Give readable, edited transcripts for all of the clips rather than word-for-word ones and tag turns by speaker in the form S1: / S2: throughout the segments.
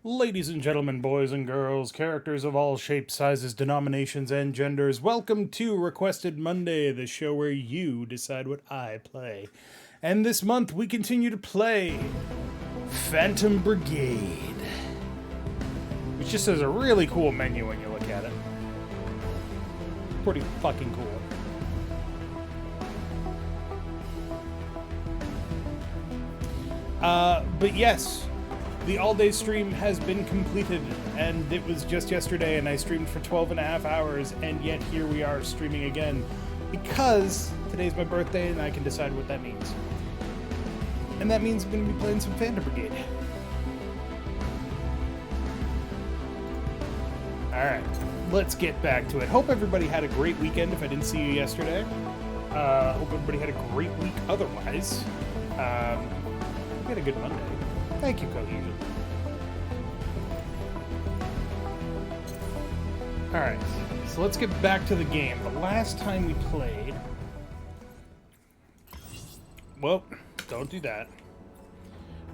S1: Ladies and gentlemen, boys and girls, characters of all shapes, sizes, denominations, and genders, welcome to Requested Monday, the show where you decide what I play. And this month we continue to play Phantom Brigade, which just has a really cool menu when you look at it. Pretty fucking cool. But yes, the all-day stream has been completed, and it was just yesterday, and I streamed for 12 and a half hours, and yet here we are streaming again, because today's my birthday, and I can decide what that means. And that means I'm going to be playing some Phantom Brigade. Alright, let's get back to it. Hope everybody had a great weekend if I didn't see you yesterday. Hope everybody had a great week otherwise. We had a good Monday. Thank you, Cohesion. Alright, so let's get back to the game. The last time we played... Well, don't do that.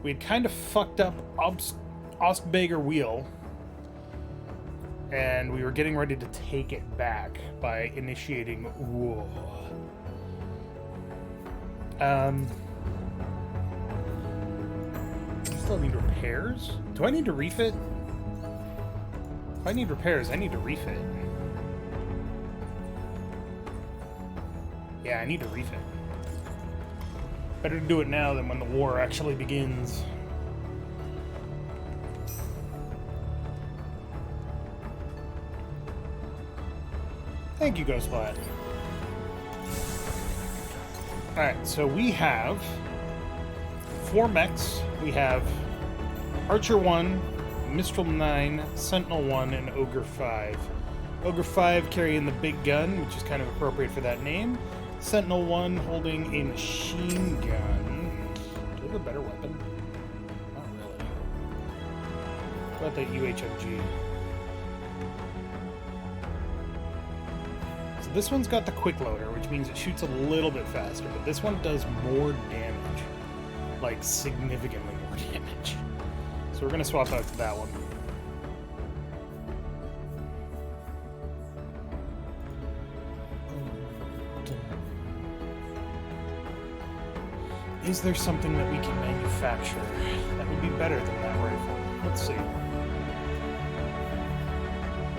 S1: We had kind of fucked up Ostbager Wheel, and we were getting ready to take it back by initiating war. Still need repairs? Do I need to refit? If I need repairs, I need to refit. Yeah, I need to refit. Better to do it now than when the war actually begins. Thank you, Ghostbot. Alright, so we have 4 mechs. We have Archer 1, Mistral 9, Sentinel 1, and Ogre 5. Ogre 5 carrying the big gun, which is kind of appropriate for that name. Sentinel 1 holding a machine gun. Do you have a better weapon? Not really. What about that UHMG? So this one's got the quick loader, which means it shoots a little bit faster, but this one does more damage. Like, significantly more damage. So we're going to swap out to that one. Is there something that we can manufacture that would be better than that rifle? Let's see.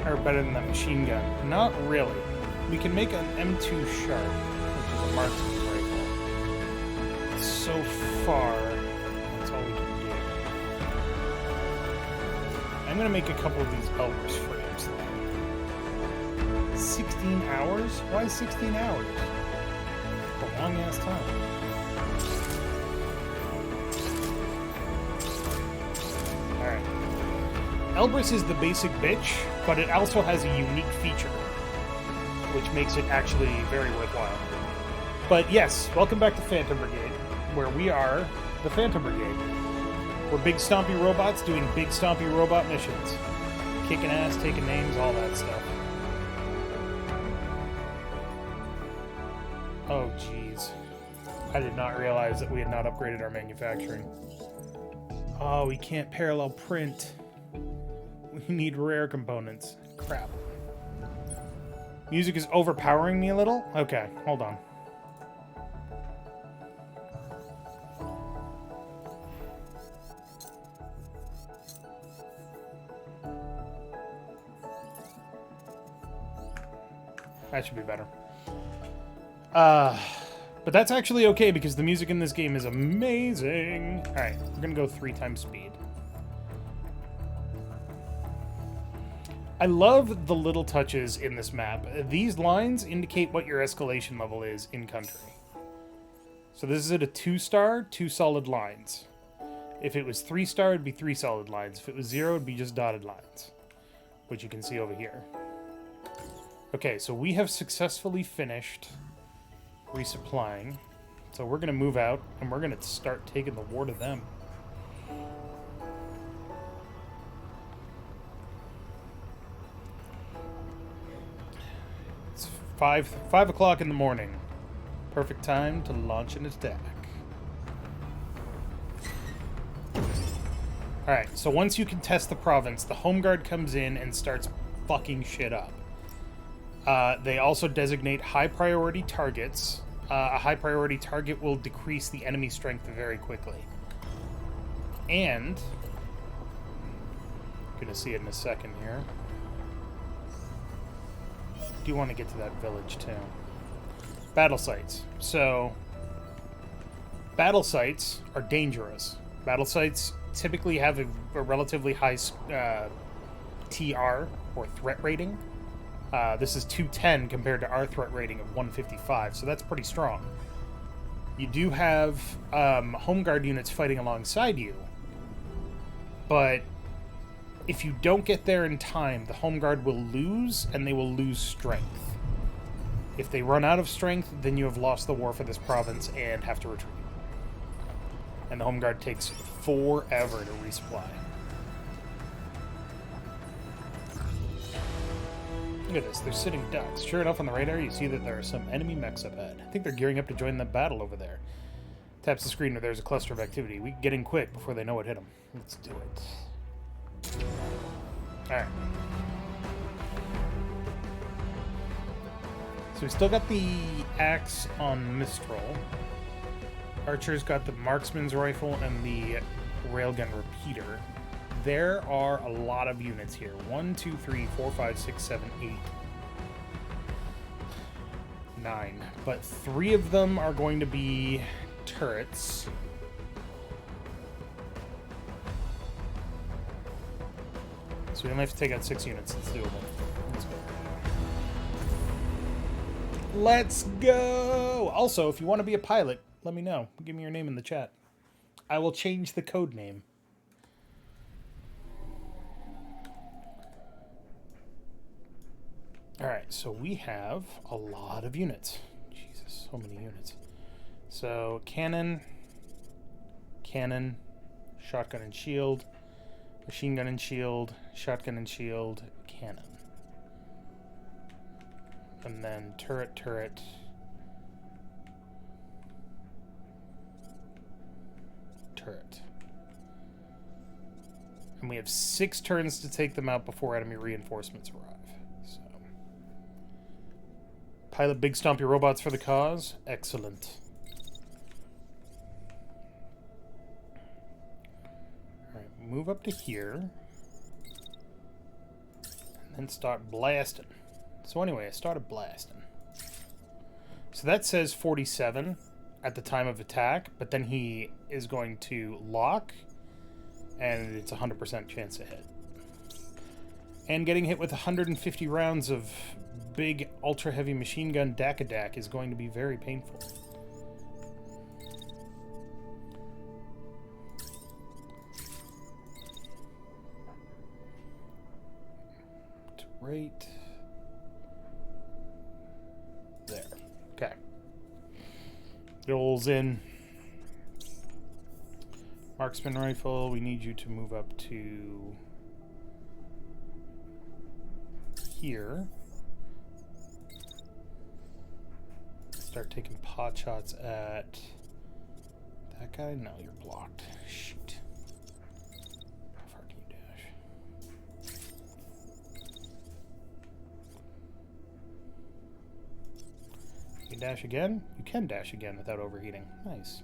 S1: Or better than that machine gun. Not really. We can make an M2 Sharp, which is a marksman's rifle. So far, that's all we can do. I'm going to make a couple of these Elbrus frames, though. 16 hours? Why 16 hours? It's a long-ass time. Alright. Elbrus is the basic bitch, but it also has a unique feature, which makes it actually very worthwhile. But yes, welcome back to Phantom Brigade, where we are the Phantom Brigade. We're big stompy robots doing big stompy robot missions. Kicking ass, taking names, all that stuff. Oh, jeez. I did not realize that we had not upgraded our manufacturing. Oh, we can't parallel print. We need rare components. Crap. Music is overpowering me a little? Okay, hold on. That should be better. But that's actually okay because the music in this game is amazing. Alright, we're gonna go 3 times speed. I love the little touches in this map. These lines indicate what your escalation level is in country. So this is at a 2-star, 2 solid lines. If it was 3-star, it'd be 3 solid lines. If it was 0, it'd be just dotted lines, which you can see over here. Okay, so we have successfully finished resupplying. So we're going to move out, and we're going to start taking the war to them. It's 5 o'clock in the morning. Perfect time to launch an attack. Alright, so once you contest the province, the Home Guard comes in and starts fucking shit up. They also designate high priority targets. A high priority target will decrease the enemy strength very quickly. And gonna see it in a second here. Do want to get to that village too. Battle sites. So battle sites are dangerous. Battle sites typically have a relatively high TR, or threat rating. This is 210 compared to our threat rating of 155, so that's pretty strong. You do have Home Guard units fighting alongside you, but if you don't get there in time, the Home Guard will lose, and they will lose strength. If they run out of strength, then you have lost the war for this province and have to retreat. And the Home Guard takes forever to resupply. Look at this, they're sitting ducks. Sure enough, on the radar, you see that there are some enemy mechs up ahead. I think they're gearing up to join the battle over there. Taps the screen where there's a cluster of activity. We can get in quick before they know what hit them. Let's do it. Alright. So we still got the axe on Mistral. Archer's got the marksman's rifle and the railgun repeater. There are a lot of units here. 1, 2, 3, 4, 5, 6, 7, 8, 9. But 3 of them are going to be turrets. So we only have to take out 6 units. It's doable. Let's go! Also, if you want to be a pilot, let me know. Give me your name in the chat. I will change the code name. Alright, so we have a lot of units. Jesus, so many units. So, cannon, shotgun and shield, machine gun and shield, shotgun and shield, cannon. And then turret, turret. And we have 6 turns to take them out before enemy reinforcements arrive. So, pilot big stompy robots for the cause. Excellent. Alright, move up to here. And then start blasting. So anyway, I started blasting. So that says 47 at the time of attack, but then he is going to lock, and it's a 100% chance to hit. And getting hit with 150 rounds of big ultra-heavy machine gun Dak is going to be very painful. Right there. Okay. Goals in. Marksman rifle, we need you to move up to here. Start taking pot shots at that guy. No, you're blocked. Shoot. How far can you dash? You can dash again? You can dash again without overheating. Nice.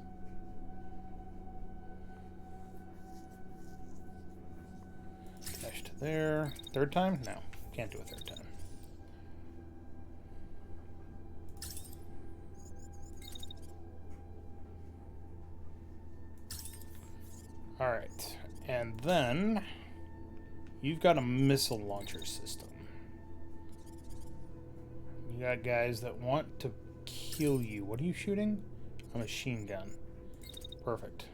S1: Dash to there. Third time? No. Can't do a third time. Alright. And then you've got a missile launcher system. You got guys that want to kill you. What are you shooting? A machine gun. Perfect.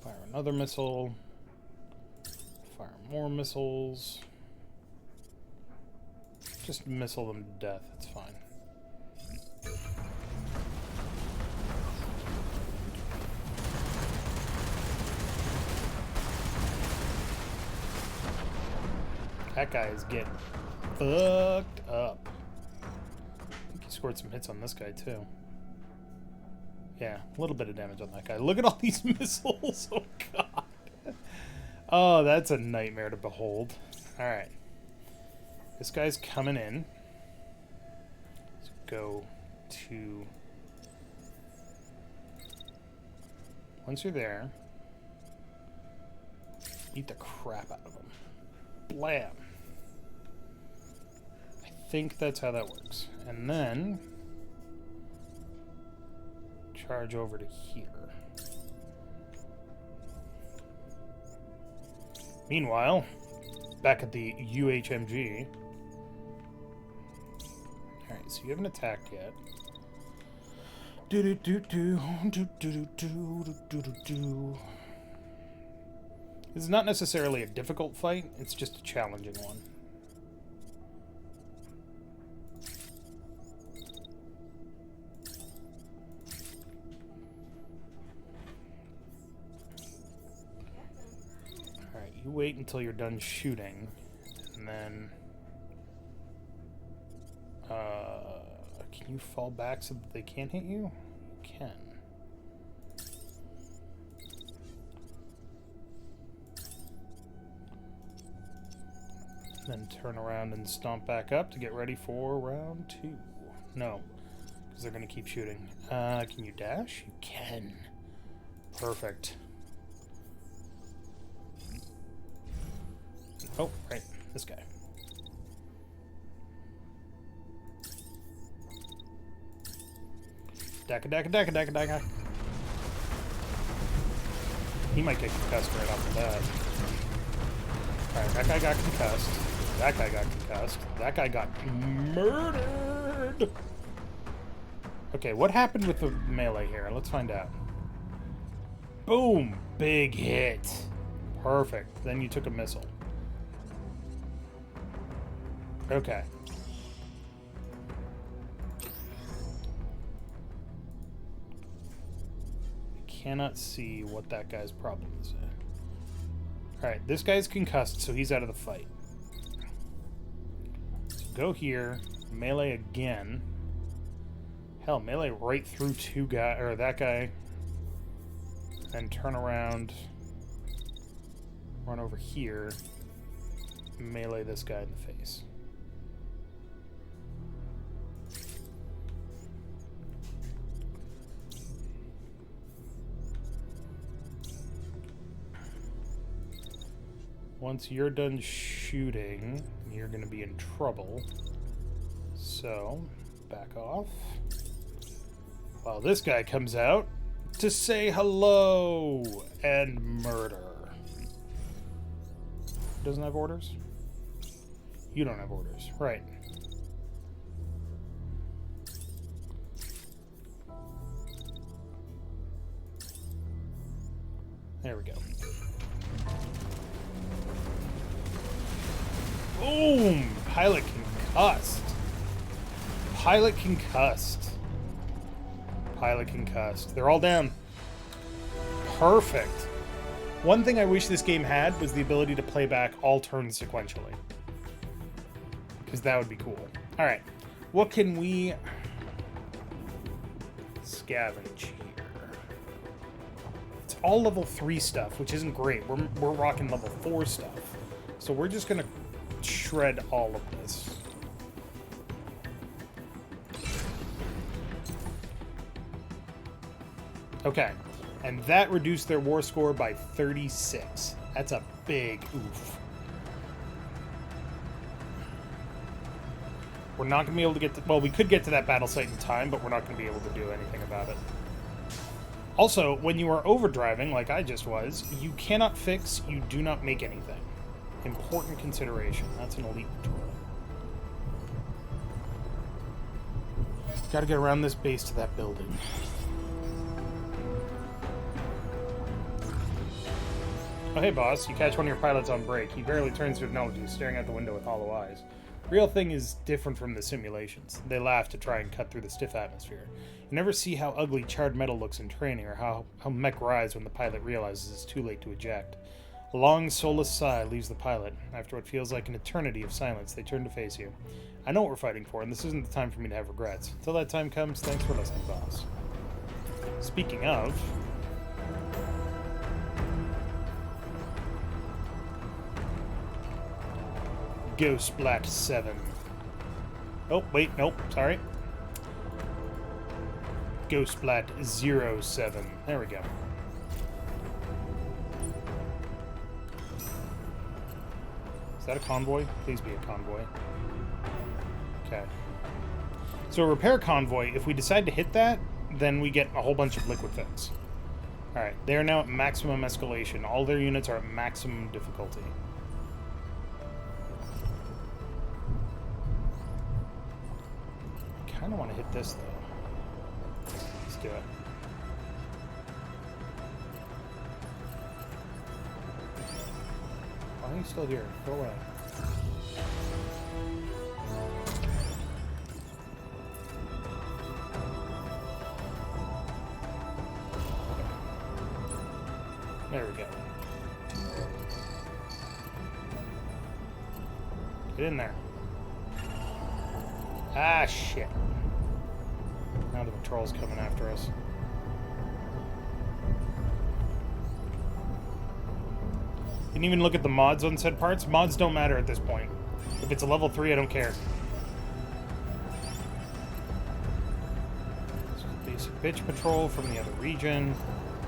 S1: Fire another missile. Fire more missiles. Just missile them to death. It's fine. That guy is getting fucked up. I think he's scored some hits on this guy, too. Yeah, a little bit of damage on that guy. Look at all these missiles. Oh, God. Oh, that's a nightmare to behold. Alright. This guy's coming in. Let's go to... Once you're there, eat the crap out of him. Blam! I think that's how that works. And then... charge over to here. Meanwhile, back at the UHMG. Alright, so you haven't attacked yet. This is not necessarily a difficult fight, it's just a challenging one. Alright, you wait until you're done shooting, and then... can you fall back so that they can't hit you? You can. Then turn around and stomp back up to get ready for round 2. No, because they're going to keep shooting. Can you dash? You can. Perfect. Oh, right. This guy. Daka, daka, daka, daka, daka. He might get concussed right off the bat. Alright, that guy got concussed. That guy got concussed. That guy got murdered! Okay, what happened with the melee here? Let's find out. Boom! Big hit. Perfect. Then you took a missile. Okay. Cannot see what that guy's problem is. Alright, this guy's concussed, so he's out of the fight. So go here, melee again. Hell, melee right through that guy. Then turn around, run over here, melee this guy in the face. Once you're done shooting, you're going to be in trouble. So, back off. While this guy comes out to say hello and murder. Doesn't have orders? You don't have orders. Right. There we go. Boom! Pilot concussed. Pilot concussed. Pilot concussed. They're all down. Perfect. One thing I wish this game had was the ability to play back all turns sequentially. Because that would be cool. Alright. What can we scavenge here? It's all level 3 stuff, which isn't great. We're rocking level 4 stuff. So we're just going to shred all of this. Okay, and that reduced their war score by 36. That's a big oof. We're not going to be able to get to... Well, we could get to that battle site in time, but we're not going to be able to do anything about it. Also, when you are overdriving, like I just was, you cannot fix, you do not make anything. Important consideration. That's an elite patrol. Gotta get around this base to that building. Oh, hey, boss. You catch one of your pilots on break. He barely turns to acknowledge you, staring out the window with hollow eyes. Real thing is different from the simulations. They laugh to try and cut through the stiff atmosphere. You never see how ugly charred metal looks in training, or how mech writhes when the pilot realizes it's too late to eject. A long, soulless sigh leaves the pilot. After what feels like an eternity of silence, they turn to face you. I know what we're fighting for, and this isn't the time for me to have regrets. Until that time comes, thanks for listening, boss. Speaking of... Ghostblat 7. Oh, wait, nope, sorry. Ghostblat 07. There we go. Is that a convoy? Please be a convoy. Okay. So a repair convoy, if we decide to hit that, then we get a whole bunch of liquid fins. Alright, they are now at maximum escalation. All their units are at maximum difficulty. I kind of want to hit this, though. Let's do it. Why are you still here? Go away. There we go. Get in there. Ah, shit. Now the patrol's coming after us. Didn't even look at the mods on said parts. Mods don't matter at this point. If it's a level 3, I don't care. Basic bitch patrol from the other region.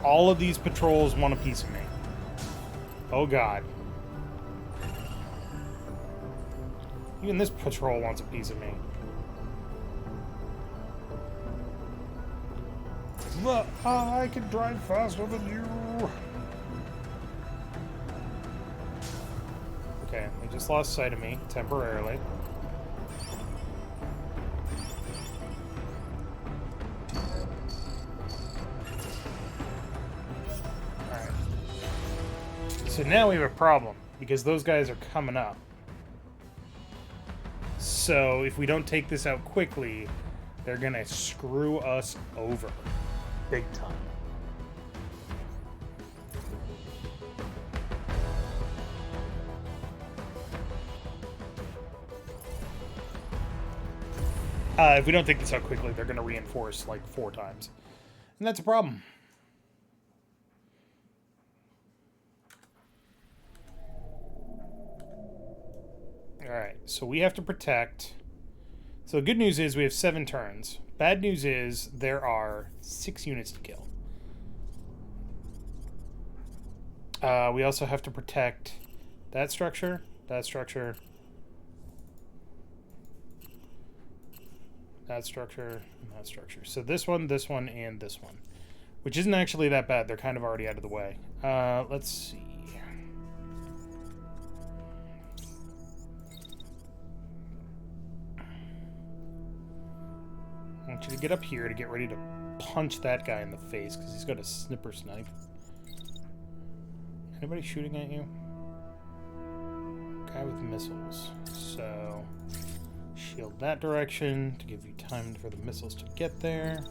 S1: All of these patrols want a piece of me. Oh god. Even this patrol wants a piece of me. But I can drive faster than you. Okay, they just lost sight of me temporarily. Alright. So now we have a problem, because those guys are coming up. So if we don't take this out quickly, they're gonna screw us over. Big time. If we don't take this out quickly, they're going to reinforce like 4 times. And that's a problem. Alright, so we have to protect. So the good news is we have 7 turns. Bad news is there are 6 units to kill. We also have to protect that structure, that structure, that structure, and that structure. So this one, and this one. Which isn't actually that bad. They're kind of already out of the way. Let's see. I want you to get up here to get ready to punch that guy in the face, because he's got a snipper snipe. Anybody shooting at you? Guy with missiles. So, shield that direction to give you time for the missiles to get there.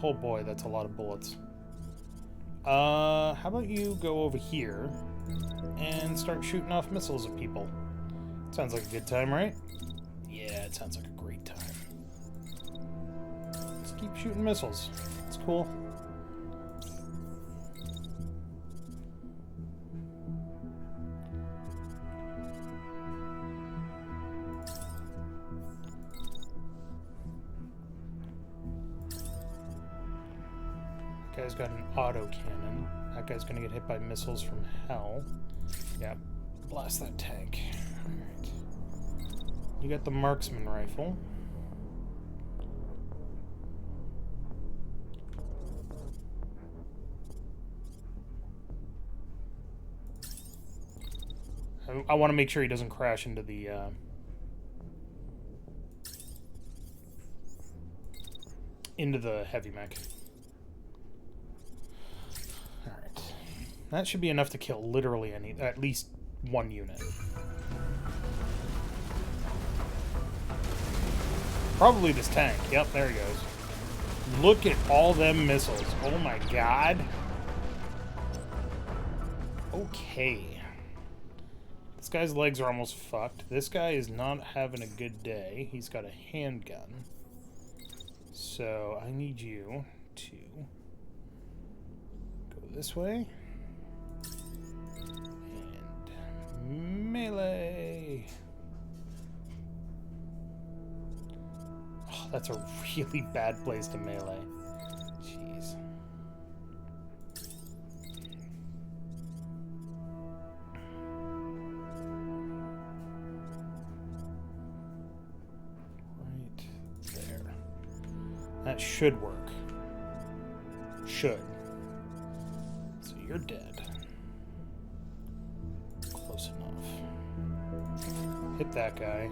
S1: Oh boy, that's a lot of bullets. How about you go over here and start shooting off missiles at people? Sounds like a good time, right? Yeah, it sounds like a great time. Let's keep shooting missiles. It's cool. That guy's got an auto cannon. That guy's gonna get hit by missiles from hell. Yeah, blast that tank. Alright. You got the marksman rifle. I want to make sure he doesn't crash into the heavy mech. Alright. That should be enough to kill literally at least 1 unit. Probably this tank. Yep, there he goes. Look at all them missiles. Oh my god. Okay. This guy's legs are almost fucked. This guy is not having a good day. He's got a handgun. So I need you to go this way. And melee. Oh, that's a really bad place to melee. Jeez. That should work. Should. So you're dead. Close enough. Hit that guy.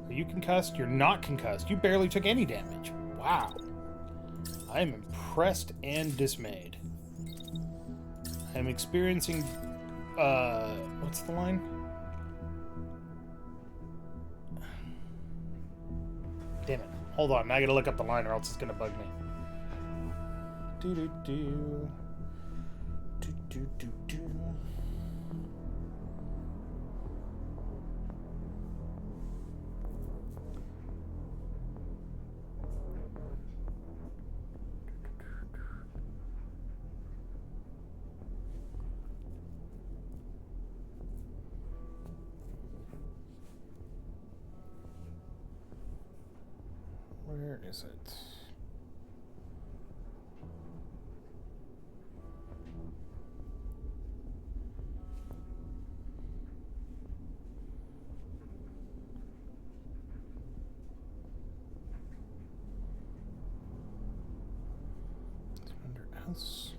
S1: Are you concussed? You're not concussed. You barely took any damage. Wow. I am impressed and dismayed. I am experiencing... what's the line? Damn it. Hold on. Now I gotta look up the line or else it's gonna bug me. Do-do-do. Do-do-do-do. Where is it? It's under S.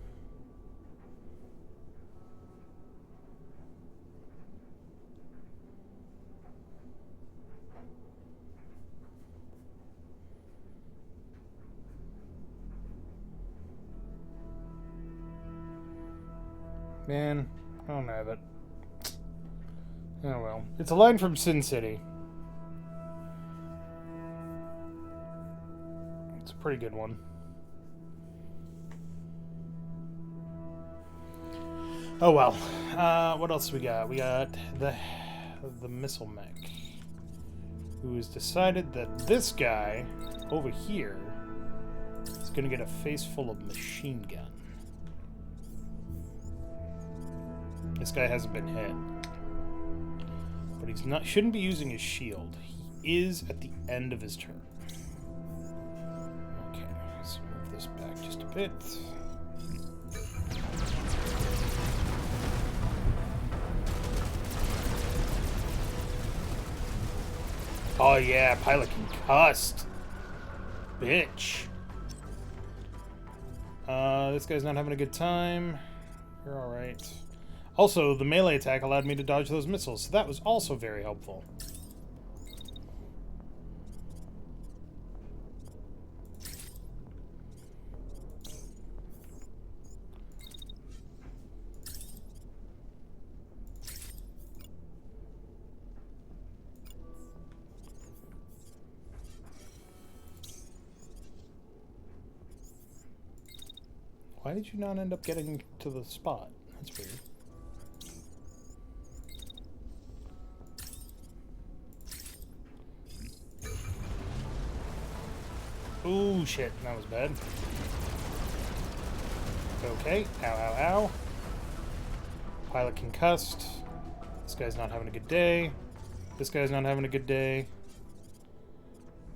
S1: Man, I don't have it. Oh well. It's a line from Sin City. It's a pretty good one. Oh well. What else we got? We got the missile mech, who has decided that this guy over here is going to get a face full of machine gun. This guy hasn't been hit, but he's not. Shouldn't be using his shield. He is at the end of his turn. Okay, let's move this back just a bit. Oh yeah, pilot concussed. Bitch. This guy's not having a good time. You're all right. Also, the melee attack allowed me to dodge those missiles, so that was also very helpful. Why did you not end up getting to the spot? That's weird. Ooh, shit. That was bad. Okay. Ow, ow, ow. Pilot concussed. This guy's not having a good day. This guy's not having a good day.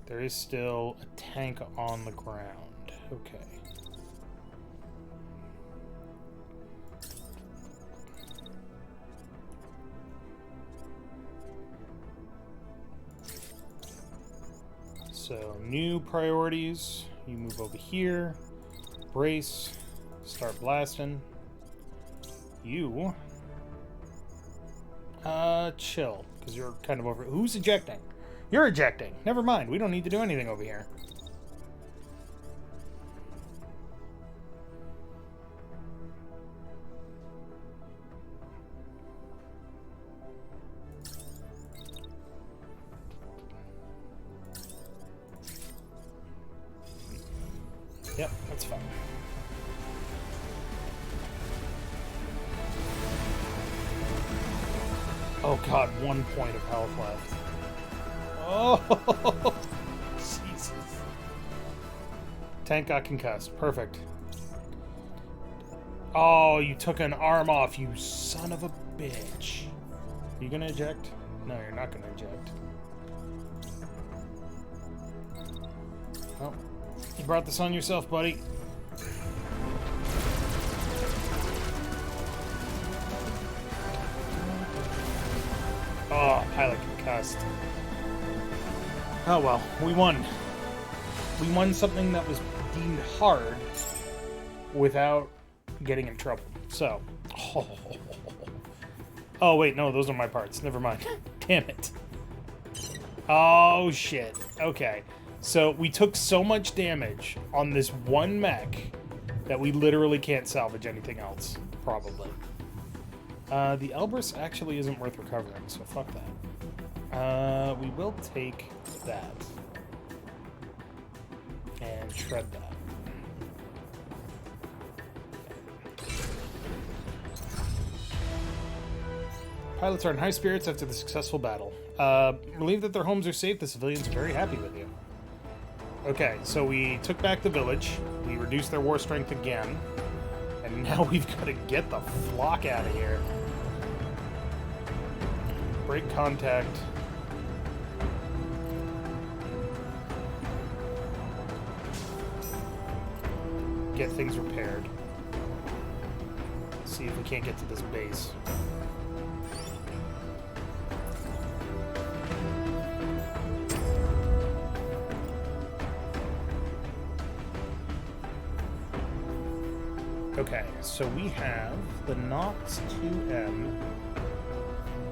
S1: There is still a tank on the ground. Okay. So, new priorities. You move over here. Brace. Start blasting. You... chill. Because you're kind of over... Who's ejecting? You're ejecting. Never mind. We don't need to do anything over here. Yep, that's fine. Oh god, 1 point of health left. Oh, Jesus. Tank got concussed. Perfect. Oh, you took an arm off, you son of a bitch. Are you gonna eject? No, you're not gonna eject. Oh, you brought this on yourself, buddy. Oh, pilot concussed. Oh well, we won. We won something that was deemed hard without getting in trouble. So, oh wait, no, those are my parts. Never mind. Damn it. Oh shit. Okay. So we took so much damage on this one mech that we literally can't salvage anything else, probably. The Elbrus actually isn't worth recovering, so fuck that. We will take that. And shred that. Pilots are in high spirits after the successful battle. Relieved that their homes are safe, the civilians are very happy with you. Okay, so we took back the village, we reduced their war strength again, and now we've got to get the flock out of here. Break contact. Get things repaired. See if we can't get to this base. Okay, so we have the Nox 2M,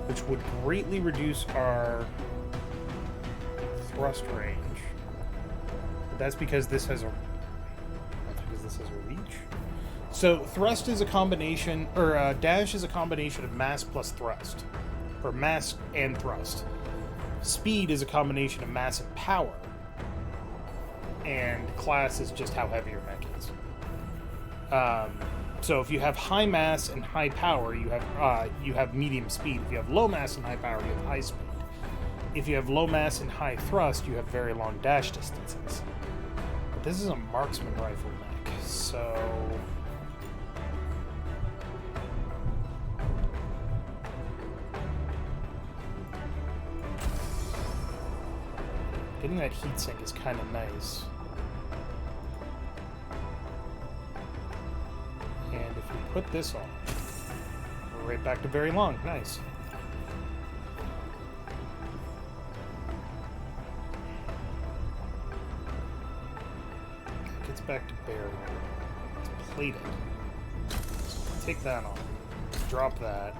S1: which would greatly reduce our thrust range. But that's because this has a... this has a reach. So thrust is a combination, or dash is a combination of mass plus thrust. Or mass and thrust. Speed is a combination of mass and power. And class is just how heavy your mech is. So if you have high mass and high power, you have medium speed. If you have low mass and high power, you have high speed. If you have low mass and high thrust, you have very long dash distances. But this is a marksman rifle mech, so... getting that heatsink is kind of nice. And if we put this on, we're right back to very long. Nice. Gets back to barrier. It's plated. Take that on. Drop that.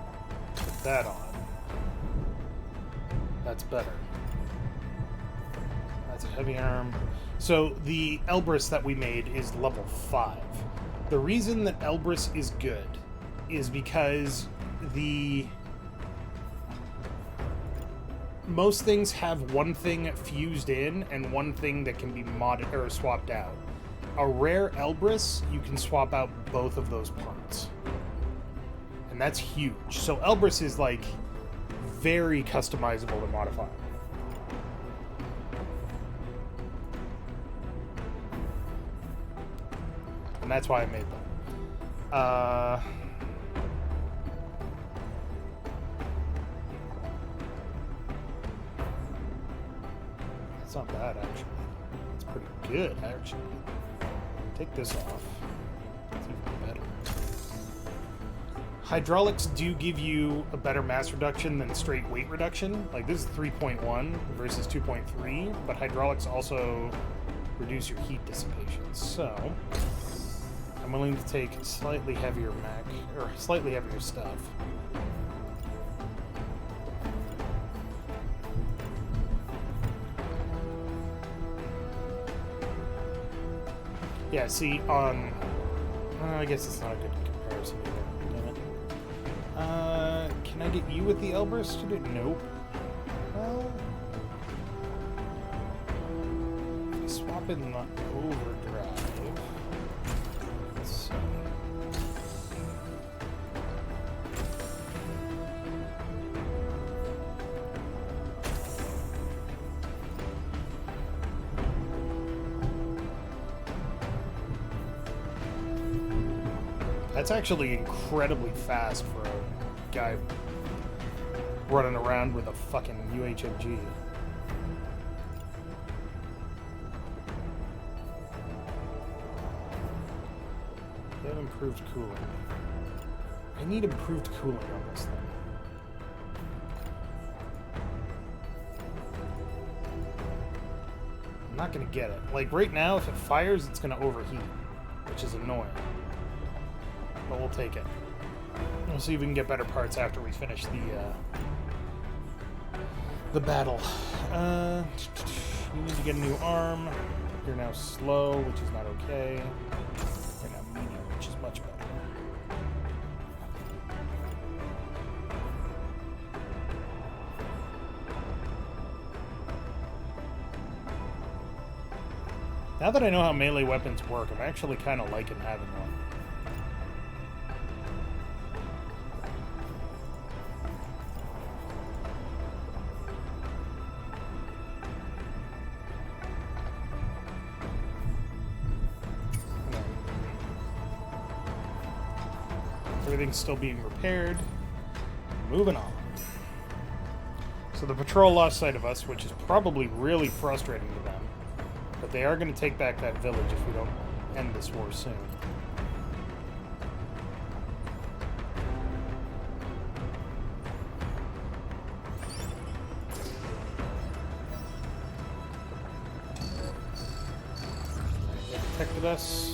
S1: Put that on. That's better. That's a heavy arm. So the Elbrus that we made is level 5. The reason that Elbrus is good is because most things have one thing fused in and one thing that can be modded or swapped out. A rare Elbrus, you can swap out both of those parts. And that's huge. So Elbrus is like very customizable to modify. And that's why I made them. It's not bad, actually. It's pretty good, actually. Take this off. It's even better. Hydraulics do give you a better mass reduction than straight weight reduction. Like, this is 3.1 versus 2.3, but hydraulics also reduce your heat dissipation. So... I'm willing to take slightly heavier mech, or slightly heavier stuff. Yeah, see, on... I guess it's not a good comparison either. Damn it. Can I get you with the Elbrus to do it? Nope. Well... if I swap up in the overdrive. Let's see. That's actually incredibly fast for a guy running around with a fucking UHMG. They have improved cooling. I need improved cooling on this thing. I'm not gonna get it. Like right now, if it fires, it's gonna overheat, which is annoying. But we'll take it. We'll see if we can get better parts after we finish the battle. You need to get a new arm. You're now slow, which is not okay. You're now medium, which is much better. Now that I know how melee weapons work, I'm actually kind of liking having one. Everything's still being repaired. Moving on. So the patrol lost sight of us, which is probably really frustrating to them. But they are going to take back that village if we don't end this war soon. They detected us.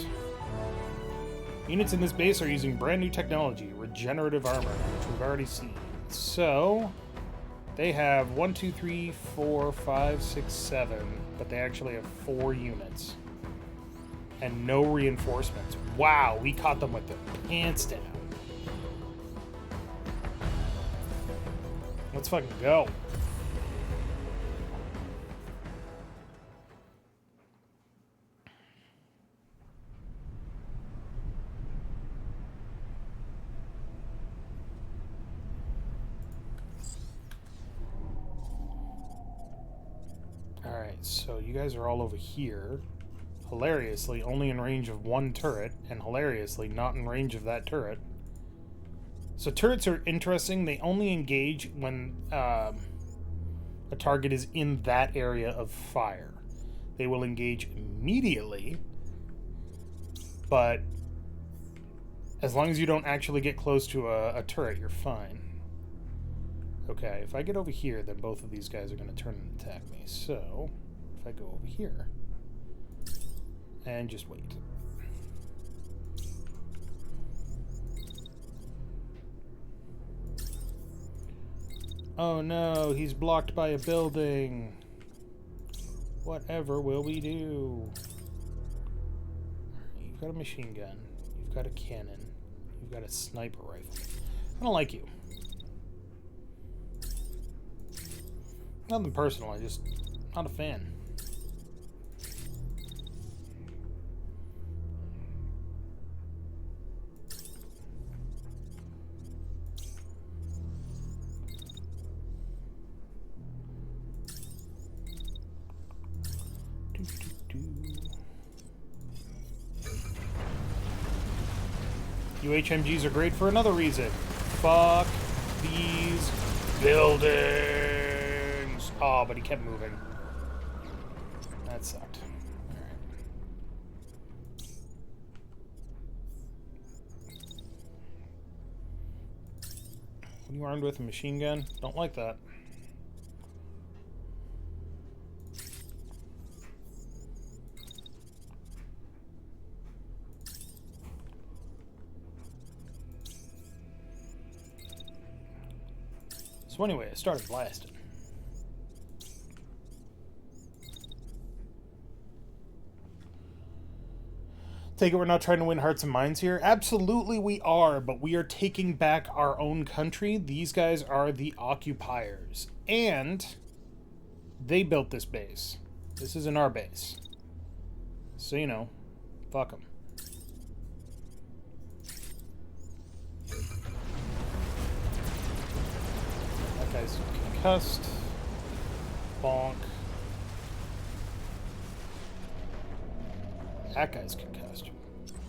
S1: Units in this base are using brand new technology, regenerative armor, which we've already seen. So, they have 1, 2, 3, 4, 5, 6, 7, but they actually have 4 units. And no reinforcements. Wow, we caught them with their pants down. Let's fucking go. Alright, so you guys are all over here. Hilariously, only in range of 1 turret, and hilariously, not in range of that turret. So turrets are interesting. They only engage when a target is in that area of fire. They will engage immediately, but as long as you don't actually get close to a turret, you're fine. Okay, if I get over here, then both of these guys are going to turn and attack me. So, if I go over here, and just wait. Oh no, he's blocked by a building. Whatever will we do? You've got a machine gun. You've got a cannon. You've got a sniper rifle. I don't like you. Nothing personal, I just not a fan. UHMGs are great for another reason. Fuck these buildings. Oh, but he kept moving. That sucked. Alright. What are you armed with? A machine gun? Don't like that. So anyway, I started blasting. Take it we're not trying to win hearts and minds here? Absolutely we are, but we are taking back our own country. These guys are the occupiers. And they built this base. This isn't our base. So, you know, fuck them. That guy's concussed. Bonk. That guy's concussed.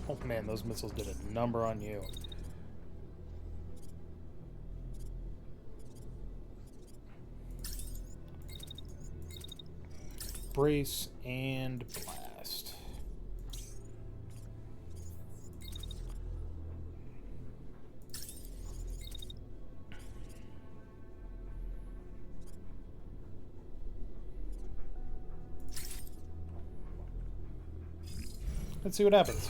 S1: Oh man, those missiles did a number on you. Brace and blast. Let's see what happens.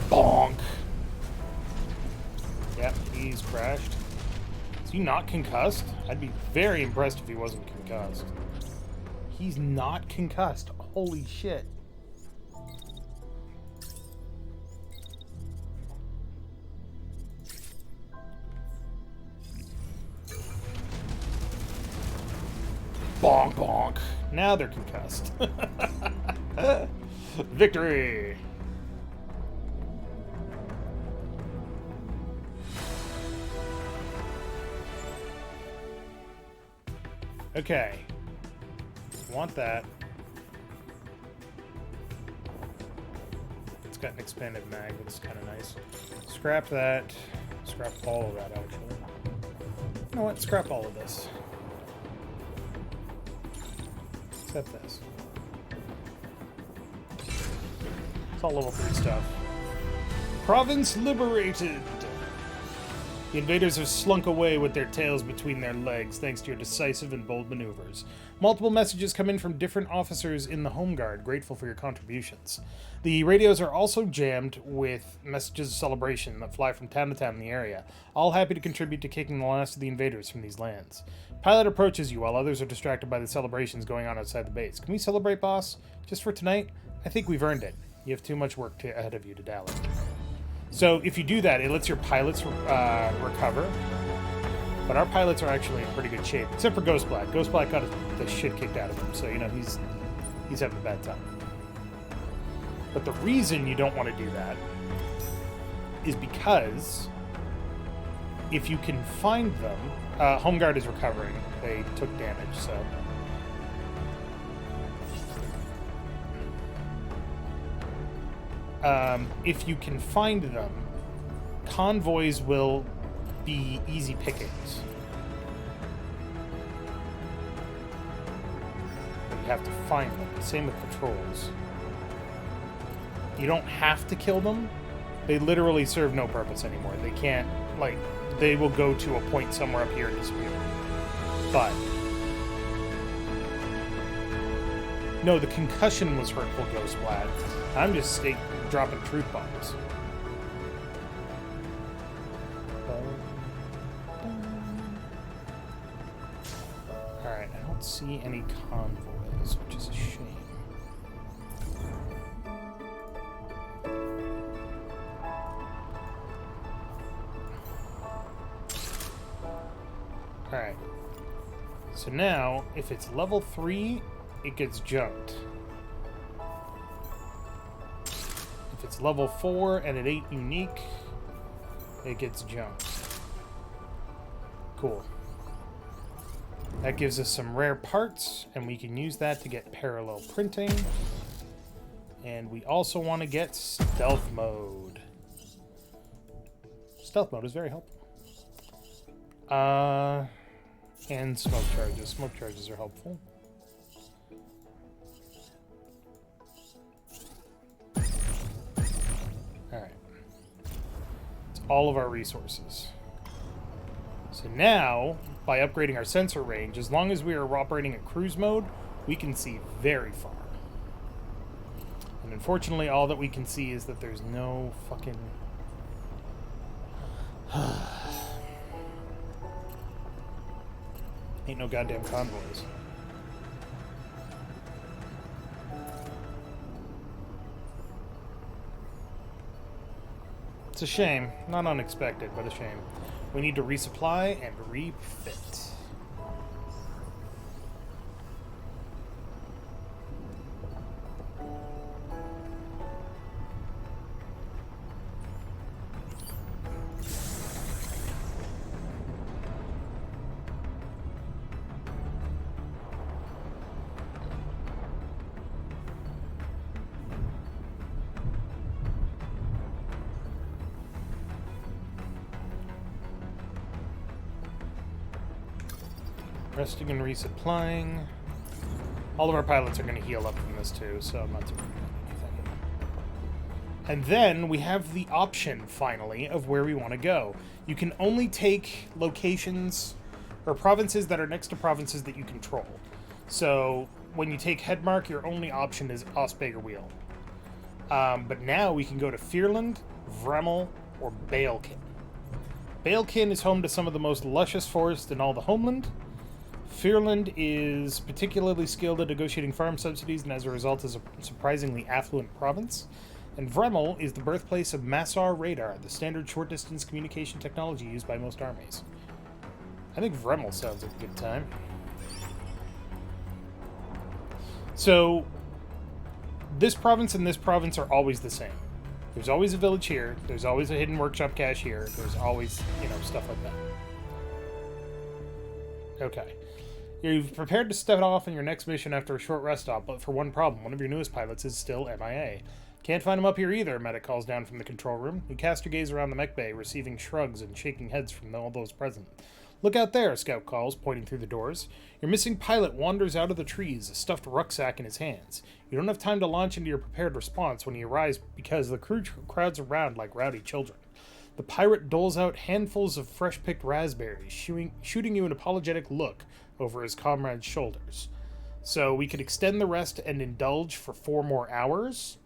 S1: Bonk! Yep, he's crashed. Is he not concussed? I'd be very impressed if he wasn't concussed. He's not concussed. Holy shit. Bonk, bonk. Now they're concussed. Victory! Okay. Want that. It's got an expanded mag, that's kind of nice. Scrap that. Scrap all of that, actually. You know what? Scrap all of this. Except this. It's all level 3 stuff. Province liberated! The invaders have slunk away with their tails between their legs, thanks to your decisive and bold maneuvers. Multiple messages come in from different officers in the Home Guard, grateful for your contributions. The radios are also jammed with messages of celebration that fly from town to town in the area, all happy to contribute to kicking the last of the invaders from these lands. Pilot approaches you while others are distracted by the celebrations going on outside the base. Can we celebrate, boss? Just for tonight? I think we've earned it. You have too much work ahead of you to dally. So if you do that, it lets your pilots recover. But our pilots are actually in pretty good shape, except for Ghostblack. Ghostblack got the shit kicked out of him, so you know he's having a bad time. But the reason you don't want to do that is because if you can find them, Home Guard is recovering. They took damage, so. If you can find them, convoys will be easy pickings. But you have to find them. Same with patrols. You don't have to kill them. They literally serve no purpose anymore. They can't, like, they will go to a point somewhere up here and disappear. But no, the concussion was hurtful, Ghostblack. I'm just dropping truth bombs. Alright, I don't see any convoys, which is a shame. Alright. So now, if it's level 3, it gets jumped. If it's level 4 and it ain't unique, it gets jumped. Cool. That gives us some rare parts, and we can use that to get parallel printing. And we also want to get stealth mode. Stealth mode is very helpful. And smoke charges. Smoke charges are helpful. Alright. It's all of our resources. So now, by upgrading our sensor range, as long as we are operating at cruise mode, we can see very far. And unfortunately, all that we can see is that there's no fucking... Ain't no goddamn convoys. It's a shame. Not unexpected, but a shame. We need to resupply and refit. Resting and resupplying. All of our pilots are going to heal up from this too, so I'm not too worried about anything. And then we have the option, finally, of where we want to go. You can only take locations or provinces that are next to provinces that you control. So when you take Headmark, your only option is Osbeger Wheel. But now we can go to Fearland, Vremel, or Balekin. Balekin is home to some of the most luscious forest in all the homeland. Fearland is particularly skilled at negotiating farm subsidies and as a result is a surprisingly affluent province. And Vremel is the birthplace of Massar radar, the standard short-distance communication technology used by most armies. I think Vremel sounds like a good time. So, this province and this province are always the same. There's always a village here, there's always a hidden workshop cache here, there's always, stuff like that. Okay. You've prepared to step off on your next mission after a short rest stop, but for one problem, one of your newest pilots is still MIA. Can't find him up here either, medic calls down from the control room. You cast your gaze around the mech bay, receiving shrugs and shaking heads from all those present. Look out there, Scout calls, pointing through the doors. Your missing pilot wanders out of the trees, a stuffed rucksack in his hands. You don't have time to launch into your prepared response when he arrives because the crew crowds around like rowdy children. The pirate doles out handfuls of fresh-picked raspberries, shooting you an apologetic look over his comrade's shoulders. So we could extend the rest and indulge for 4 more hours.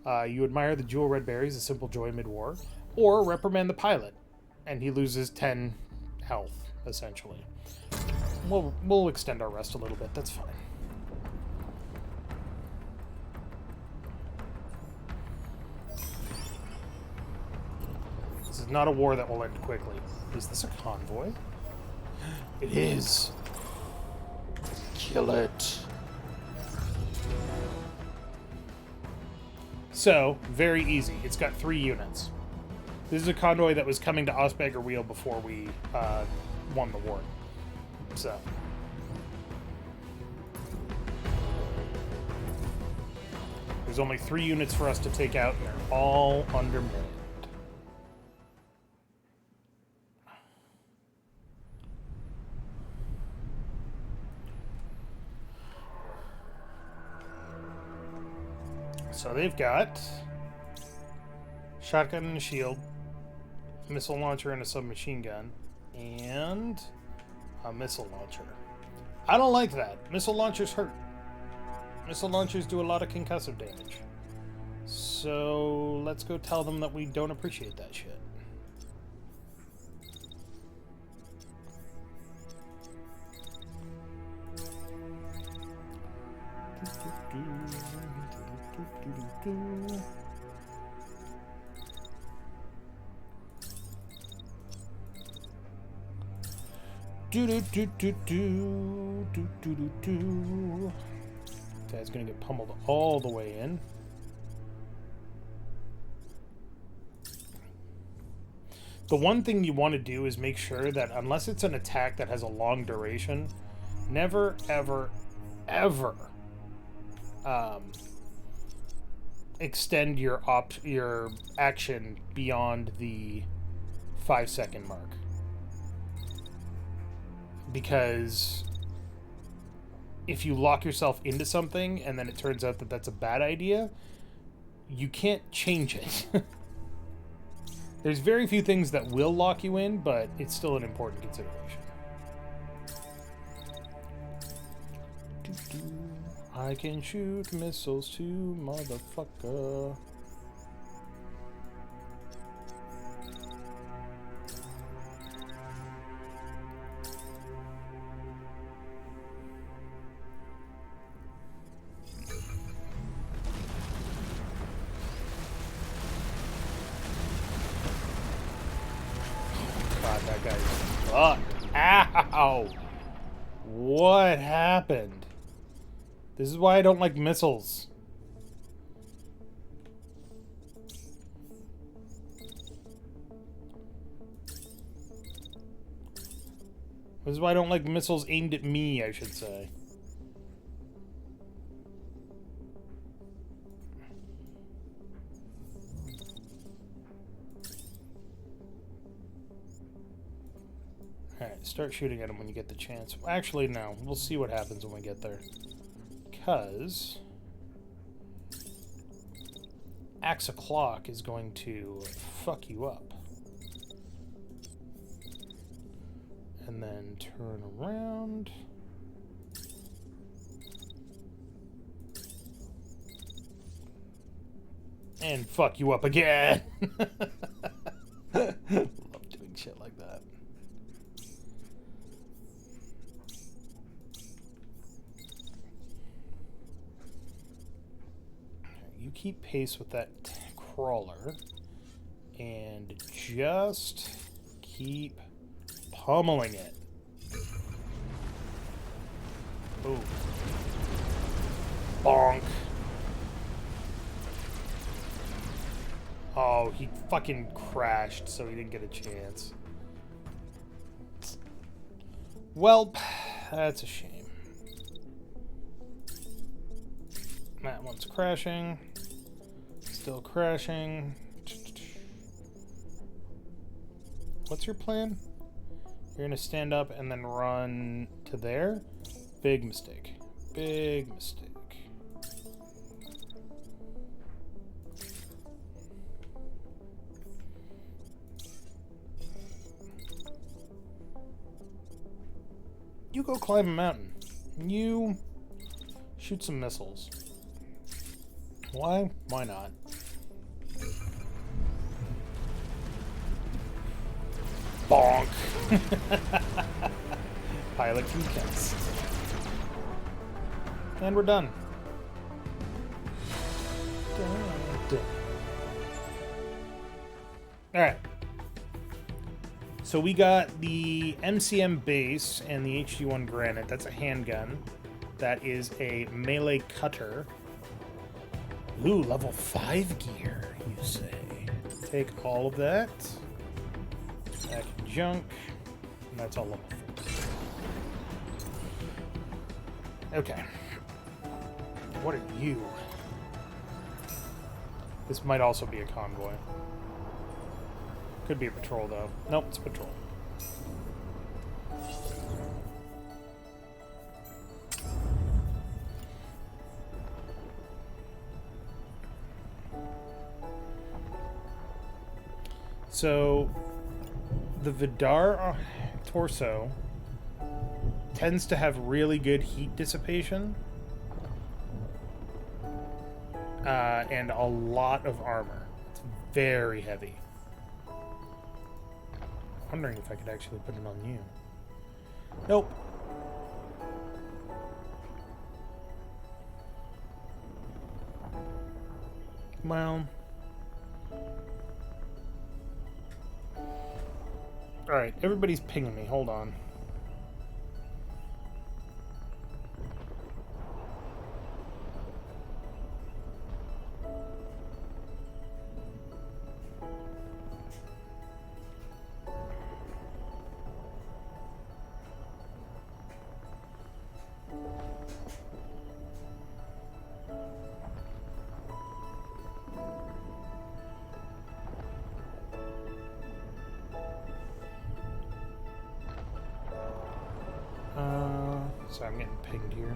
S1: You admire the jewel red berries, a simple joy mid-war. Or reprimand the pilot, and he loses 10 health, essentially. We'll extend our rest a little bit, that's fine. This is not a war that will end quickly. Is this a convoy? It is. Kill it. So, very easy. It's got 3 units. This is a convoy that was coming to Osbeger Wheel before we won the war. So. There's only 3 units for us to take out, and they're all under mid. So they've got shotgun and a shield, missile launcher and a submachine gun, and a missile launcher. I don't like that. Missile launchers hurt. Missile launchers do a lot of concussive damage. So let's go tell them that we don't appreciate that shit. Guy's gonna get pummeled all the way in. The one thing you want to do is make sure that unless it's an attack that has a long duration, never, ever, ever extend your action beyond the 5-second mark. Because if you lock yourself into something and then it turns out that that's a bad idea, you can't change it. There's very few things that will lock you in, but it's still an important consideration. I can shoot missiles too, motherfucker. God, that guy's fucked. Ow! What happened? This is why I don't like missiles. This is why I don't like missiles aimed at me, I should say. Alright, start shooting at them when you get the chance. Actually, no. We'll see what happens when we get there. Because Axe O'Clock is going to fuck you up. And then turn around. And fuck you up again. Love doing shit like that. You keep pace with that crawler and just keep pummeling it. Ooh. Bonk. Oh, he fucking crashed, so he didn't get a chance. Well, that's a shame. That one's crashing. Still crashing. What's your plan? You're gonna stand up and then run to there? Big mistake. Big mistake. You go climb a mountain. You shoot some missiles. Why? Why not? Bonk! Pilot concussed. And we're done. Alright. So we got the MCM base and the HD-1 Granite. That's a handgun. That is a melee cutter. Ooh, level 5 gear, you say. Take all of that. Back in junk. And that's all level 4. Okay. What are you? This might also be a convoy. Could be a patrol, though. Nope, it's a patrol. So, the Vidar torso tends to have really good heat dissipation and a lot of armor. It's very heavy. I'm wondering if I could actually put it on you. Nope. Well. Alright, everybody's pinging me. Hold on. So I'm getting pinged here.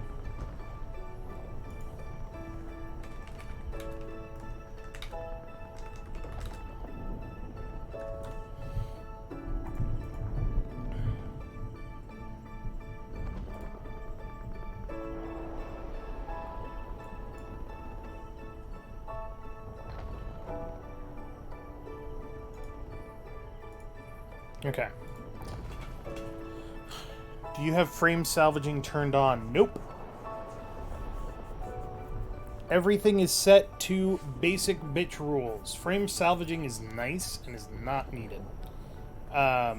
S1: Okay. Do you have frame salvaging turned on? Nope. Everything is set to basic bitch rules. Frame salvaging is nice and is not needed. I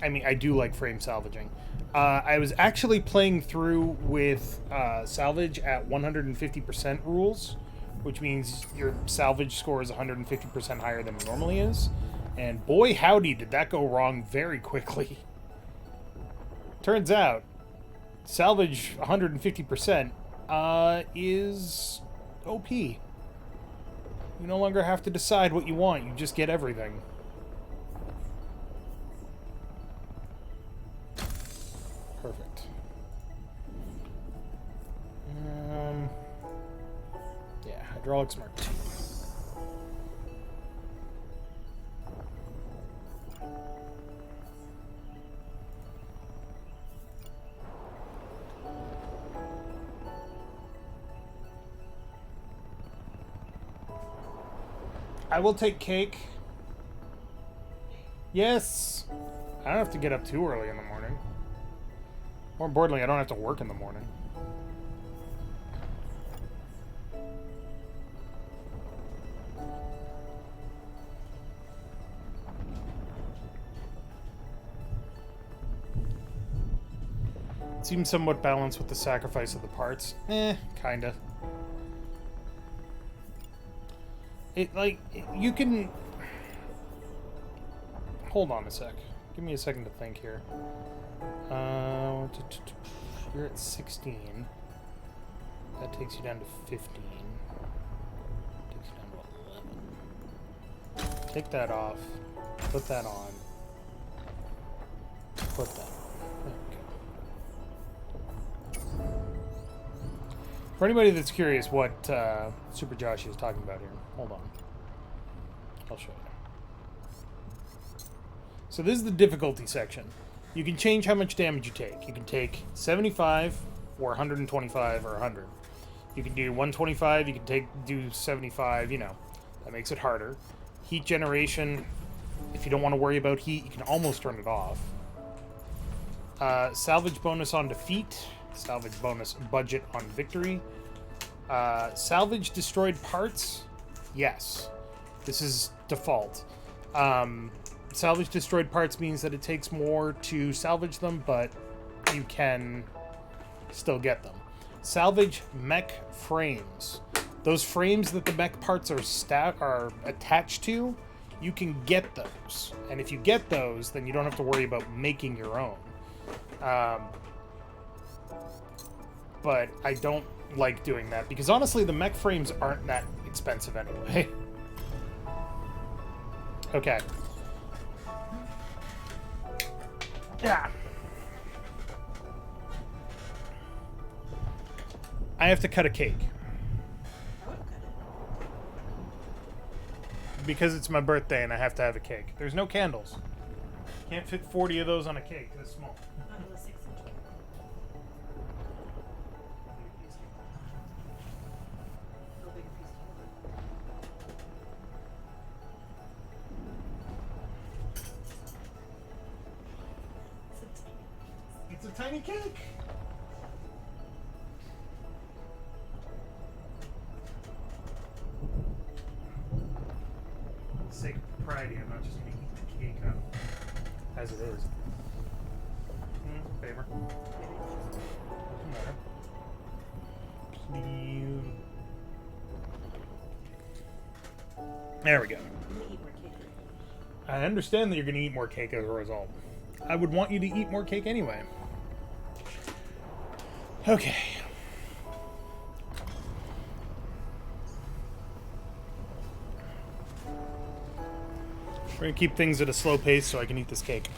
S1: mean, I do like frame salvaging. I was actually playing through with salvage at 150% rules, which means your salvage score is 150% higher than it normally is. And boy howdy did that go wrong very quickly. Turns out, salvage 150% is OP. You no longer have to decide what you want, you just get everything. Hydraulics Mark 2. I will take cake. Yes! I don't have to get up too early in the morning. More importantly, I don't have to work in the morning. It seems somewhat balanced with the sacrifice of the parts. Kinda. You can... Hold on a sec. Give me a second to think here. You're at 16. That takes you down to 15. Takes you down to 11. Take that off. Put that on. Put that on. There we go. For anybody that's curious what Super Josh is talking about here, hold on. I'll show you. So this is the difficulty section. You can change how much damage you take. You can take 75 or 125 or 100. You can do 125, you can do 75, you know. That makes it harder. Heat generation, if you don't want to worry about heat, you can almost turn it off. Salvage bonus on defeat. Salvage bonus budget on victory. Salvage destroyed parts. Yes. This is default. Salvage destroyed parts means that it takes more to salvage them, but you can still get them. Salvage mech frames. Those frames that the mech parts are attached to, you can get those. And if you get those, then you don't have to worry about making your own. But I don't like doing that, because honestly, the mech frames aren't that expensive anyway. Okay. Yeah. I have to cut a cake. Because it's my birthday and I have to have a cake. There's no candles. Can't fit 40 of those on a cake. That's small. It's a tiny cake. For the sake of propriety, I'm not just going to eat the cake out as it is. Favor. Doesn't matter. Please. There we go. I understand that you're going to eat more cake as a result. I would want you to eat more cake anyway. Okay. We're going to keep things at a slow pace so I can eat this cake.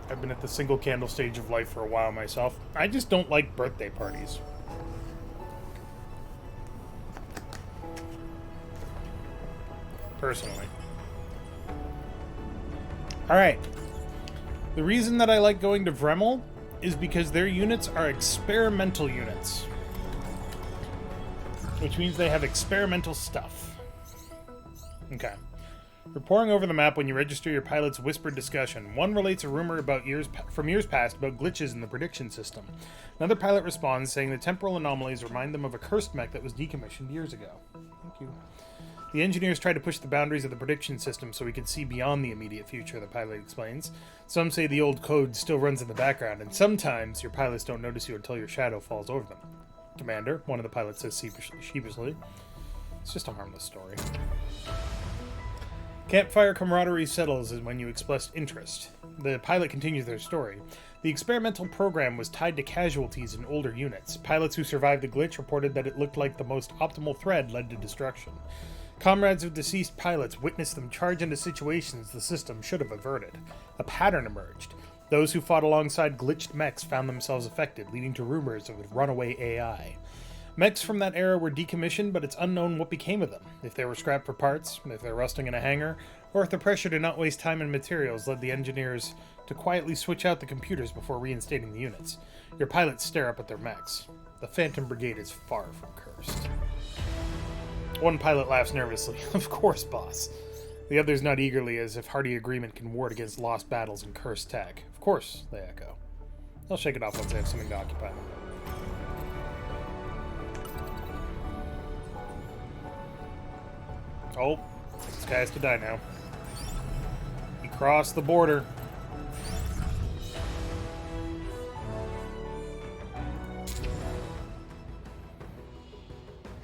S1: I've been at the single candle stage of life for a while myself. I just don't like birthday parties. Personally. Alright. The reason that I like going to Vremel is because their units are experimental units. Which means they have experimental stuff. Okay. We're poring over the map when you register your pilot's whispered discussion. One relates a rumor about from years past about glitches in the prediction system. Another pilot responds saying the temporal anomalies remind them of a cursed mech that was decommissioned years ago. Thank you. The engineers tried to push the boundaries of the prediction system so we could see beyond the immediate future, the pilot explains. Some say the old code still runs in the background, and sometimes your pilots don't notice you until your shadow falls over them. Commander, one of the pilots says sheepishly. It's just a harmless story. Campfire camaraderie settles is when you express interest. The pilot continues their story. The experimental program was tied to casualties in older units. Pilots who survived the glitch reported that it looked like the most optimal thread led to destruction. Comrades of deceased pilots witnessed them charge into situations the system should have averted. A pattern emerged. Those who fought alongside glitched mechs found themselves affected, leading to rumors of runaway AI. Mechs from that era were decommissioned, but it's unknown what became of them. If they were scrapped for parts, if they're rusting in a hangar, or if the pressure to not waste time and materials led the engineers to quietly switch out the computers before reinstating the units. Your pilots stare up at their mechs. The Phantom Brigade is far from cursed. One pilot laughs nervously. Of course, boss. The others nod eagerly as if hearty agreement can ward against lost battles and cursed tech. Of course, they echo. They'll shake it off once they have something to occupy them. Oh, this guy has to die now. He crossed the border.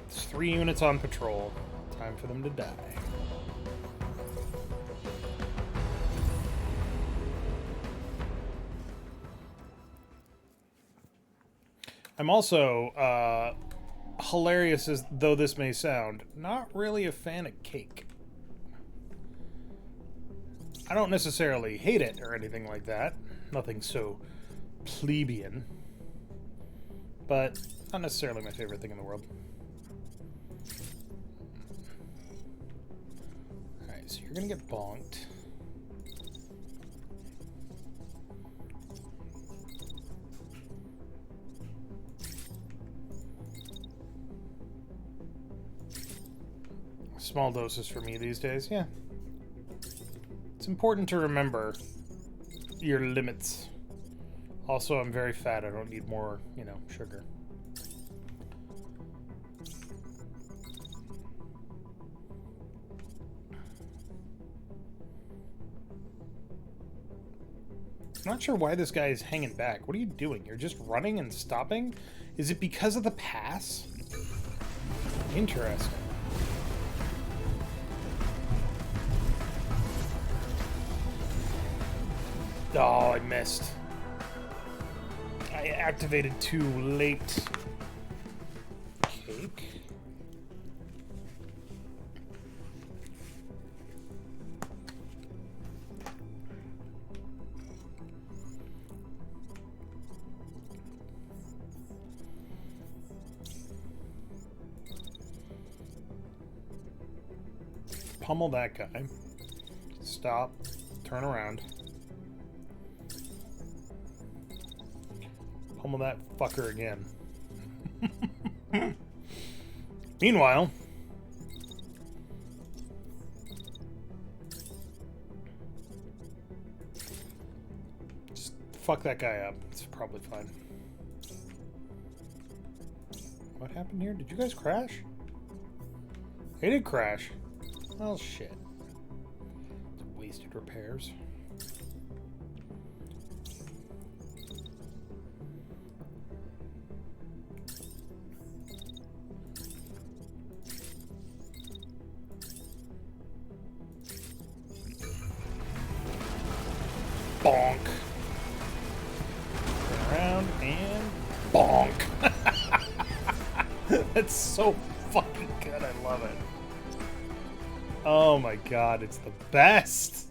S1: There's 3 units on patrol. Time for them to die. I'm also, hilarious as though this may sound, not really a fan of cake. I don't necessarily hate it or anything like that. Nothing so plebeian. But not necessarily my favorite thing in the world. Alright, so you're gonna get bonked. Small doses for me these days, yeah. It's important to remember your limits. Also, I'm very fat. I don't need more, sugar. I'm not sure why this guy is hanging back. What are you doing? You're just running and stopping? Is it because of the pass? Interesting. Oh, I missed. I activated too late. Cake. Pummel that guy. Stop. Turn around. Pummel that fucker again. Meanwhile, just fuck that guy up. It's probably fine. What happened here? Did you guys crash? They did crash. Oh shit. It's wasted repairs. Bonk. Turn around and bonk. That's so fucking good. I love it. Oh my god, it's the best.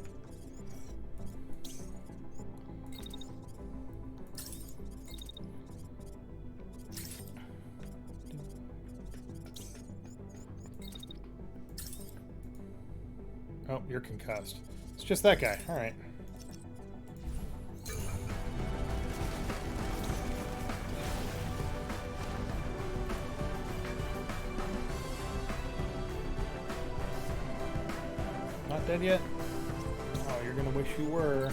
S1: Oh, you're concussed. It's just that guy. All right. Not dead yet? Oh, you're gonna wish you were.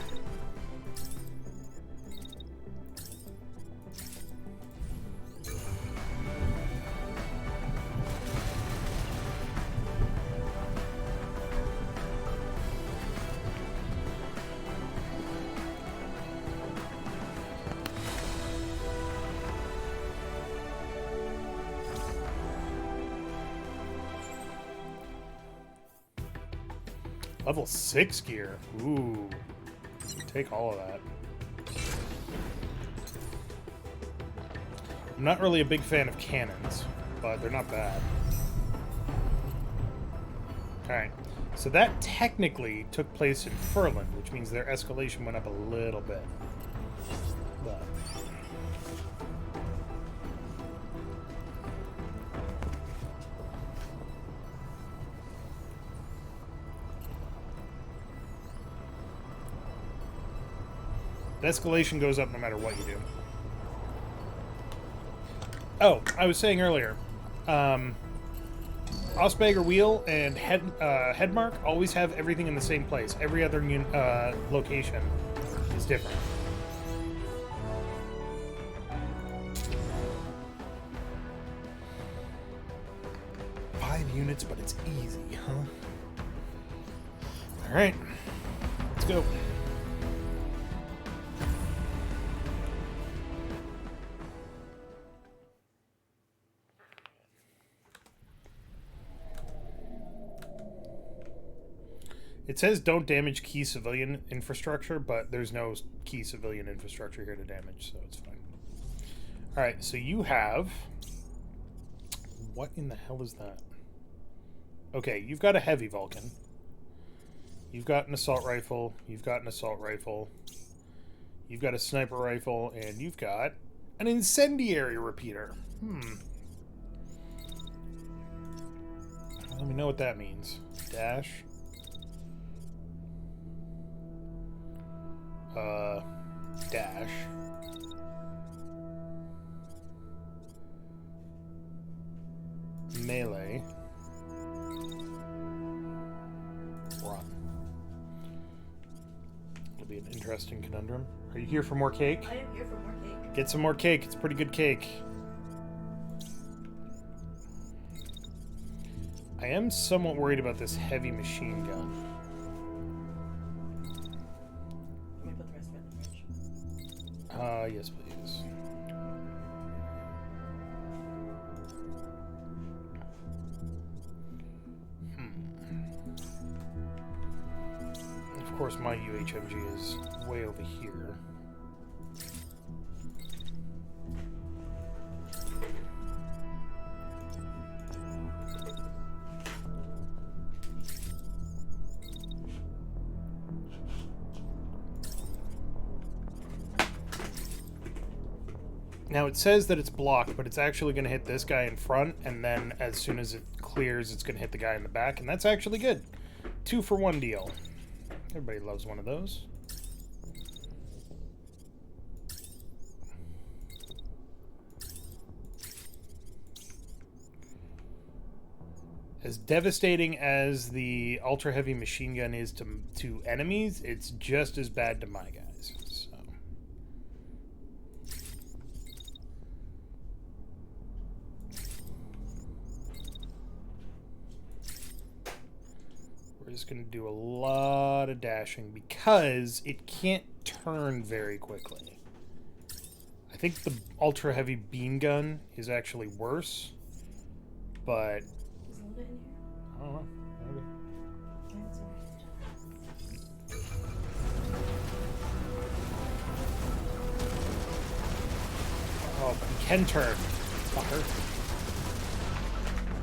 S1: Level 6 gear. Ooh. Take all of that. I'm not really a big fan of cannons, but they're not bad. Alright. So that technically took place in Furland, which means their escalation went up a little bit. But... the escalation goes up no matter what you do. Oh, I was saying earlier, Osbagger Wheel and Headmark always have everything in the same place. Every other location is different. Five units, but it's easy, huh? Alright, let's go. It says don't damage key civilian infrastructure, but there's no key civilian infrastructure here to damage, so it's fine. Alright, so you have... what in the hell is that? Okay, you've got a heavy Vulcan. You've got an assault rifle. You've got an assault rifle. You've got a sniper rifle, and you've got an incendiary repeater. Let me know what that means. Dash. Dash. Melee. Run. It'll be an interesting conundrum. Are you here for more cake?
S2: I am here for more cake.
S1: Get some more cake. It's pretty good cake. I am somewhat worried about this heavy machine gun. Yes, please. Of course, my UHMG is way over here. Now it says that it's blocked, but it's actually going to hit this guy in front, and then as soon as it clears, it's going to hit the guy in the back, and that's actually good. 2-for-1 deal. Everybody loves one of those. As devastating as the ultra-heavy machine gun is to enemies, it's just as bad to my guys. So. We're just going to do a lot of dashing because it can't turn very quickly. I think the ultra-heavy beam gun is actually worse, but...
S2: Is it in here?
S1: I don't know. Maybe. Oh, but he can turn. Fucker.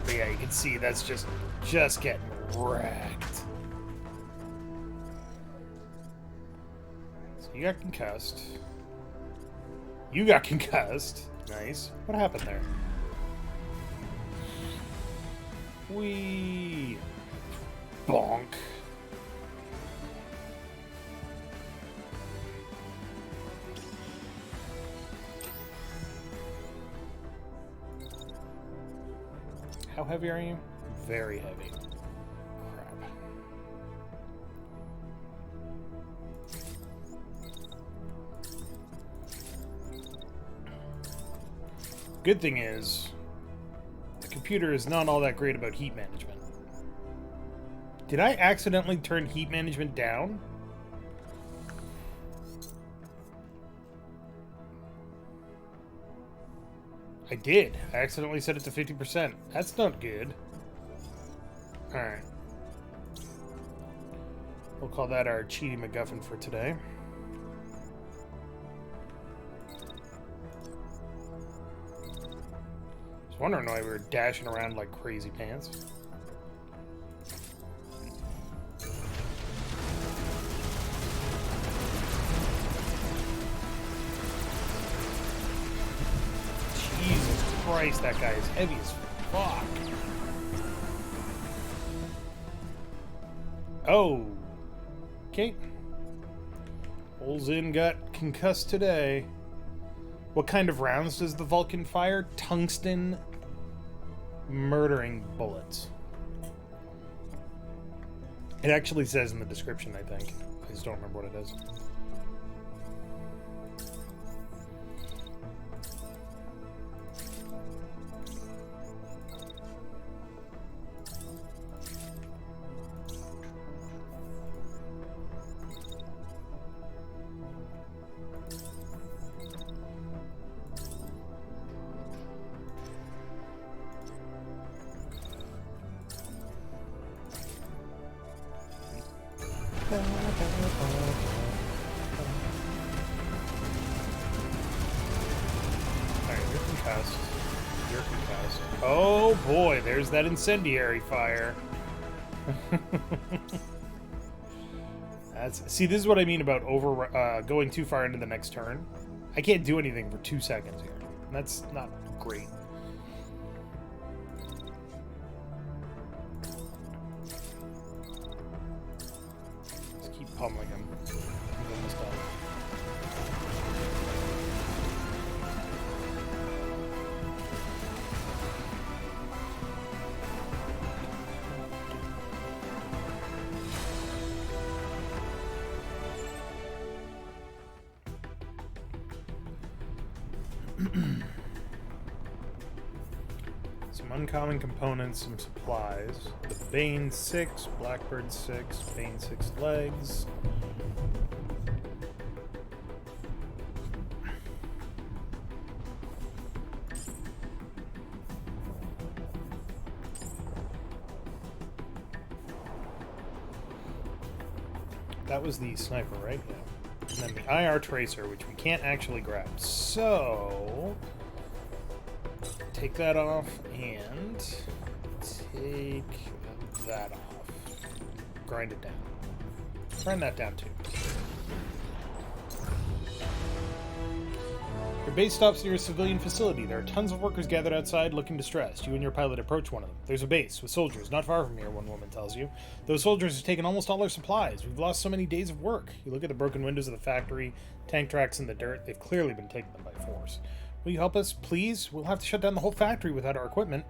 S1: But yeah, you can see that's just getting wrecked. So you got concussed. You got concussed. Nice. What happened there? Wee. Bonk. How heavy are you? Very heavy. Crap. Good thing is, the computer is not all that great about heat management. Did I accidentally turn heat management down? I did. I accidentally set it to 50%. That's not good. Alright. We'll call that our cheaty MacGuffin for today. I was wondering why we were dashing around like crazy pants. Christ, that guy is heavy as fuck. Oh. Okay. Olzin got concussed today. What kind of rounds does the Vulcan fire? Tungsten murdering bullets. It actually says in the description, I think. I just don't remember what it is. Oh boy, there's that incendiary fire. See, this is what I mean about going too far into the next turn. I can't do anything for 2 seconds here. That's not great. Let's keep pummeling him. He's almost done. Some uncommon components, some supplies. The Bane 6, Blackbird 6, Bane 6 legs. That was the sniper, right? Yeah. And then the IR tracer, which we can't actually grab. So take that off and take that off. Grind it down. Grind that down too. Your base stops near a civilian facility. There are tons of workers gathered outside looking distressed. You and your pilot approach one of them. There's a base with soldiers not far from here, one woman tells you. Those soldiers have taken almost all our supplies. We've lost so many days of work. You look at the broken windows of the factory, tank tracks in the dirt. They've clearly been taken by force. Will you help us, please? We'll have to shut down the whole factory without our equipment.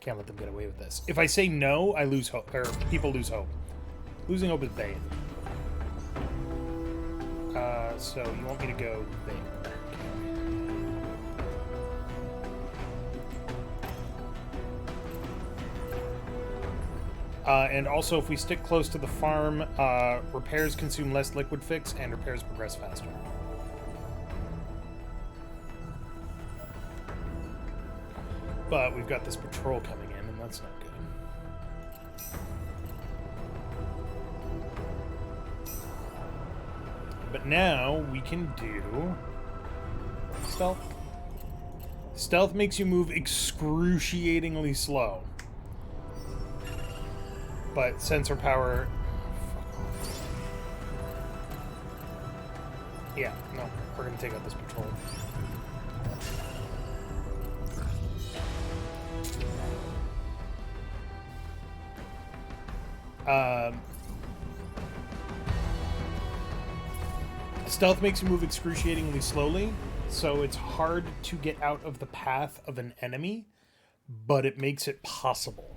S1: Can't let them get away with this. If I say no, I lose hope, or people lose hope. Losing hope is bad. So you want me to go there? And also, if we stick close to the farm, repairs consume less liquid fix, and repairs progress faster. But we've got this patrol coming in, and that's not good. But now we can do stealth. Stealth makes you move excruciatingly slow. But sensor power... Yeah, no, we're going to take out this patrol. Stealth makes you move excruciatingly slowly, so it's hard to get out of the path of an enemy, but it makes it possible.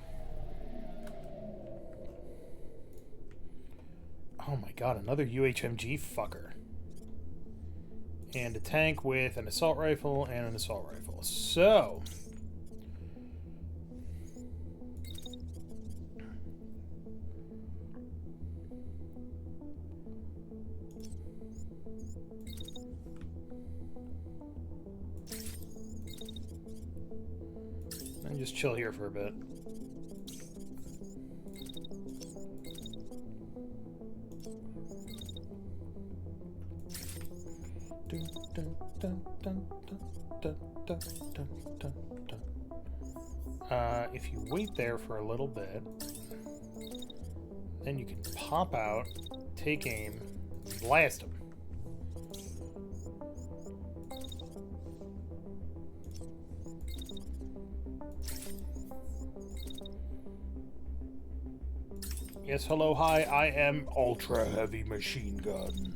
S1: Oh my god, another UHMG fucker. And a tank with an assault rifle and an assault rifle. So... and just chill here for a bit. If you wait there for a little bit, then you can pop out, take aim, blast him. Yes, hello, hi, I am Ultra Heavy Machine Gun.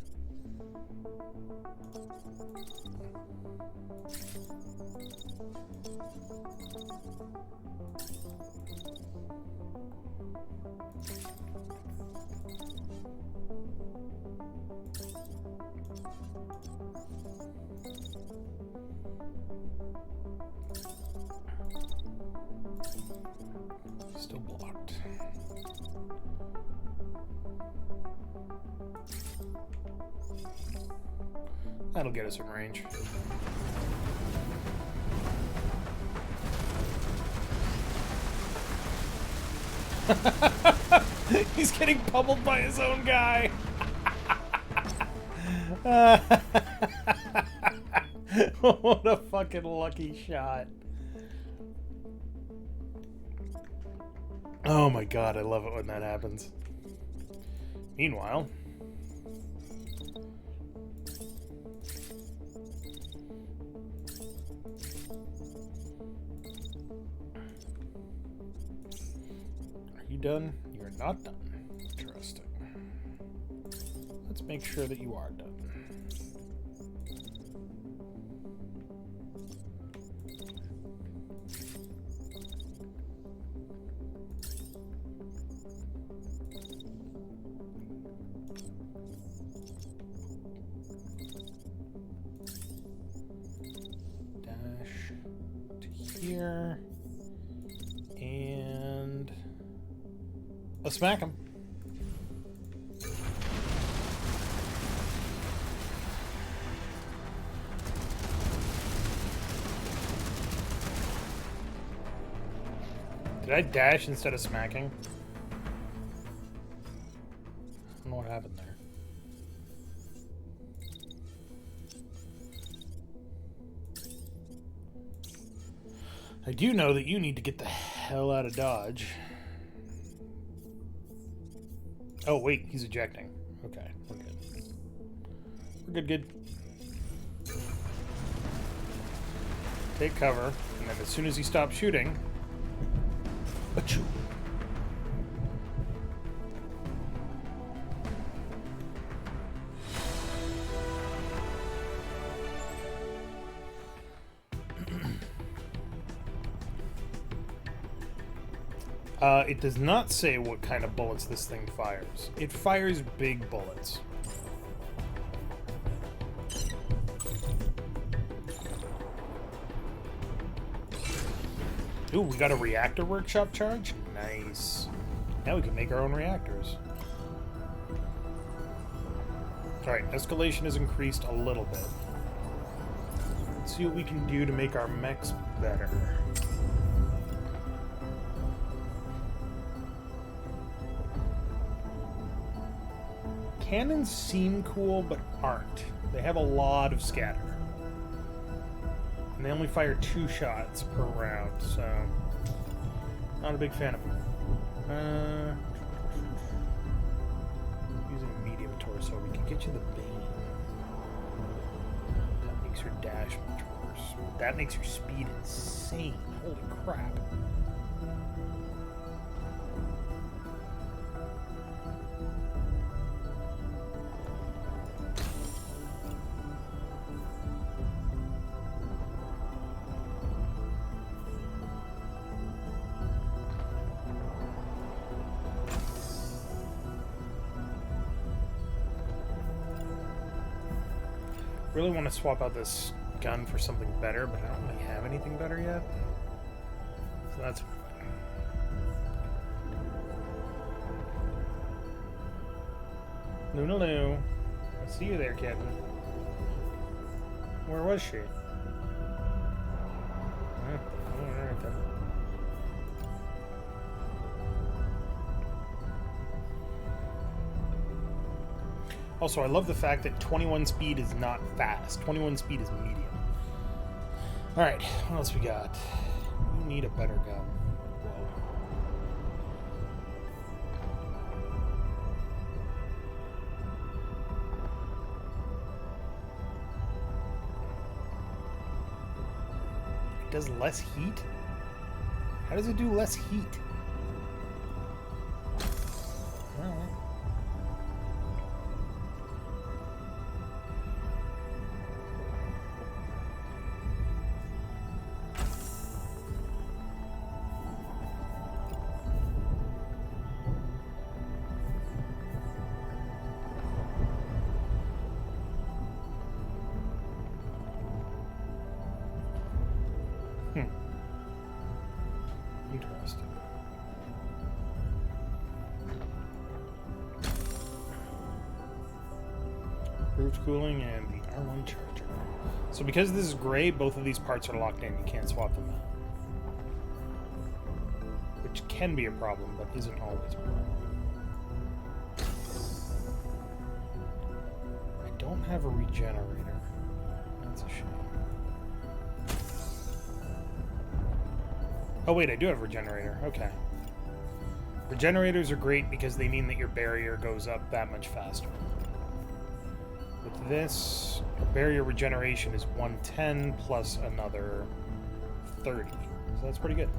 S1: Still blocked. That'll get us in range. He's getting pummeled by his own guy. What a fucking lucky shot. Oh my god, I love it when that happens. Meanwhile, are you done? You're not done. Interesting. Let's make sure that you are done. Here and let's smack him. Did I dash instead of smacking? I don't know what happened there. I do know that you need to get the hell out of Dodge. Oh, wait, he's ejecting. Okay, we're good. We're good. Take cover, and then as soon as he stops shooting... Achoo. It does not say what kind of bullets this thing fires. It fires big bullets. Ooh, we got a reactor workshop charge? Nice. Now we can make our own reactors. Alright, escalation has increased a little bit. Let's see what we can do to make our mechs better. Cannons seem cool, but aren't. They have a lot of scatter. And they only fire 2 shots per round, so... Not a big fan of them. Using a medium torso, we can get you the Bane. That makes your dash much worse. That makes your speed insane. Holy crap. Really want to swap out this gun for something better, but I don't really have anything better yet. So that's fine. Luna, I see you there, Captain. Where was she? Alright then. Also, I love the fact that 21 speed is not fast. 21 speed is medium. Alright, what else we got? We need a better gun. Whoa. It does less heat? How does it do less heat? Alright. Interesting. Improved cooling and the R1 charger. So because this is gray, both of these parts are locked in. You can't swap them out. Which can be a problem, but isn't always a problem. I don't have a regenerator. That's a shame. Oh wait, I do have a regenerator. Okay. Regenerators are great because they mean that your barrier goes up that much faster. With this, barrier regeneration is 110 plus another 30. So that's pretty good.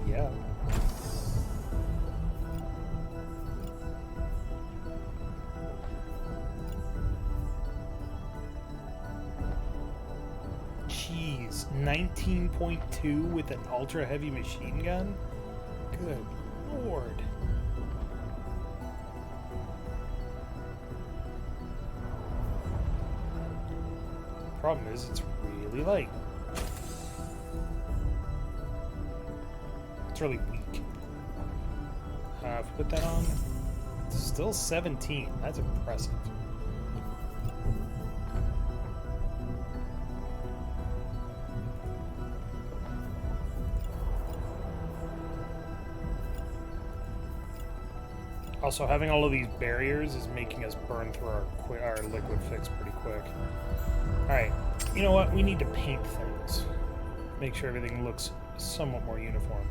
S1: Yeah. Jeez, 19.2 with an ultra heavy machine gun? Good lord. The problem is it's really light. It's really weak. If we put that on, it's still 17. That's impressive. Also, having all of these barriers is making us burn through our liquid fix pretty quick. Alright, you know what? We need to paint things. Make sure everything looks somewhat more uniform.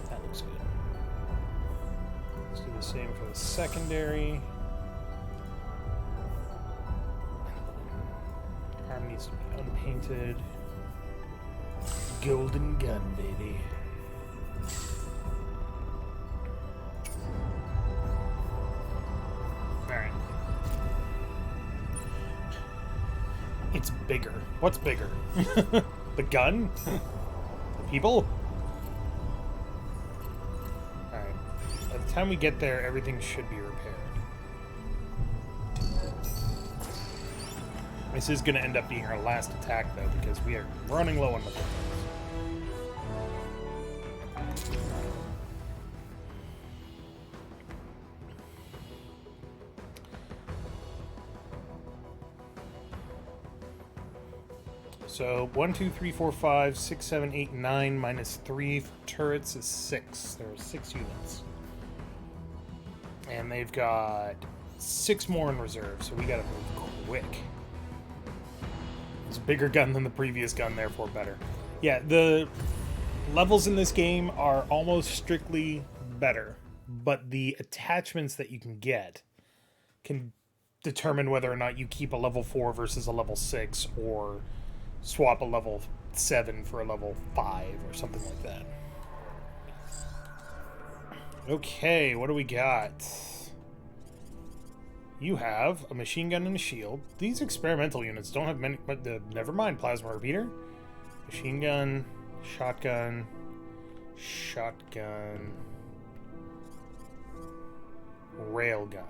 S1: That looks good. Let's do the same for the secondary. Arm needs to be unpainted. Golden gun, baby. Alright. It's bigger. What's bigger? The gun? The people? Alright. By the time we get there, everything should be repaired. This is going to end up being our last attack, though, because we are running low on materials. So 1, 2, 3, 4, 5, 6, 7, 8, 9 minus 3 for turrets is 6. There are 6 units. And they've got 6 more in reserve, so we gotta move quick. It's a bigger gun than the previous gun, therefore better. Yeah, the levels in this game are almost strictly better, but the attachments that you can get can determine whether or not you keep a level 4 versus a level 6, or swap a level 7 for a level 5 or something like that. Okay, what do we got? You have a machine gun and a shield. These experimental units don't have many, but never mind. Plasma repeater, machine gun, shotgun, railgun.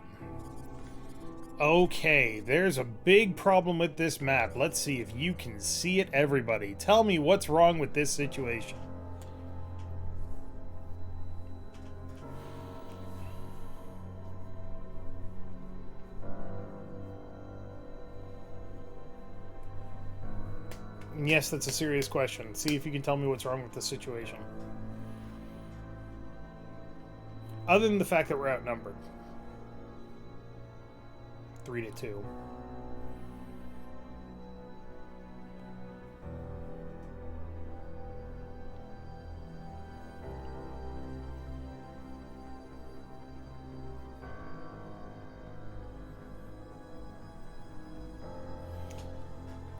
S1: Okay, there's a big problem with this map. Let's see if you can see it, everybody. Tell me what's wrong with this situation. Yes, that's a serious question. See if you can tell me what's wrong with the situation. Other than the fact that we're outnumbered. 3-2.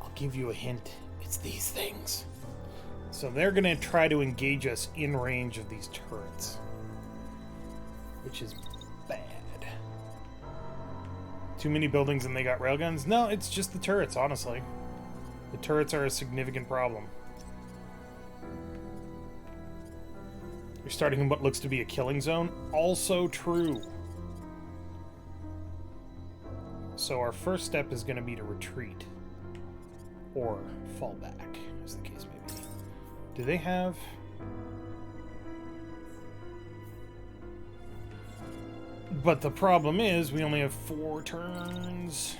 S1: I'll give you a hint. It's these things. So they're going to try to engage us in range of these turrets. Which is bad. Too many buildings and they got railguns? No, it's just the turrets, honestly. The turrets are a significant problem. You're starting in what looks to be a killing zone? Also true. So our first step is going to be to retreat. Or fall back, as the case may be. Do they have... But the problem is, we only have 4 turns.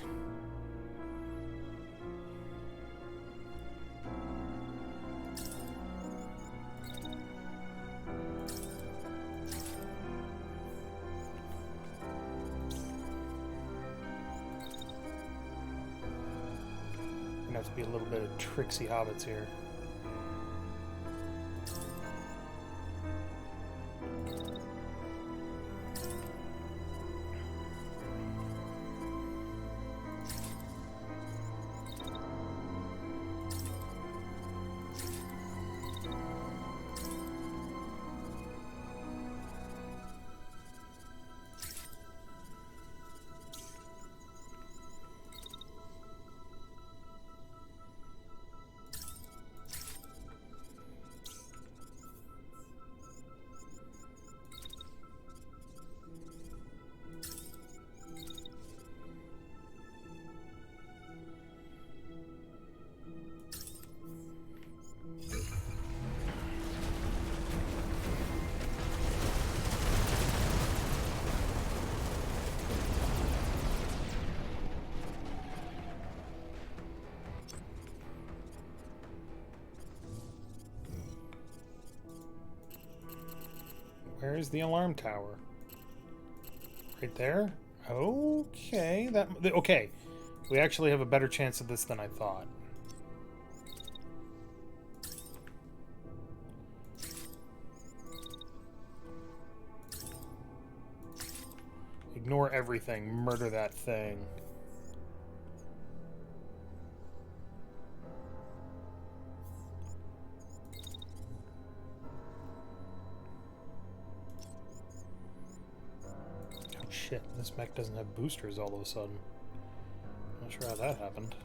S1: Gonna have to be a little bit of tricksy hobbits here. Where is the alarm tower? Right there? Okay, okay. We actually have a better chance of this than I thought. Ignore everything. Murder that thing. Oh shit, this mech doesn't have boosters all of a sudden. Not sure how that happened.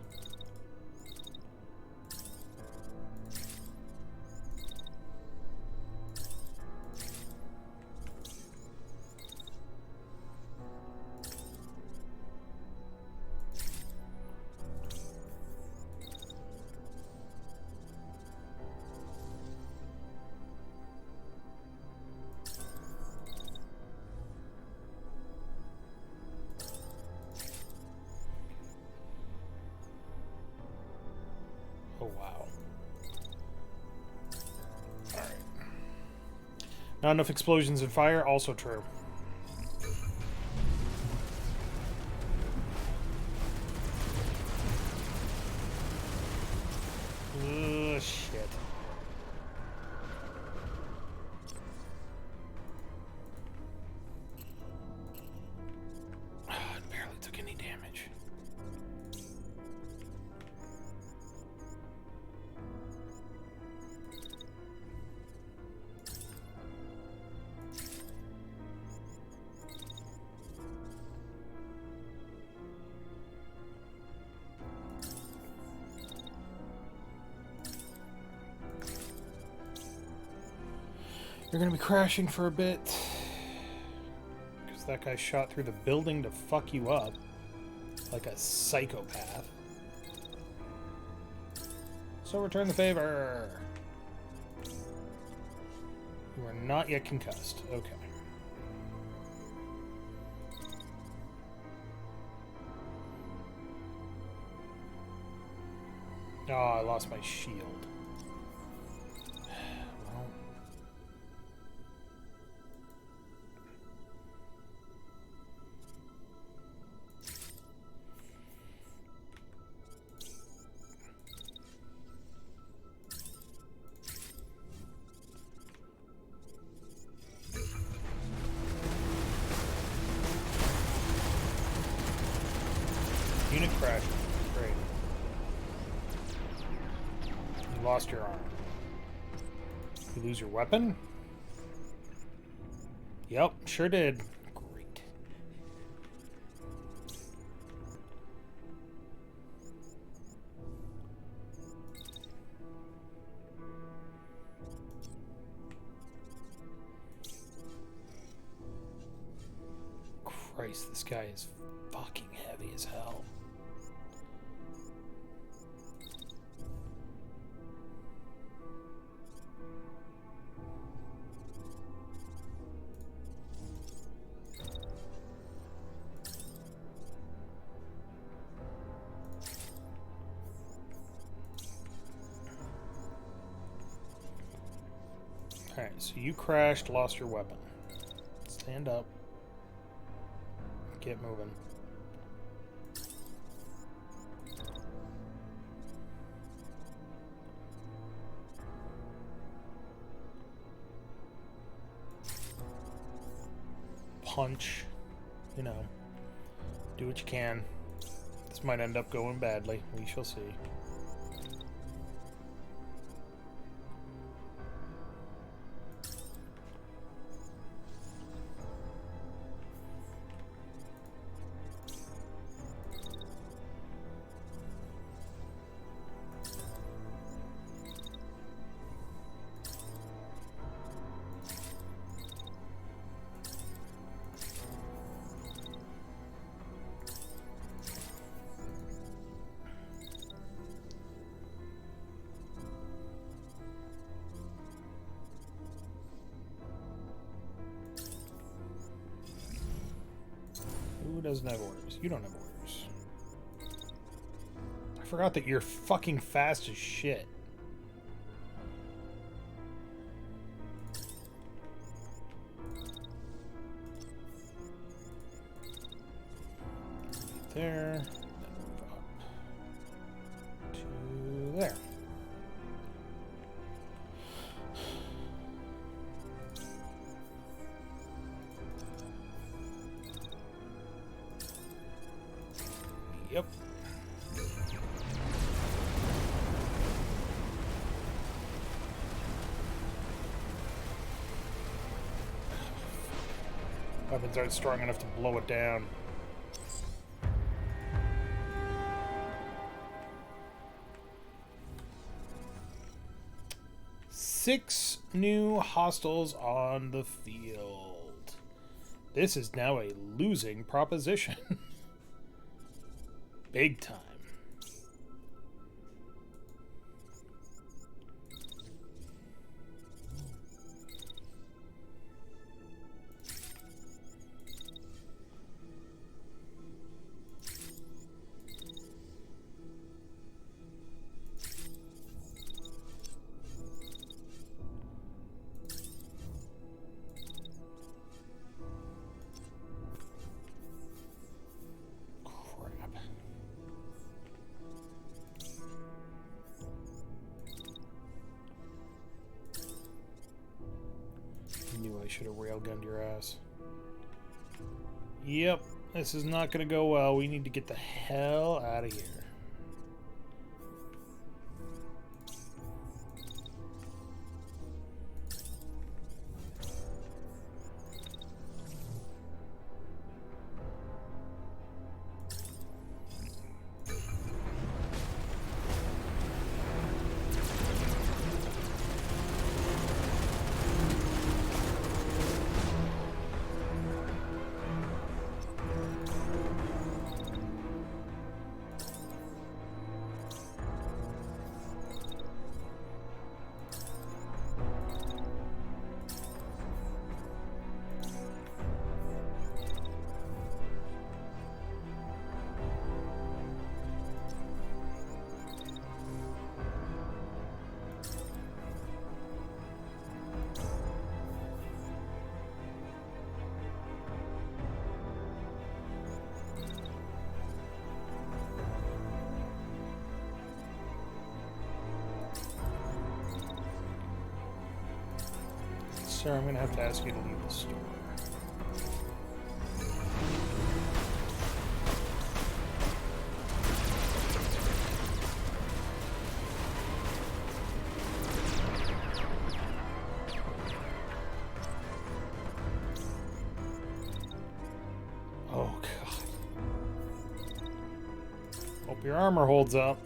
S1: Oh, wow. Alright. Not enough explosions and fire, also true. Ugh, shit. It barely took any damage. You're gonna be crashing for a bit. Because that guy shot through the building to fuck you up. Like a psychopath. So return the favor. You are not yet concussed. Okay. Oh, I lost my shield. Well. Unit crash. Great. You lost your arm. You lose your weapon? Yep, sure did. Great. Christ, this guy is fucking heavy as hell. Alright, so you crashed, lost your weapon. Stand up. Get moving. Punch. You know. Do what you can. This might end up going badly. We shall see. Who doesn't have orders? You don't have orders. I forgot that you're fucking fast as shit. There. Then move up to there. Yep. Weapons aren't strong enough to blow it down. Six new hostiles on the field. This is now a losing proposition. Big time. Should have railgunned your ass. Yep, this is not going to go well. We need to get the hell out of here. Sir, I'm going to have to ask you to leave the store. Oh, God. Hope your armor holds up.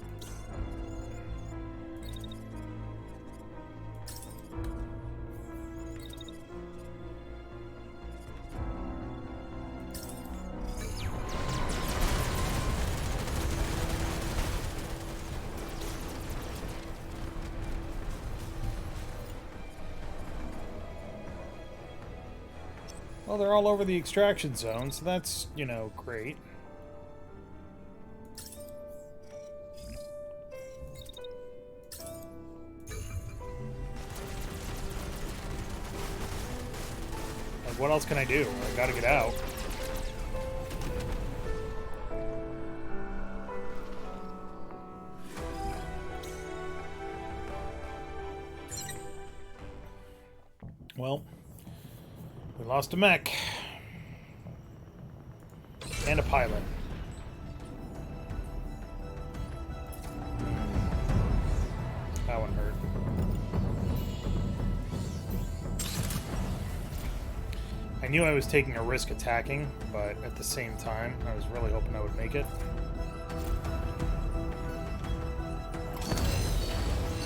S1: Well, they're all over the extraction zone, so that's, you know, great. Like, what else can I do? I gotta get out. Well, we lost a mech. And a pilot. That one hurt. I knew I was taking a risk attacking, but at the same time, I was really hoping I would make it.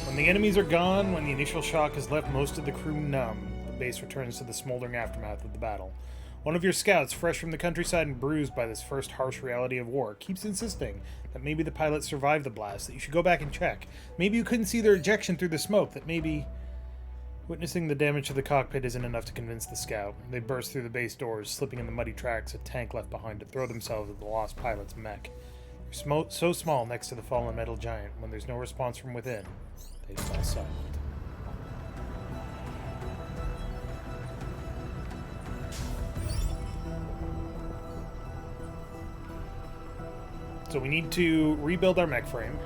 S1: When the enemies are gone, when the initial shock has left most of the crew numb, the base returns to the smoldering aftermath of the battle. One of your scouts, fresh from the countryside and bruised by this first harsh reality of war, keeps insisting that maybe the pilot survived the blast, that you should go back and check. Maybe you couldn't see their ejection through the smoke, that maybe... Witnessing the damage to the cockpit isn't enough to convince the scout. They burst through the base doors, slipping in the muddy tracks a tank left behind to throw themselves at the lost pilot's mech. They're so small next to the fallen metal giant, when there's no response from within, they fall silent. So we need to rebuild our mech frame.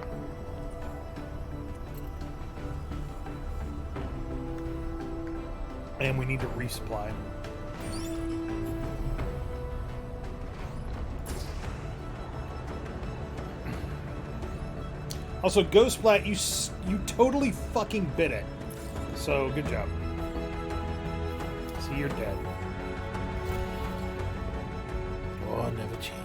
S1: And we need to resupply. Also, Ghostblat, you totally fucking bit it. So, good job. See, you're dead. Oh, it never changes.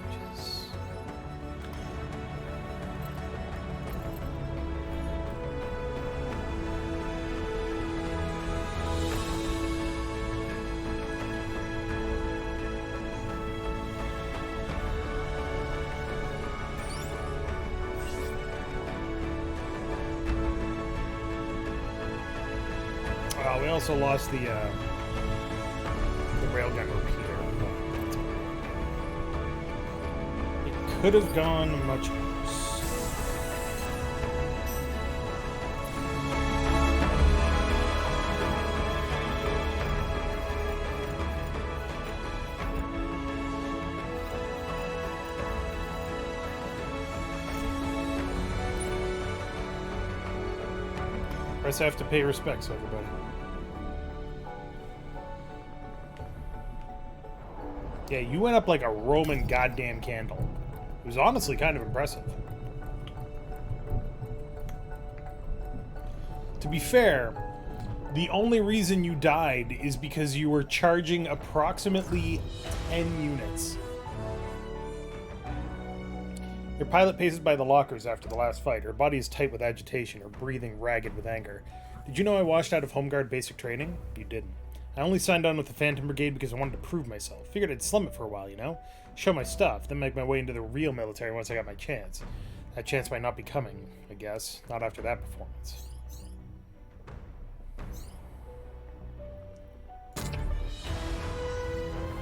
S1: We also lost the railgun repeater. It could have gone much worse. Press F to pay respects, everybody. Yeah, you went up like a Roman goddamn candle. It was honestly kind of impressive. To be fair, the only reason you died is because you were charging approximately 10 units. Your pilot paces by the lockers after the last fight. Her body is tight with agitation, her breathing ragged with anger. Did you know I washed out of Home Guard basic training? You didn't. I only signed on with the Phantom Brigade because I wanted to prove myself. Figured I'd slum it for a while, you know? Show my stuff, then make my way into the real military once I got my chance. That chance might not be coming, I guess. Not after that performance.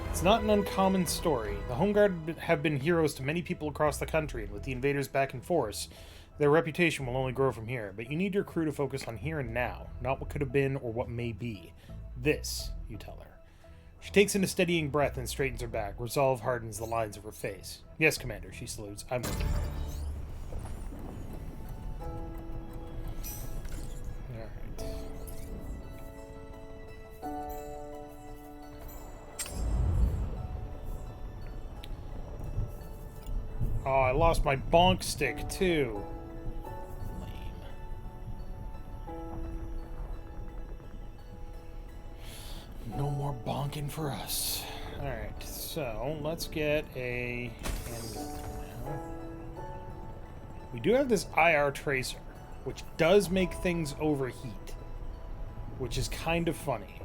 S1: It's not an uncommon story. The Home Guard have been heroes to many people across the country, and with the invaders back in force, their reputation will only grow from here. But you need your crew to focus on here and now, not what could have been or what may be. This, you tell her. She takes in a steadying breath and straightens her back. Resolve hardens the lines of her face. Yes, Commander, she salutes. I'm with you. Alright. Oh, I lost my bonk stick, too. Lame. No more bonking for us. Alright, so let's get a handgun now. We do have this IR tracer, which does make things overheat, which is kind of funny,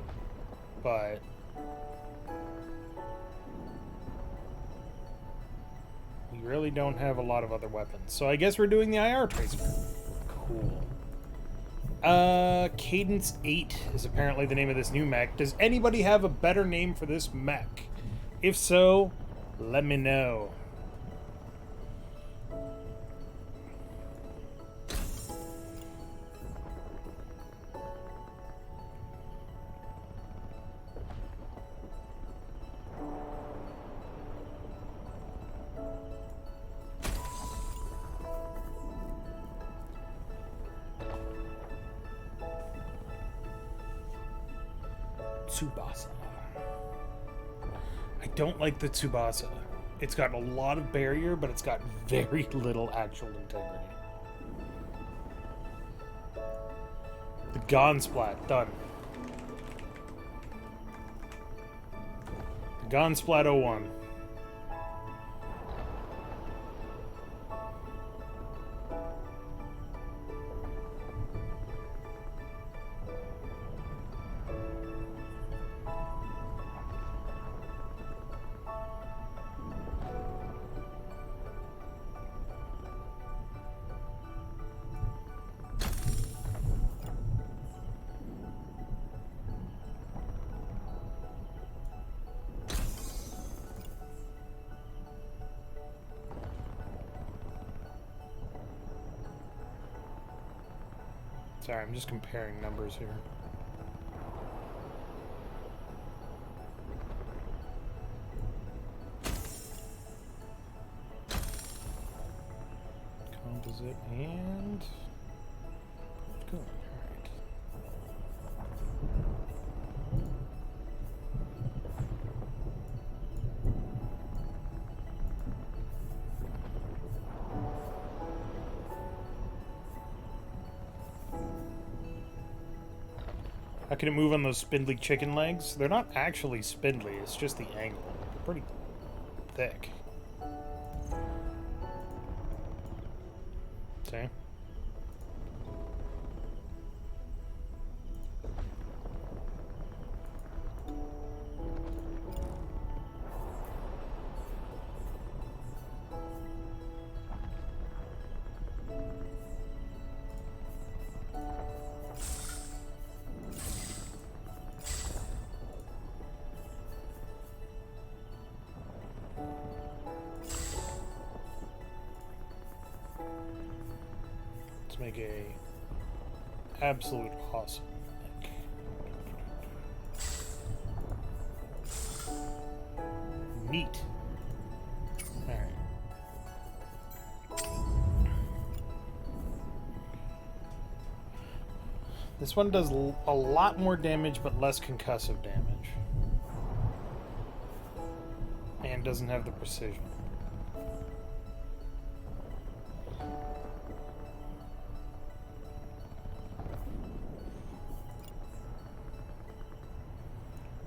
S1: but we really don't have a lot of other weapons. So I guess we're doing the IR tracer. Cool. Cadence 8 is apparently the name of this new mech. Does anybody have a better name for this mech? If so, let me know. Tsubasa. I don't like the Tsubasa. It's got a lot of barrier, but it's got very little actual integrity. The Gonsplat, done. The Gonsplat 01. Sorry, I'm just comparing numbers here. Composite and good. All right. How can it move on those spindly chicken legs? They're not actually spindly, it's just the angle. They're pretty thick. See? Make a absolute awesome mech. Neat. Alright. This one does a lot more damage but less concussive damage. And doesn't have the precision.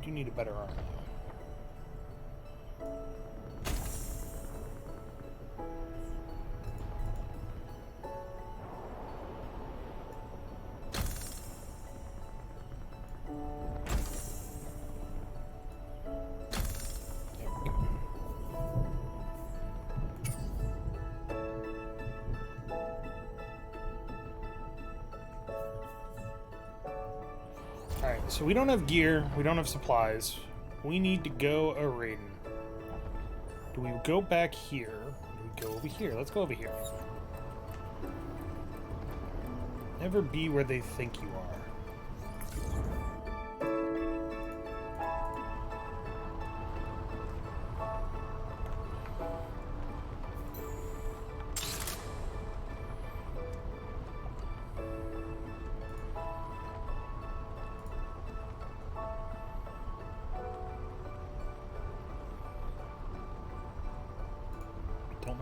S1: Do need a better arm. There we go. Alright, so we don't have gear, we don't have supplies. We need to go a raiding. Do we go back here? Or do we go over here? Let's go over here. Never be where they think you are.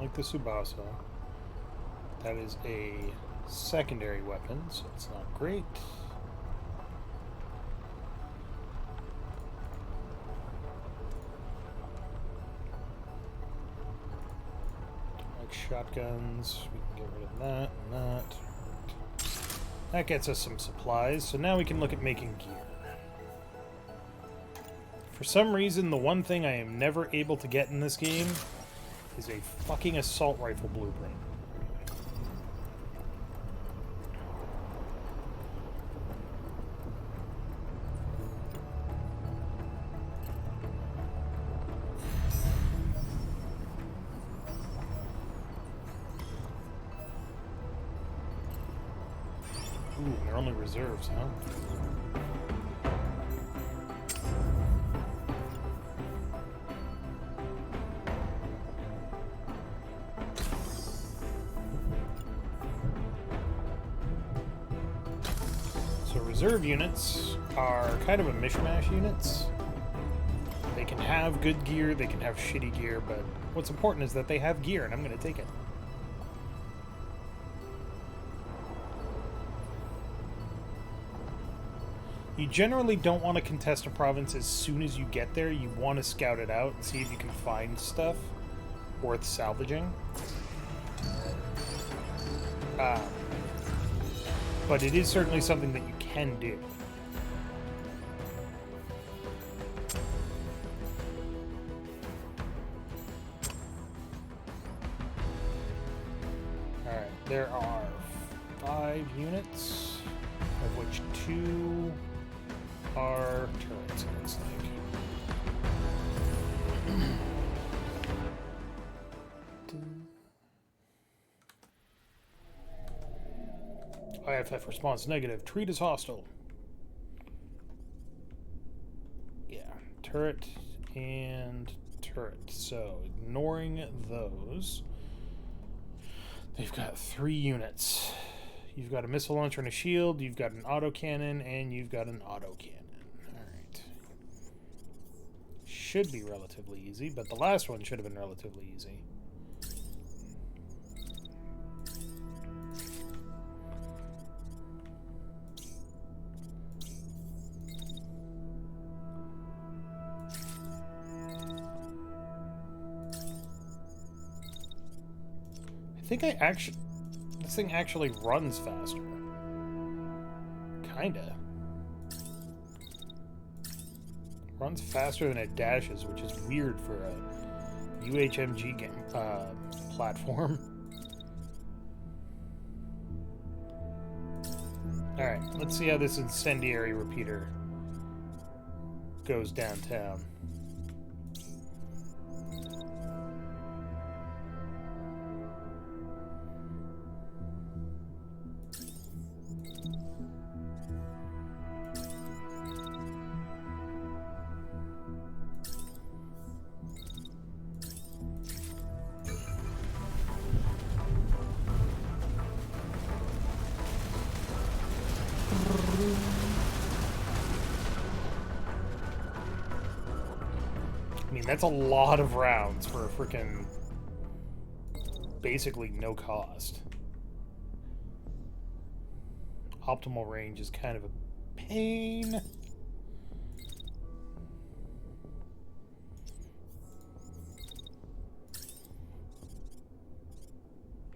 S1: like the Tsubasa. That is a secondary weapon, so it's not great. Like shotguns, we can get rid of that and that. That gets us some supplies, so now we can look at making gear. For some reason, the one thing I am never able to get in this game is a fucking assault rifle blueprint. Ooh, they're only reserves, huh? So reserve units are kind of a mishmash units. They can have good gear, they can have shitty gear, but what's important is that they have gear, and I'm going to take it. You generally don't want to contest a province as soon as you get there. You want to scout it out and see if you can find stuff worth salvaging. But it is certainly something that you can do. Alright, there are 5 units, of which 2 are turrets, it looks like. IFF response negative. Treat as hostile. Yeah, turret and turret. So, ignoring those, they've got 3 units. You've got a missile launcher and a shield, you've got an autocannon, and you've got an autocannon. Alright. Should be relatively easy, but the last one should have been relatively easy. I think this thing actually runs faster. Kinda. Runs faster than it dashes, which is weird for a UHMG game, platform. Alright, let's see how this incendiary repeater goes downtown. I mean, that's a lot of rounds for a freaking basically no cost. Optimal range is kind of a pain.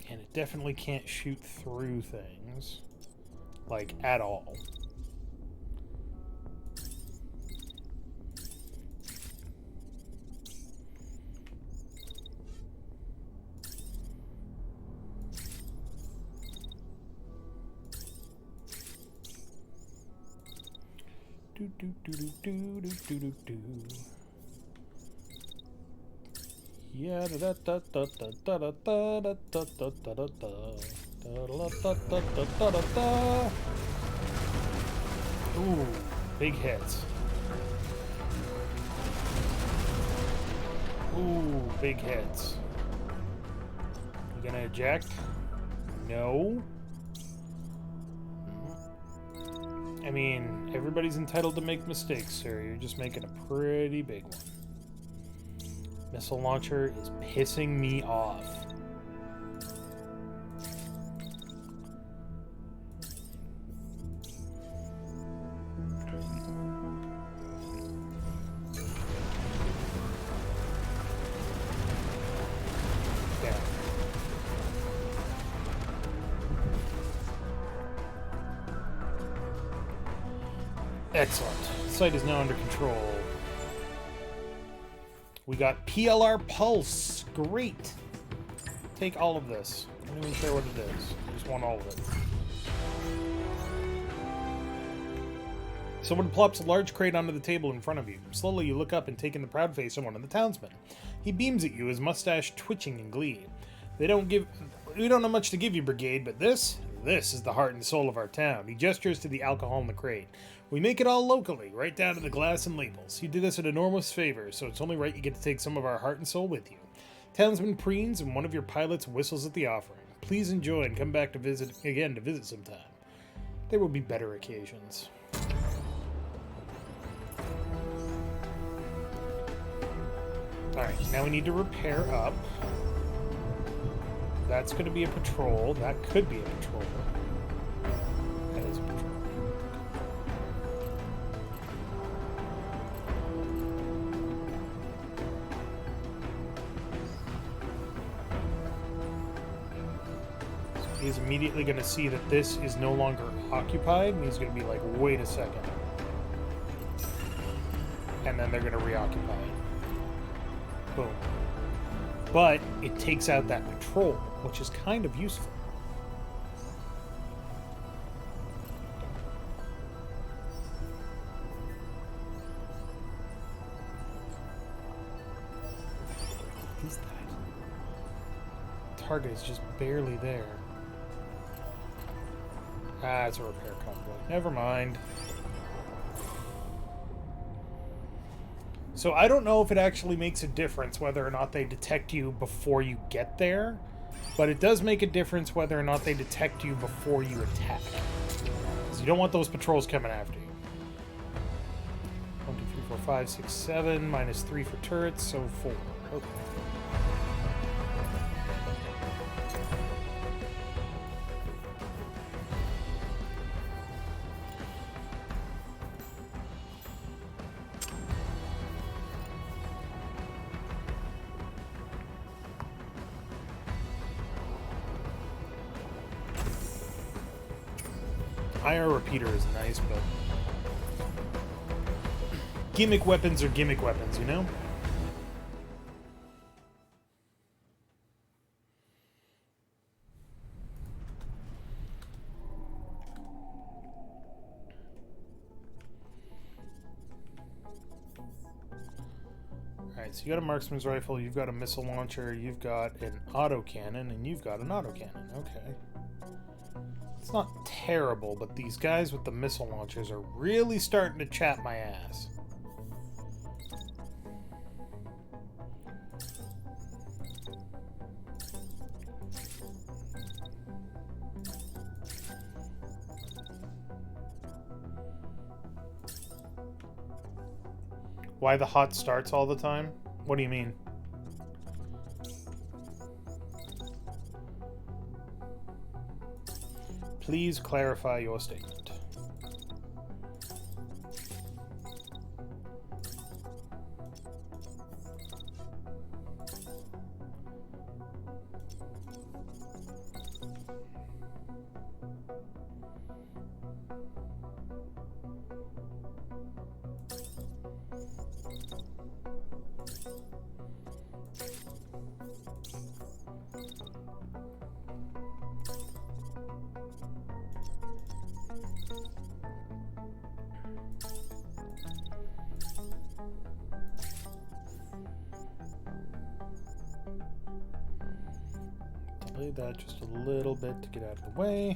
S1: And it definitely can't shoot through things, like, at all. Do do do do do do do do do. Yeah da da da da da da da da da da da da da da da da. Ooh, big hits. Ooh, big hits. You gonna eject? No. I mean, everybody's entitled to make mistakes, sir. You're just making a pretty big one. Missile launcher is pissing me off. Excellent. The site is now under control. We got PLR Pulse. Great. Take all of this. I'm not even sure what it is. I just want all of it. Someone plops a large crate onto the table in front of you. Slowly you look up and take in the proud face of one of the townsmen. He beams at you, his mustache twitching in glee. We don't have much to give you, Brigade, but this is the heart and soul of our town. He gestures to the alcohol in the crate. We make it all locally, right down to the glass and labels. You did us an enormous favor, so it's only right you get to take some of our heart and soul with you. Townsman preens and one of your pilots whistles at the offering. Please enjoy and come back to visit sometime. There will be better occasions. Alright, now we need to repair up. That's going to be a patrol. That could be a patrol. That is a patrol. So he's immediately going to see that this is no longer occupied, and he's going to be like, wait a second. And then they're going to reoccupy it. Boom. But it takes out that patrol, which is kind of useful. What is that? Target is just barely there. Ah, it's a repair convoy. Never mind. So I don't know if it actually makes a difference whether or not they detect you before you get there, but it does make a difference whether or not they detect you before you attack. Because you don't want those patrols coming after you. 1, 2, 3, 4, 5, 6, 7, minus 3 for turrets, so 4. Okay. IR repeater is nice, but gimmick weapons are gimmick weapons, you know? Alright, so you got a marksman's rifle, you've got a missile launcher, you've got an autocannon, and you've got an autocannon. Okay. It's not terrible, but these guys with the missile launchers are really starting to chap my ass. Why the hot starts all the time? What do you mean? Please clarify your statement. Delay that just a little bit to get out of the way.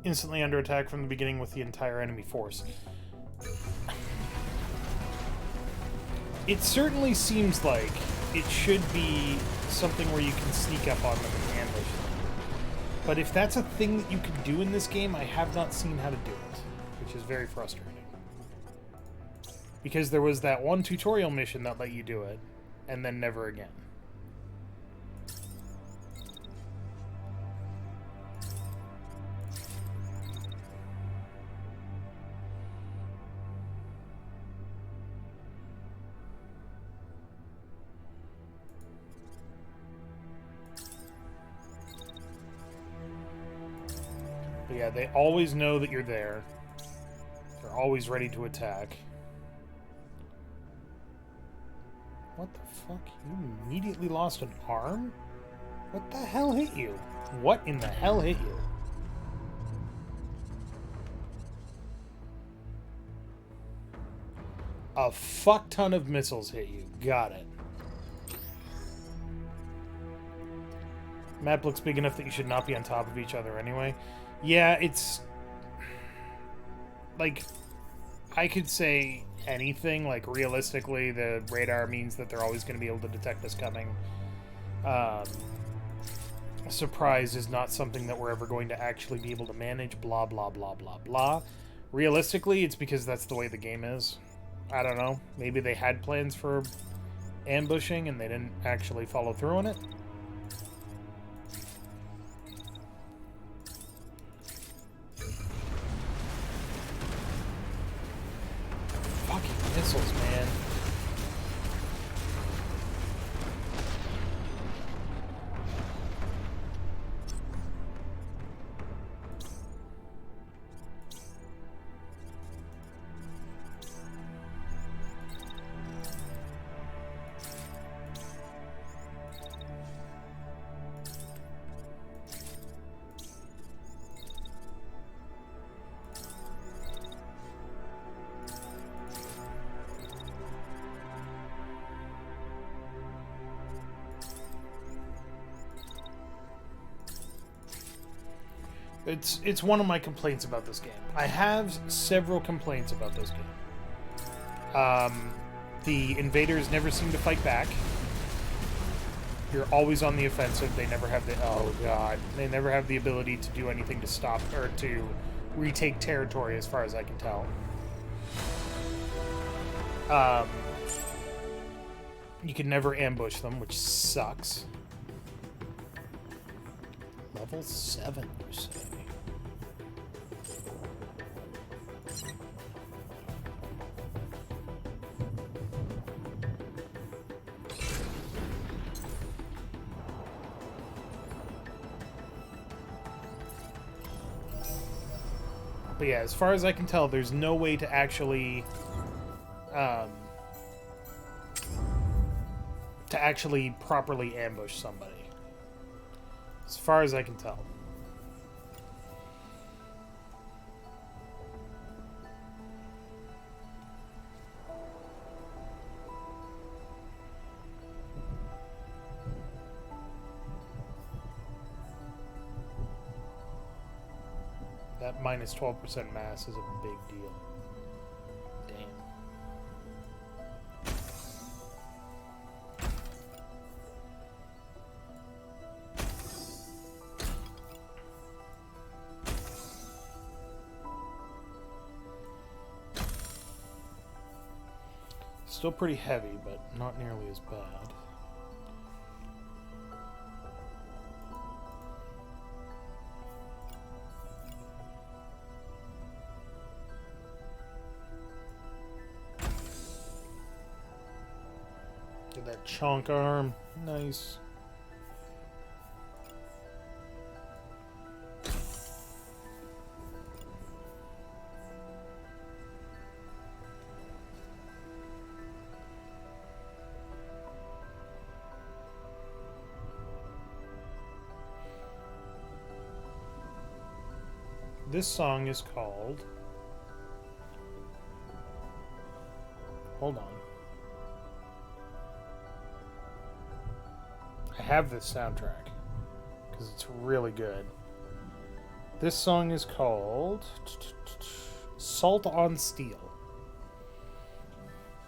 S1: Instantly under attack from the beginning with the entire enemy force. It certainly seems like it should be something where you can sneak up on them and ambush them. But if that's a thing that you can do in this game, I have not seen how to do it, which is very frustrating. Because there was that one tutorial mission that let you do it, and then never again. yeah, they always know that you're there. They're always ready to attack. What the fuck? You immediately lost an arm? What the hell hit you? What in the hell hit you? A fuck ton of missiles hit you. Got it. Map looks big enough that you should not be on top of each other anyway. Yeah, it's... like, I could say anything. Like, realistically, the radar means that they're always going to be able to detect us coming. Surprise is not something that we're ever going to actually be able to manage. Blah, blah, blah, blah, blah. Realistically, it's because that's the way the game is. I don't know. Maybe they had plans for ambushing and they didn't actually follow through on it. Fucking missiles, man. It's one of my complaints about this game. I have several complaints about this game. The invaders never seem to fight back. You're always on the offensive. They never have the... oh, God. They never have the ability to do anything to stop... or to retake territory, as far as I can tell. You can never ambush them, which sucks. Level 7, you say? But yeah, as far as I can tell, there's no way to actually properly ambush somebody. As far as I can tell. That minus 12% mass is a big deal. Damn. Still pretty heavy, but not nearly as bad. Get that chonk arm. Nice. This song is called... hold on. I have this soundtrack because it's really good. This song is called Salt on Steel.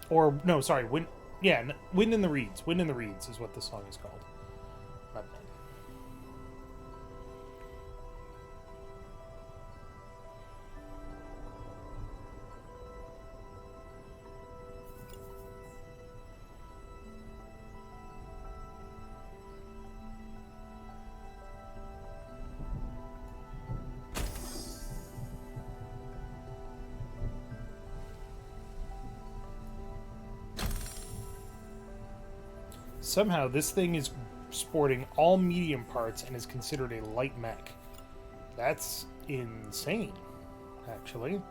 S1: Or, no, sorry, Wind in the Reeds. Wind in the Reeds is what this song is called. My bad. Somehow, this thing is sporting all medium parts and is considered a light mech. That's insane, actually.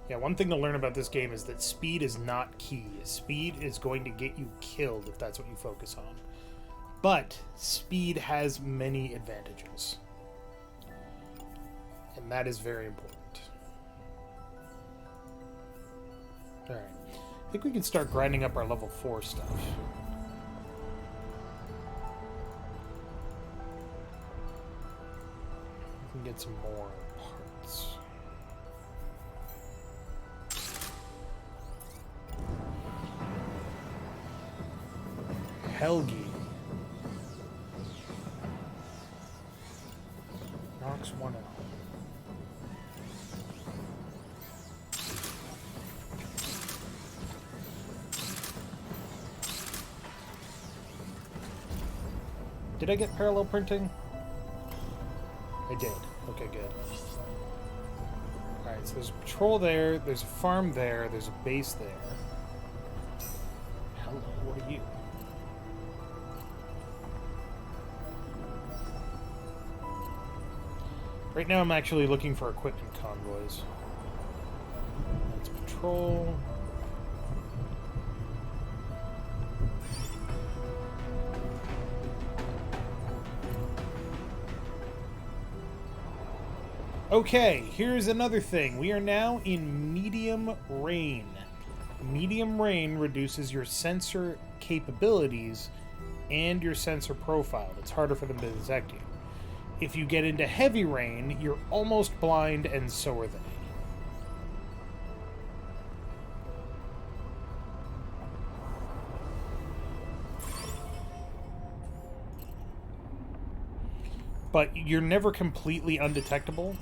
S1: Yeah, one thing to learn about this game is that speed is not key. Speed is going to get you killed if that's what you focus on. But speed has many advantages. And that is very important. Alright. I think we can start grinding up our level 4 stuff. We can get some more parts. Helgi. Knocks one out. Did I get parallel printing? I did. Okay, good. Alright, so there's a patrol there, there's a farm there, there's a base there. Hello, what are you? Right now I'm actually looking for equipment convoys. That's patrol. Okay, here's another thing. We are now in medium rain. Medium rain reduces your sensor capabilities and your sensor profile. It's harder for them to detect you. If you get into heavy rain, you're almost blind, and so are they. But you're never completely undetectable,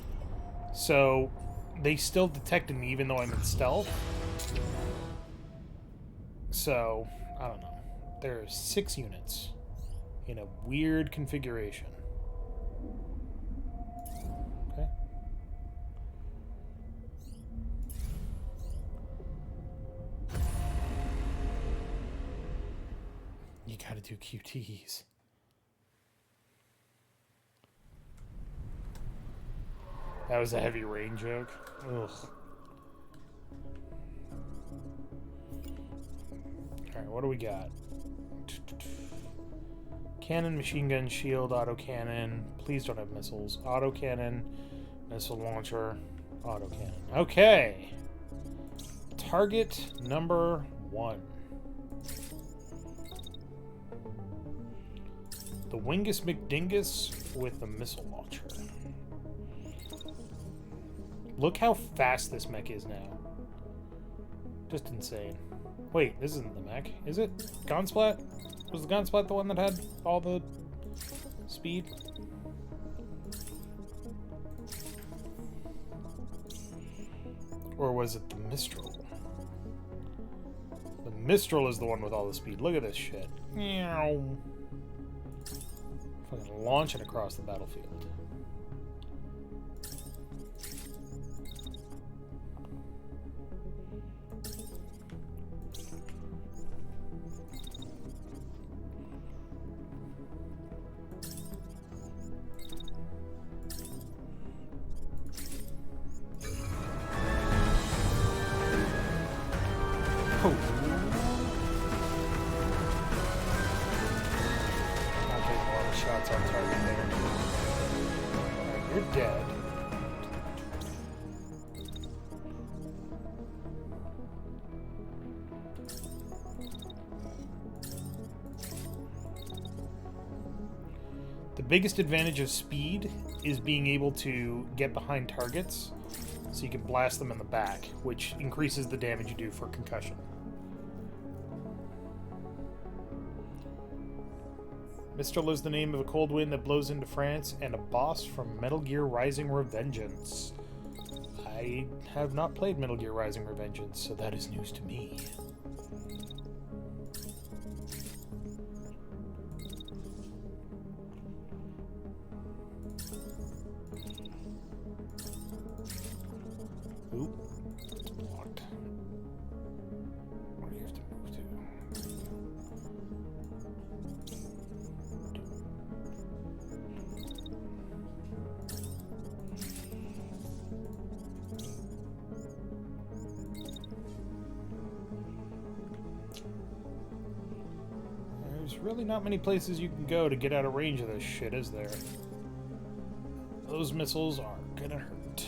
S1: so they still detected me even though I'm in stealth. So, I don't know. There are 6 units in a weird configuration. Okay. You gotta do QTs. That was a heavy rain joke. Ugh. Alright, what do we got? Cannon, machine gun, shield, autocannon. Please don't have missiles. Autocannon, missile launcher, autocannon. Okay. Target number 1. The Wingus McDingus with the missile launcher. Look how fast this mech is now. Just insane. Wait, this isn't the mech, is it? Gunsplat? Was the Gunsplat the one that had all the speed? Or was it the Mistral? The Mistral is the one with all the speed. Look at this shit. Meow. Fucking launching across the battlefield. Oh. Not taking a lot of shots on target there. Alright, you're dead. The biggest advantage of speed is being able to get behind targets so you can blast them in the back, which increases the damage you do for concussion. Mistral is the name of a cold wind that blows into France and a boss from Metal Gear Rising: Revengeance. I have not played Metal Gear Rising: Revengeance, so that is news to me. There's really not many places you can go to get out of range of this shit, is there? Those missiles are gonna hurt.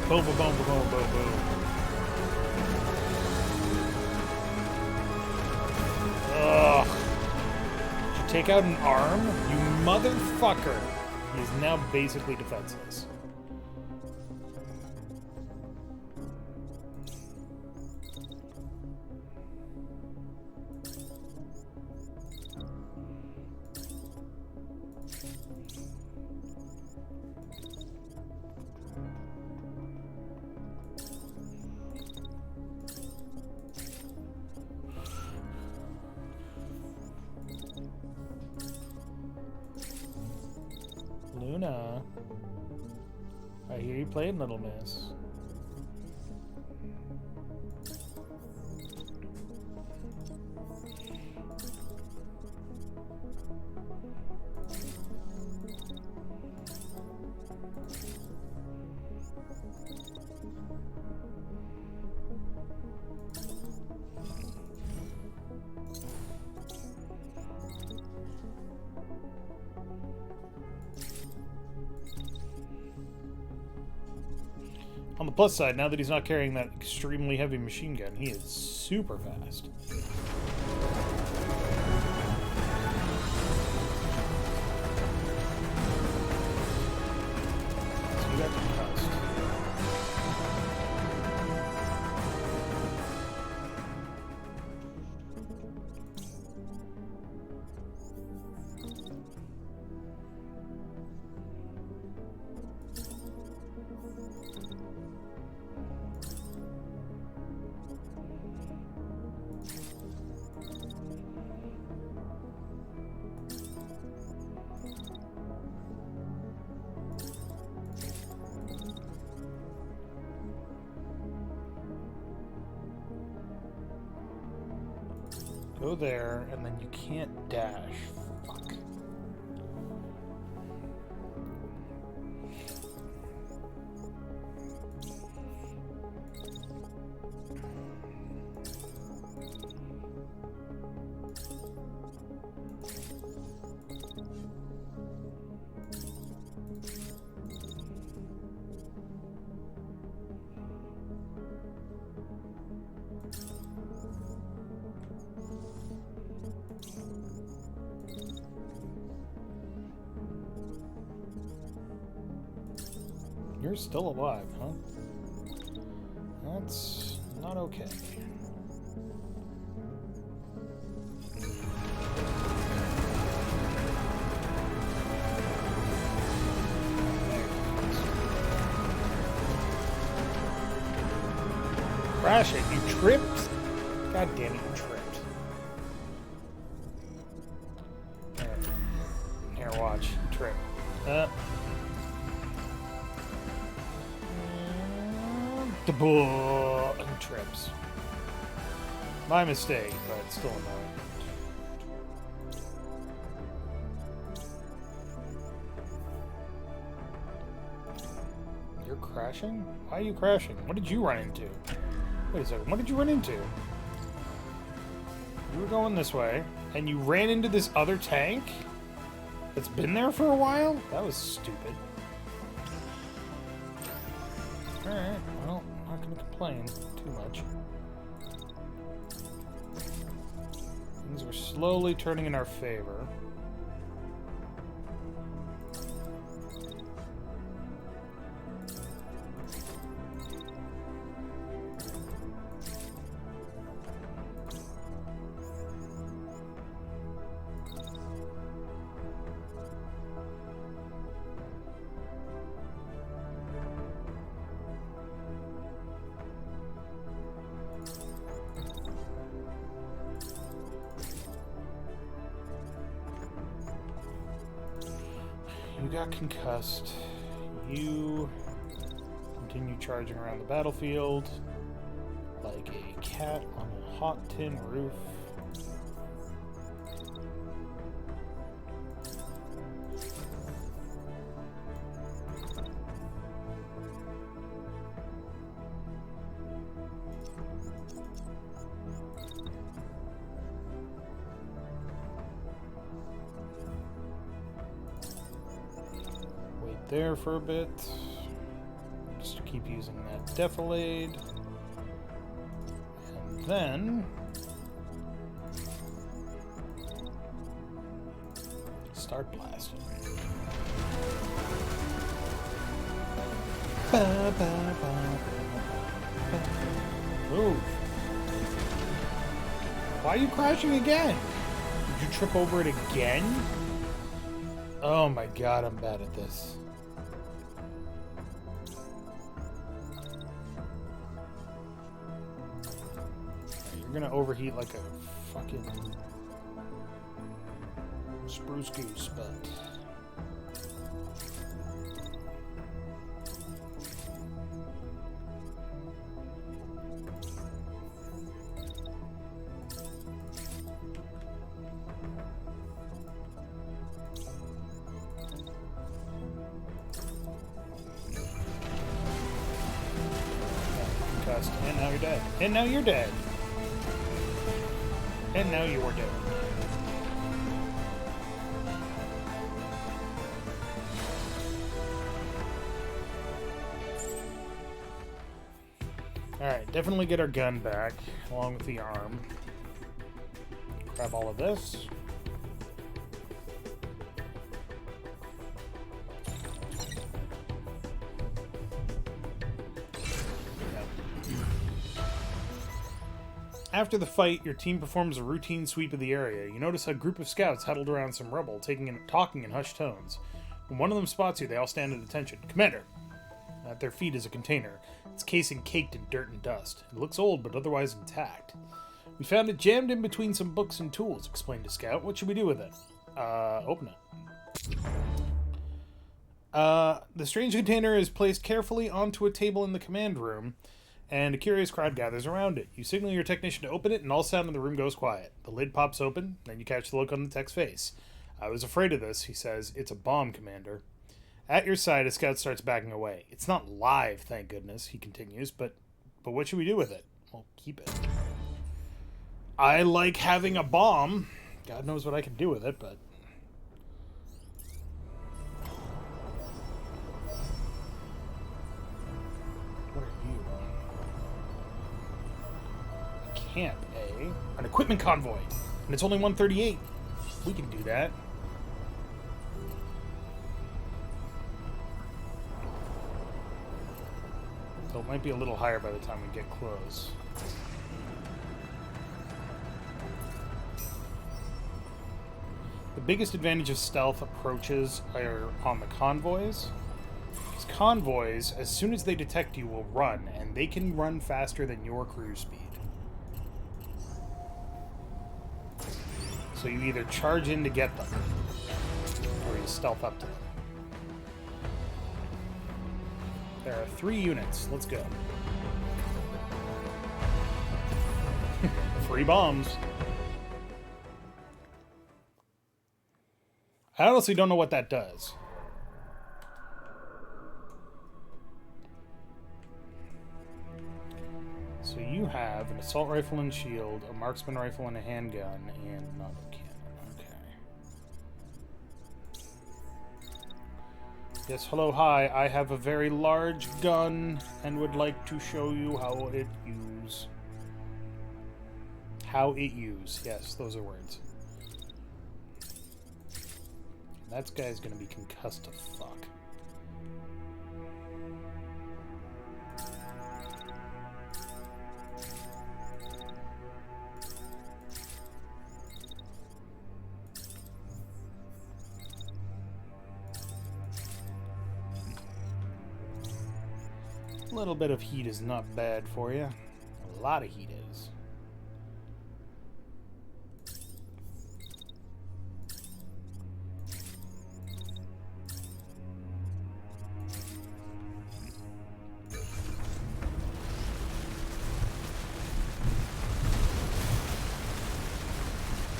S1: Boom, boom, boom, boom, boom, boom, boom. Ugh. Did you take out an arm? You motherfucker. He is now basically defenseless. Luna, I hear you playing, Little Miss. On the plus side, now that he's not carrying that extremely heavy machine gun, he is super fast. So you got concussed. Go there, and then you can't dash. Fuck. You're still alive, huh? That's not okay. Crash it, you tripped? God damn it, you tripped. Here, watch. Trip. And trips. My mistake, but still annoying. You're crashing? Why are you crashing? What did you run into? Wait a second, what did you run into? You were going this way, and you ran into this other tank that's been there for a while? That was stupid. Alright, well, not gonna complain too much. Things are slowly turning in our favor. You got concussed. You continue charging around the battlefield like a cat on a hot tin roof. there for a bit. Just to keep using that defilade. And then... start blasting. Move. Why are you crashing again? Did you trip over it again? Oh my god, I'm bad at this. You're gonna overheat like a fucking spruce goose, but... And now you're dead. And now you're dead. And now you are dead. Alright, definitely get our gun back, along with the arm. Grab all of this. After the fight, your team performs a routine sweep of the area. You notice a group of scouts huddled around some rubble, talking in hushed tones. When one of them spots you, they all stand at attention. Commander! At their feet is a container. Its casing caked in dirt and dust. It looks old, but otherwise intact. We found it jammed in between some books and tools, explained a scout. What should we do with it? Open it. The strange container is placed carefully onto a table in the command room, and a curious crowd gathers around it. You signal your technician to open it, and all sound in the room goes quiet. The lid pops open, then you catch the look on the tech's face. I was afraid of this, he says. It's a bomb, Commander. At your side, a scout starts backing away. It's not live, thank goodness, he continues, but what should we do with it? Well, keep it. I like having a bomb. God knows what I can do with it, but... What are you? Camp, eh? An equipment convoy. And it's only 138. We can do that. So it might be a little higher by the time we get close. The biggest advantage of stealth approaches are on the convoys. Because convoys, as soon as they detect you, will run, and they can run faster than your cruise speed. So you either charge in to get them, or you stealth up to them. There are 3 units. Let's go. Free bombs. I honestly don't know what that does. So you have an assault rifle and shield, a marksman rifle and a handgun, and an auto cannon. Okay. Yes, hello, hi. I have a very large gun and would like to show you how it use. How it use. Yes, those are words. That guy's gonna be concussed to fuck. A little bit of heat is not bad for you. A lot of heat is.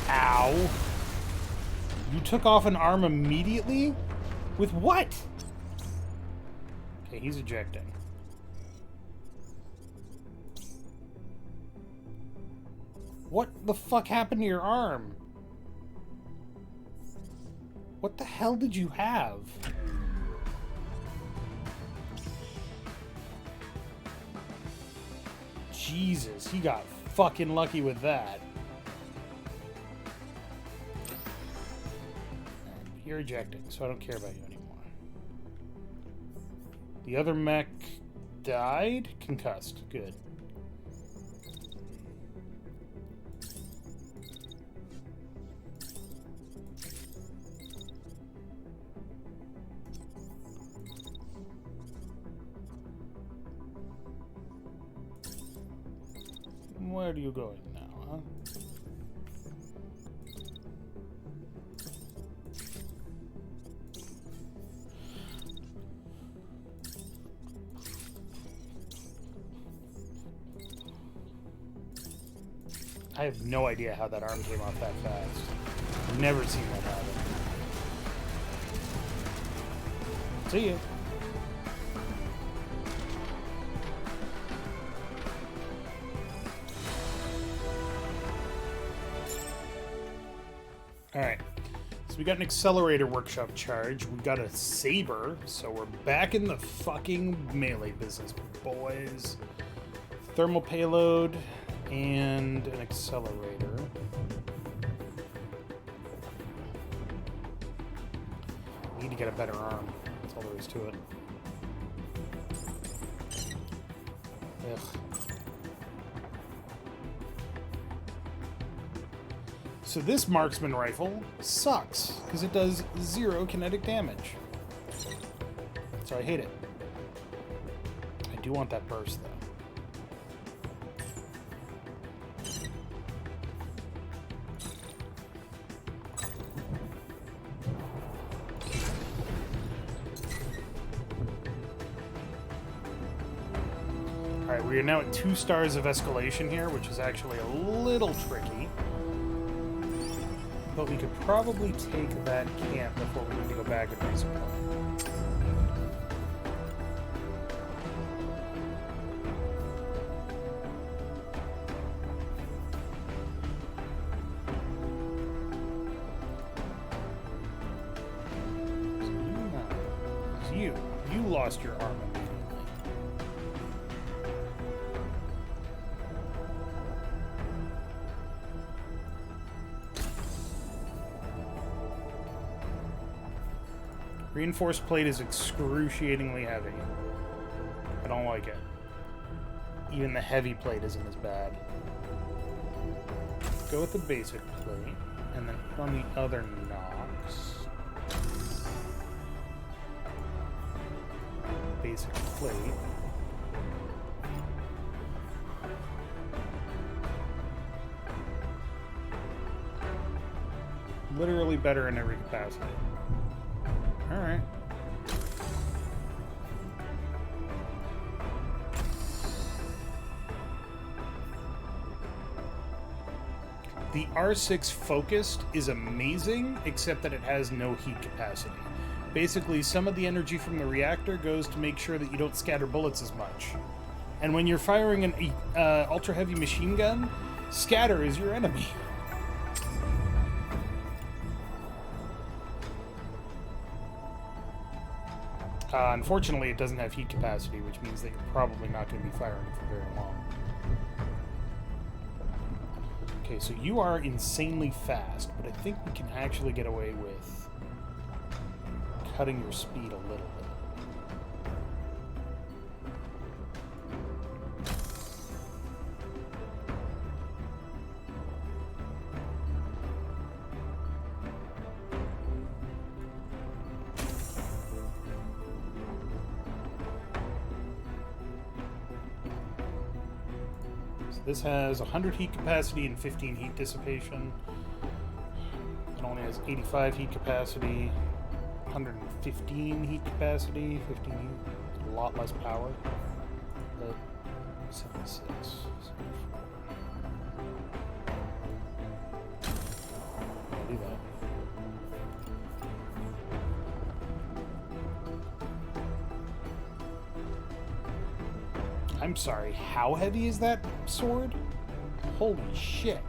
S1: Ow. You took off an arm immediately? With what? Okay, he's ejecting. What the fuck happened to your arm? What the hell did you have? Jesus, he got fucking lucky with that. You're ejecting, so I don't care about you anymore. The other mech died? Concussed. Good. Where are you going now, huh? I have no idea how that arm came off that fast. Never seen that happen. See ya. Alright, so we got an accelerator workshop charge, we got a saber, so we're back in the fucking melee business, boys. Thermal payload and an accelerator. Need to get a better arm, that's all there is to it. Ugh. So this marksman rifle sucks, because it does 0 kinetic damage. So I hate it. I do want that burst, though. Alright, we are now at 2 stars of escalation here, which is actually a little tricky. But we could probably take that camp before we need to go back and resupply. So you lost your arm immediately. Reinforced plate is excruciatingly heavy. I don't like it. Even the heavy plate isn't as bad. Go with the basic plate, and then put on the other Nox. Basic plate. Literally better in every capacity. Alright. The R6 Focused is amazing, except that it has no heat capacity. Basically, some of the energy from the reactor goes to make sure that you don't scatter bullets as much. And when you're firing an ultra-heavy machine gun, scatter is your enemy. Unfortunately, it doesn't have heat capacity, which means that you're probably not going to be firing it for very long. Okay, so you are insanely fast, but I think we can actually get away with cutting your speed a little bit. This has 100 heat capacity and 15 heat dissipation. It only has 85 heat capacity, 115 heat capacity, 15 heat, a lot less power. But 76, 74. I'll do that. I'm sorry, how heavy is that sword? Holy shit.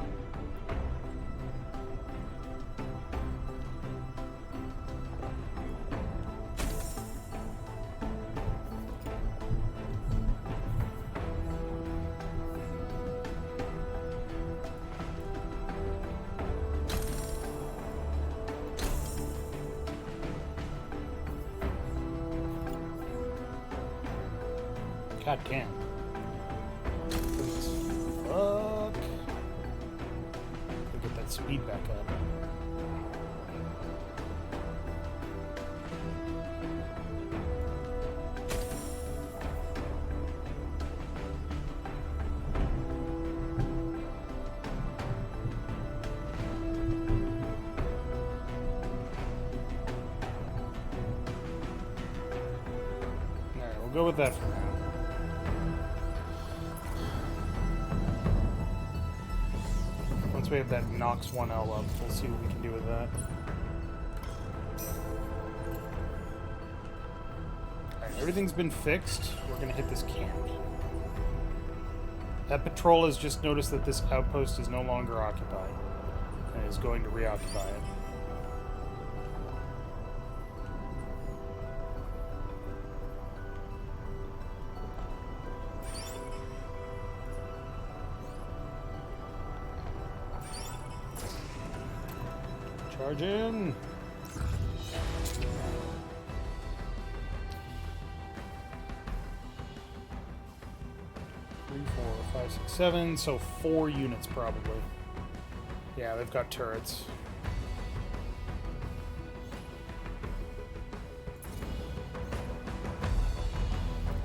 S1: God damn. Fuck. Get that speed back up. Alright, we'll go with that for now. Once we have that Nox 1L up, we'll see what we can do with that. Alright, everything's been fixed. We're gonna hit this camp. That patrol has just noticed that this outpost is no longer occupied and is going to reoccupy it. Charge in! 3, 4, 5, 6, 7, so 4 units probably. Yeah, they've got turrets.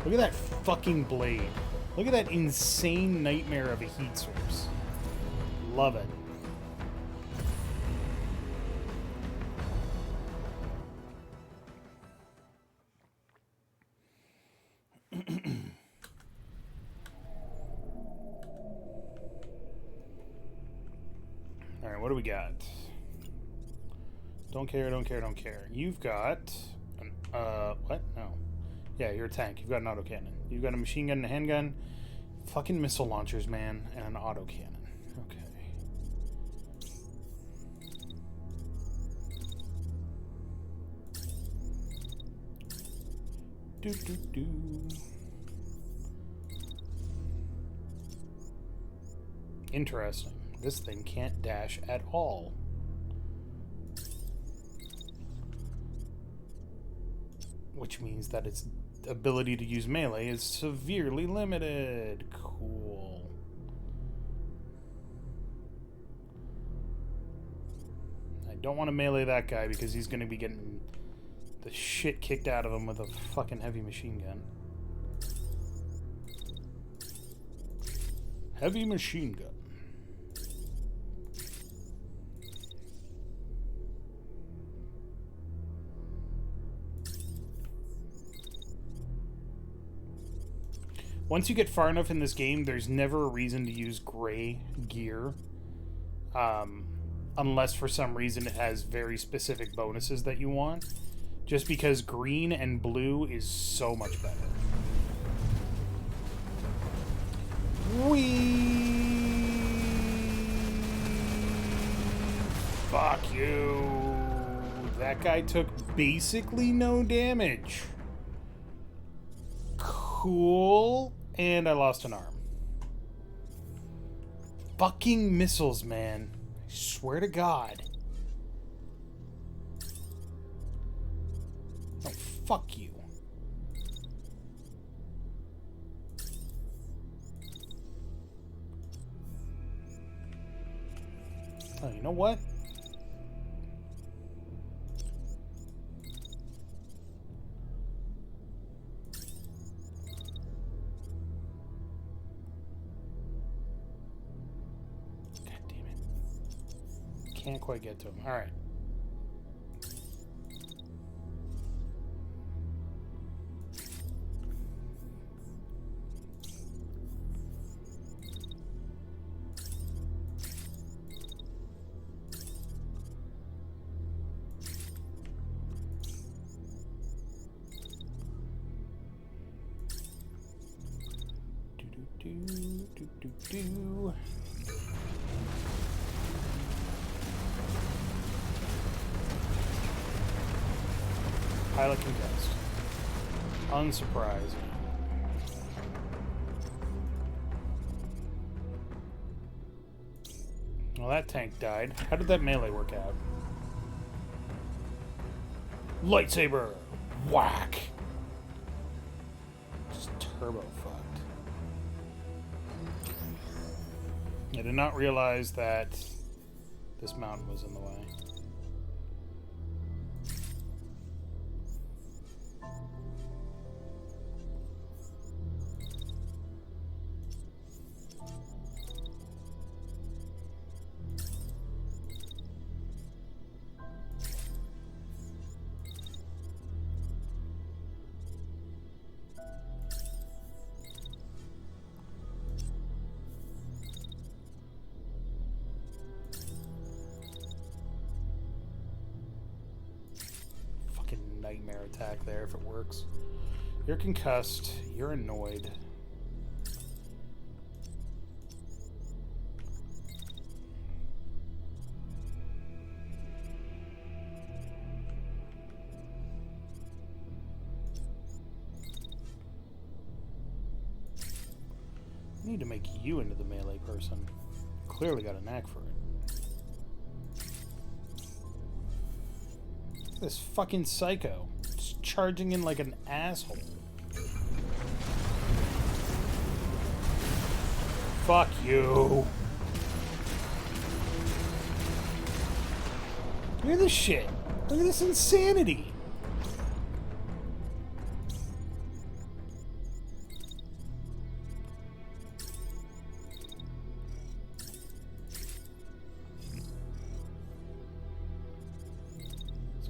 S1: Look at that fucking blade. Look at that insane nightmare of a heat source. Love it. Alright, what do we got? Don't care, don't care, don't care. You've got an, what? No. Yeah, you're a tank. You've got an autocannon. You've got a machine gun and a handgun. Fucking missile launchers, man. And an autocannon. Okay. Do. Interesting. This thing can't dash at all. Which means that its ability to use melee is severely limited. Cool. I don't want to melee that guy because he's going to be getting the shit kicked out of him with a fucking heavy machine gun. Heavy machine gun. Once you get far enough in this game, there's never a reason to use gray gear. Unless for some reason it has very specific bonuses that you want. Just because green and blue is so much better. Whee! Fuck you! That guy took basically no damage. Cool. And I lost an arm. Fucking missiles, man. I swear to God. Oh, fuck you. Oh, you know what? Can't quite get to him. All right. Do. Pilot contest. Unsurprising. Well, that tank died. How did that melee work out? Lightsaber! Whack! Just turbo fuck. I did not realize that this mountain was in the way. Nightmare attack there if it works. You're concussed. You're annoyed. I need to make you into the melee person. Clearly got a knack for it. This fucking psycho. Just charging in like an asshole. Fuck you. Look at this shit. Look at this insanity.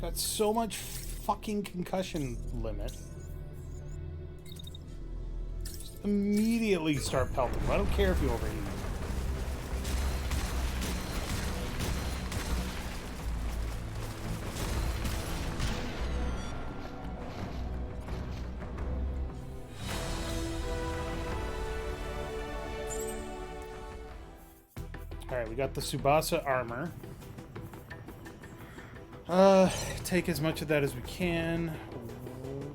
S1: Got so much fucking concussion limit. Just immediately start pelting. I don't care if you overheat. Alright, we got the Tsubasa armor. Take as much of that as we can.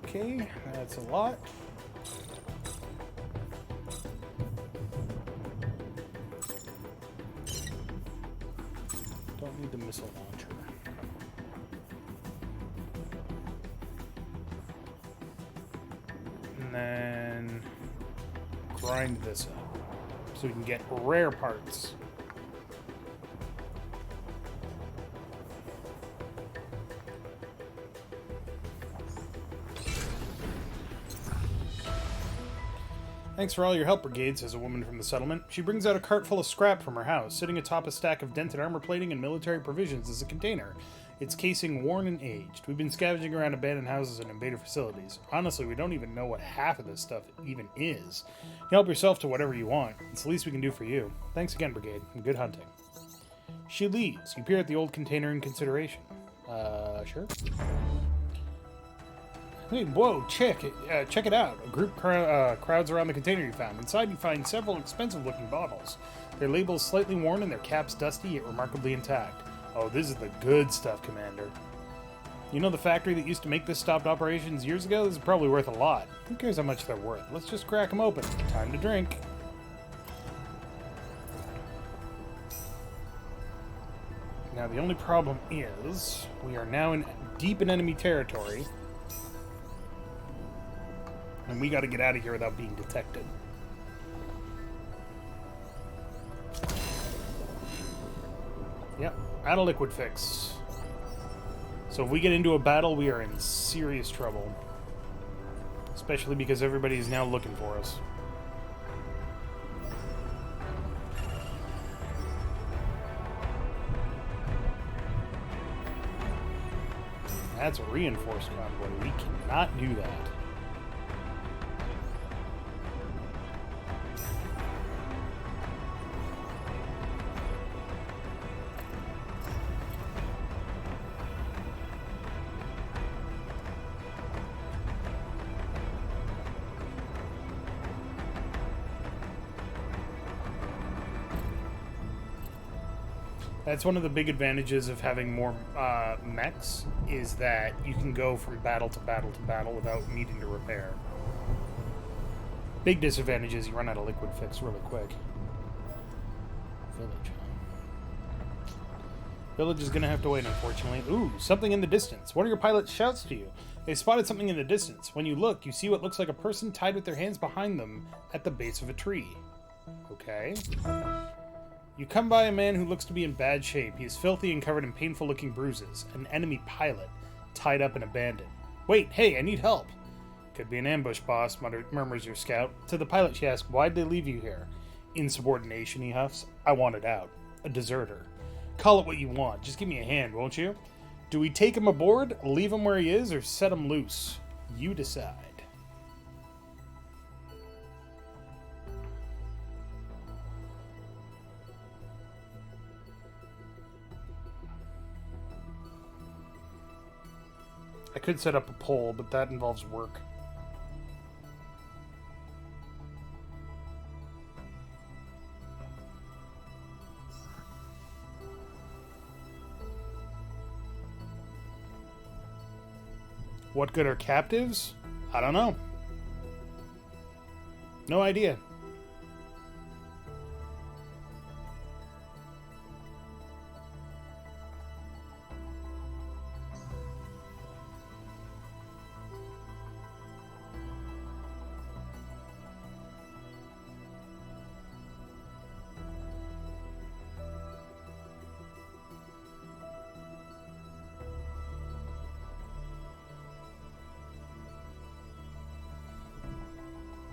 S1: Okay, that's a lot. Don't need the missile launcher. And then grind this up so we can get rare parts. Thanks for all your help, Brigade, says a woman from the settlement. She brings out a cart full of scrap from her house. Sitting atop a stack of dented armor plating and military provisions is a container. Its casing worn and aged. We've been scavenging around abandoned houses and invader facilities. Honestly, we don't even know what half of this stuff even is. You help yourself to whatever you want. It's the least we can do for you. Thanks again, Brigade, and good hunting. She leaves. You peer at the old container in consideration. Sure. Hey, whoa, check it out. A group crowds around the container you found. Inside you find several expensive-looking bottles. Their labels slightly worn and their caps dusty, yet remarkably intact. Oh, this is the good stuff, Commander. You know the factory that used to make this stopped operations years ago? This is probably worth a lot. Who cares how much they're worth? Let's just crack them open. Time to drink. Now, the only problem is we are now deep in enemy territory. And we gotta get out of here without being detected. Yep, out of liquid fix. So if we get into a battle, we are in serious trouble. Especially because everybody is now looking for us. That's a reinforced convoy. We cannot do that. That's one of the big advantages of having more mechs, is that you can go from battle to battle to battle without needing to repair. Big disadvantage is you run out of liquid fix really quick. Village. Village is going to have to wait, unfortunately. Ooh, something in the distance. One of your pilots shouts to you. They spotted something in the distance. When you look, you see what looks like a person tied with their hands behind them at the base of a tree. Okay. You come by a man who looks to be in bad shape. He is filthy and covered in painful-looking bruises. An enemy pilot, tied up and abandoned. Wait, hey, I need help. Could be an ambush, boss, murmurs your scout. To the pilot, she asks, why'd they leave you here? Insubordination, he huffs. I wanted out. A deserter. Call it what you want. Just give me a hand, won't you? Do we take him aboard, leave him where he is, or set him loose? You decide. I could set up a poll, but that involves work. What good are captives? I don't know. No idea.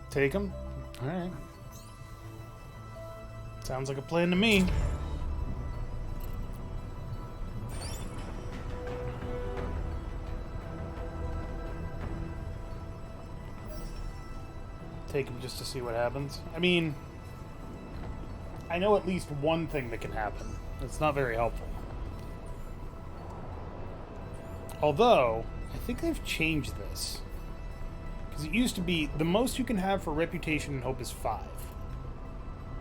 S1: Take him? Alright. Sounds like a plan to me. Take him just to see what happens. I mean, I know at least one thing that can happen. It's not very helpful. Although, I think they've changed this. Because it used to be, the most you can have for reputation and hope is 5.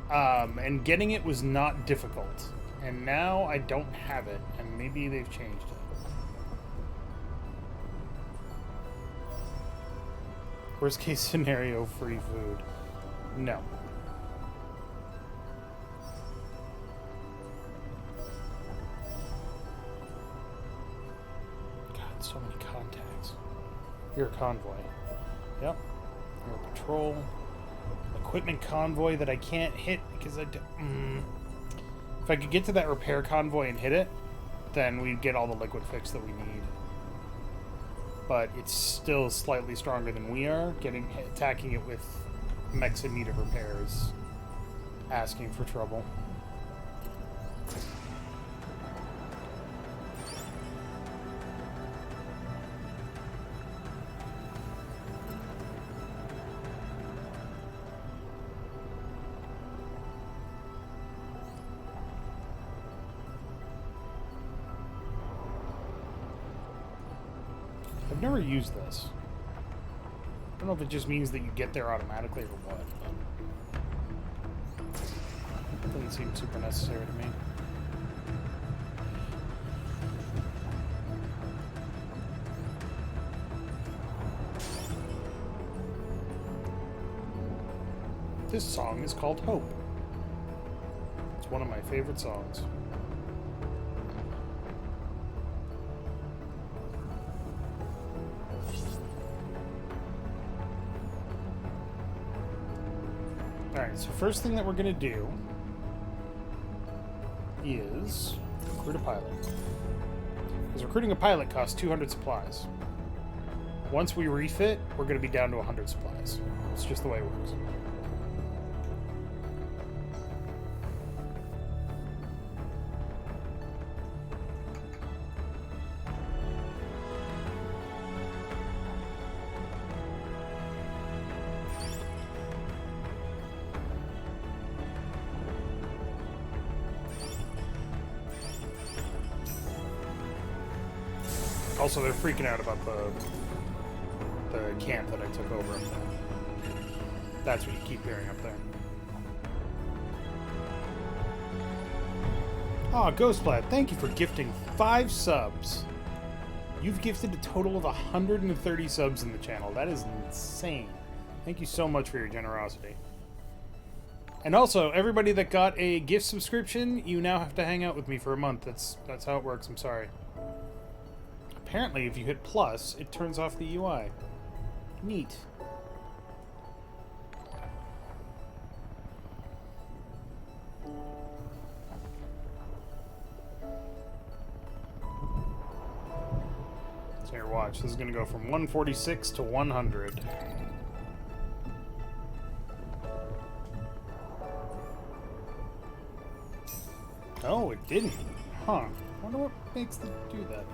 S1: And getting it was not difficult. And now I don't have it, and maybe they've changed it. Worst case scenario, free food. No. God, so many contacts. You're a convoy. Yep. You're a patrol. Equipment convoy that I can't hit because I don't... If I could get to that repair convoy and hit it, then we'd get all the liquid fix that we need. But it's still slightly stronger than we are. Attacking it with mechs in need of repairs. Asking for trouble. I've never used this. I don't know if it just means that you get there automatically or what. It doesn't seem super necessary to me. This song is called Hope. It's one of my favorite songs. Alright, so first thing that we're going to do is recruit a pilot. Because recruiting a pilot costs 200 supplies. Once we refit, we're going to be down to 100 supplies. It's just the way it works. Also, they're freaking out about the camp that I took over up there. That's what you keep hearing up there. Oh, Ghostblad, thank you for gifting 5 subs. You've gifted a total of 130 subs in the channel. That is insane. Thank you so much for your generosity. And also, everybody that got a gift subscription, you now have to hang out with me for a month. That's how it works. I'm sorry. Apparently, if you hit plus, it turns off the UI. Neat. So here, watch. This is going to go from 146 to 100. Oh, it didn't. Huh. Wonder what makes it do that.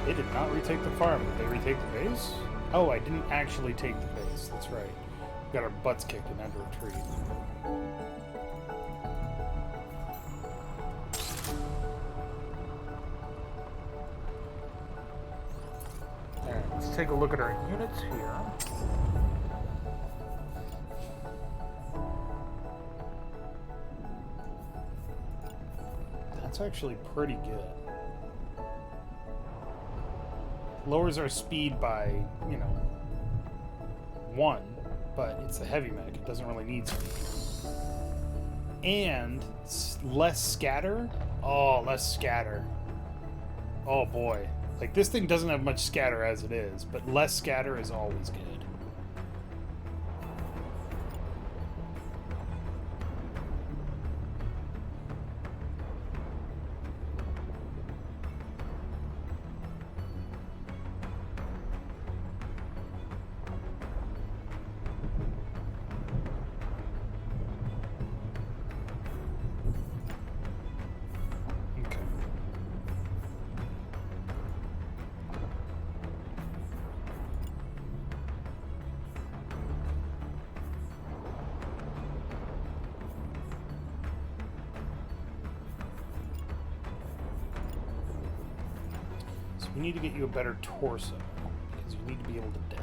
S1: They did not retake the farm. Did they retake the base? Oh, I didn't actually take the base. That's right. We got our butts kicked and had to retreat. Alright, let's take a look at our units here. That's actually pretty good. Lowers our speed by, you know, 1, but it's a heavy mech. It doesn't really need speed. And less scatter. Oh, less scatter. Oh boy. Like, this thing doesn't have much scatter as it is, but less scatter is always good. We need to get you a better torso, because you need to be able to dash.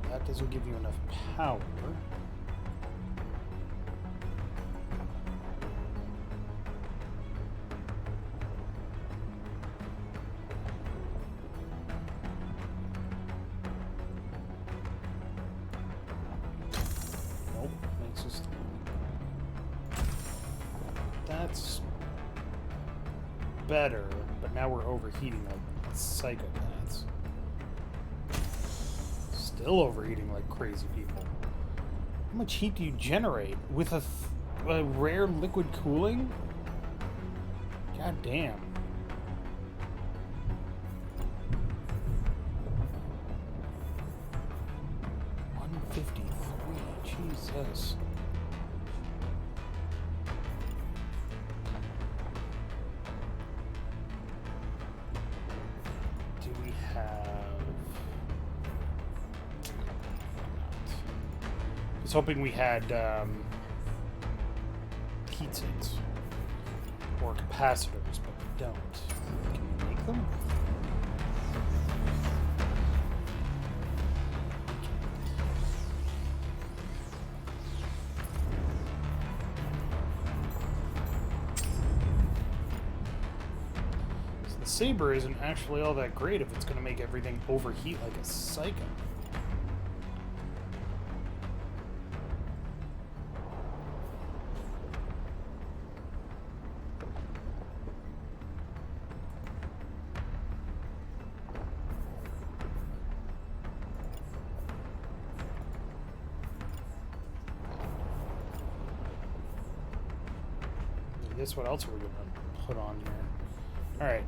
S1: And that doesn't give you enough power. Nope, makes us... That's better, but now we're overheating like psychopaths. Still overheating like crazy people. How much heat do you generate with a rare liquid cooling? God damn. Jesus. Do we have... I was hoping we had heat sinks or capacitors, but we don't. Can we make them? Saber isn't actually all that great if it's going to make everything overheat like a psycho. I guess what else are we going to put on here? Alright,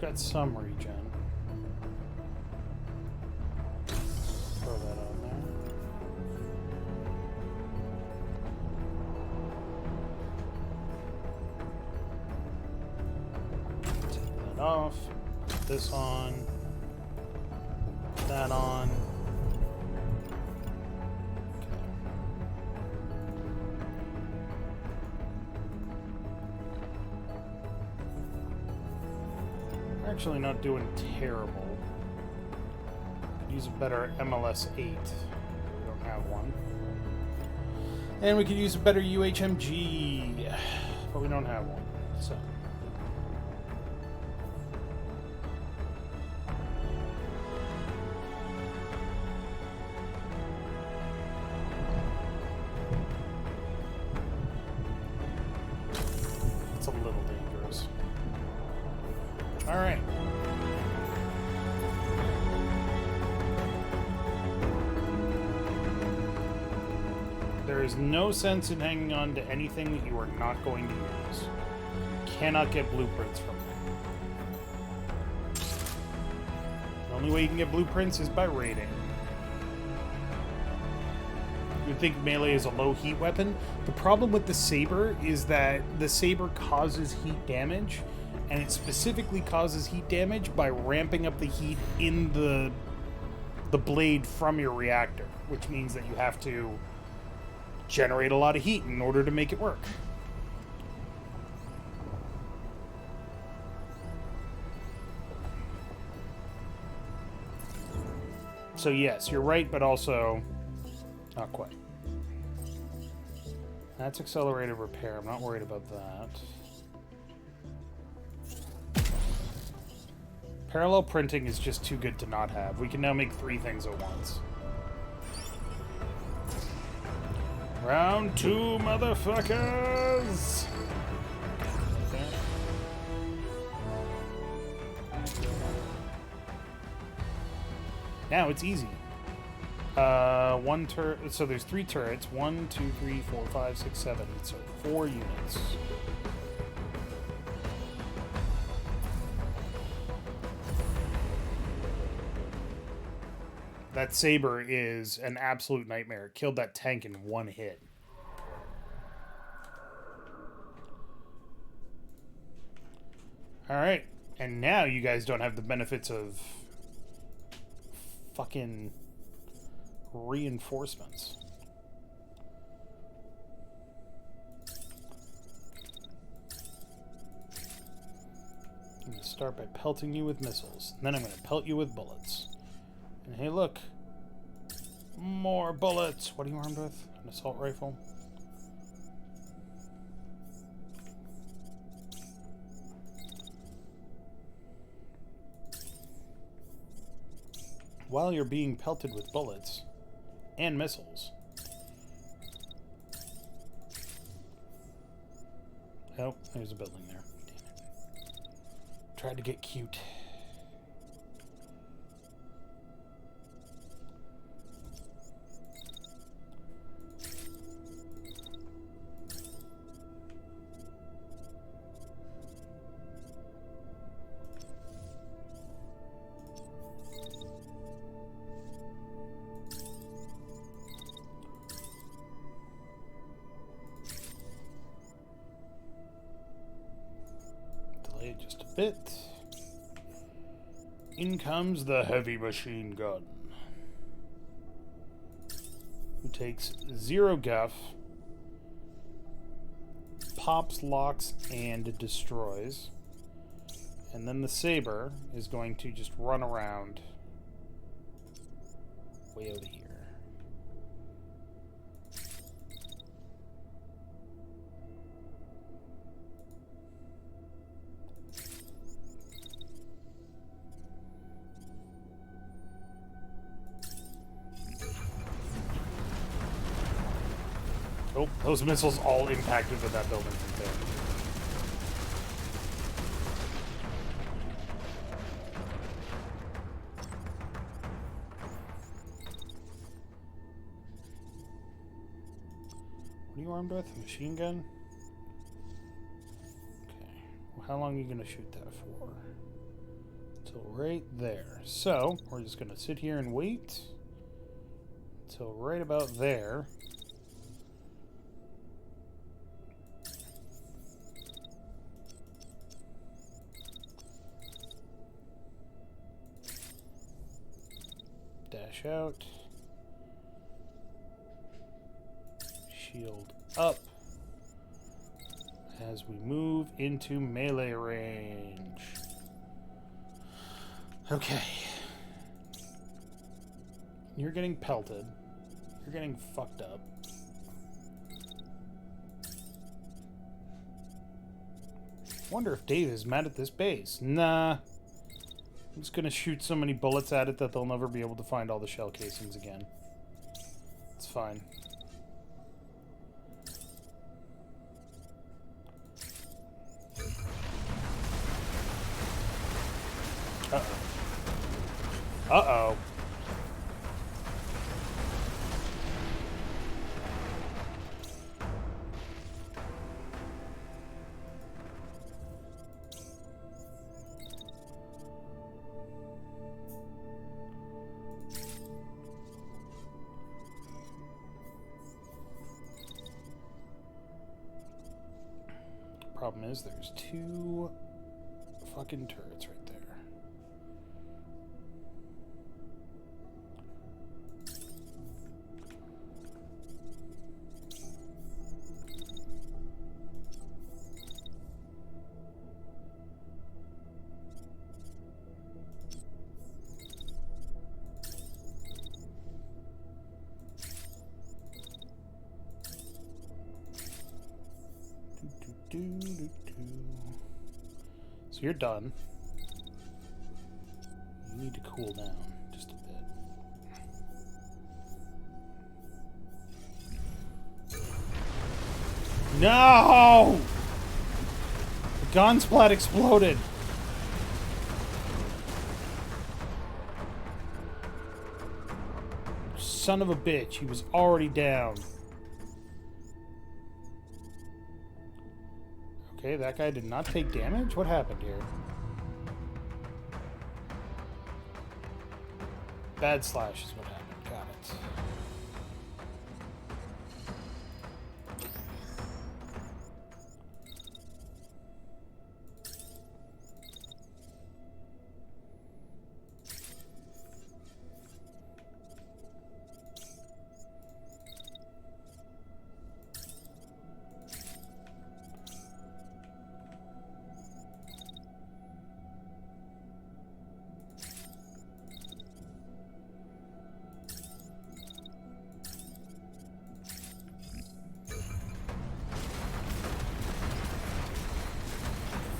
S1: got some regen. Throw that on there. Off, put this on, put that on. Okay. actually not doing terrible. Could use a better MLS 8. We don't have one. And we could use a better UHMG, but we don't have one. So. It's a little dangerous. All right. There is no sense in hanging on to anything that you are not going to use. You cannot get blueprints from them. The only way you can get blueprints is by raiding. You'd think melee is a low heat weapon. The problem with the saber is that the saber causes heat damage, and it specifically causes heat damage by ramping up the heat in the blade from your reactor, which means that you have to generate a lot of heat in order to make it work. So yes, you're right, but also not quite. That's accelerated repair. I'm not worried about that. Parallel printing is just too good to not have. We can now make 3 things at once. Round 2, motherfuckers! Okay. Now it's easy. One turret. So there's 3 turrets. 1, 2, 3, 4, 5, 6, 7. So 4 units. That saber is an absolute nightmare. It killed that tank in 1 hit. Alright. And now you guys don't have the benefits of fucking reinforcements. I'm going to start by pelting you with missiles. And then I'm going to pelt you with bullets. And hey, look. More bullets. What are you armed with? An assault rifle? While you're being pelted with bullets and missiles. Oh, there's a building there. Damn it. Tried to get cute. Just a bit. In comes the heavy machine gun, who takes 0 guff, pops, locks, and destroys. And then the saber is going to just run around way out of here. Oh, those missiles all impacted with that building right there. What are you armed with? A machine gun? Okay. Well, how long are you going to shoot that for? Until right there. So, we're just going to sit here and wait until right about there. Dash out. Shield up as we move into melee range. Okay. You're getting pelted. You're getting fucked up. Wonder if Dave is mad at this base. Nah. I'm just gonna shoot so many bullets at it that they'll never be able to find all the shell casings again. It's fine. Uh-oh. Uh-oh. Problem is, there's two fucking turrets right there. So you're done. You need to cool down just a bit. No! The gun splat exploded. Son of a bitch, he was already down. Okay, that guy did not take damage? What happened here? Bad slash is what happened. Got it.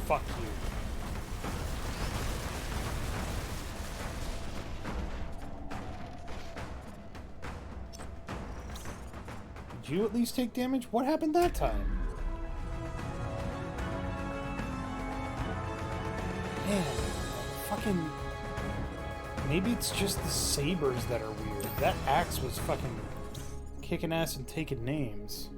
S1: Fuck you. Did you at least take damage? What happened that time? Man, fucking... Maybe it's just the sabers that are weird. That axe was fucking kicking ass and taking names.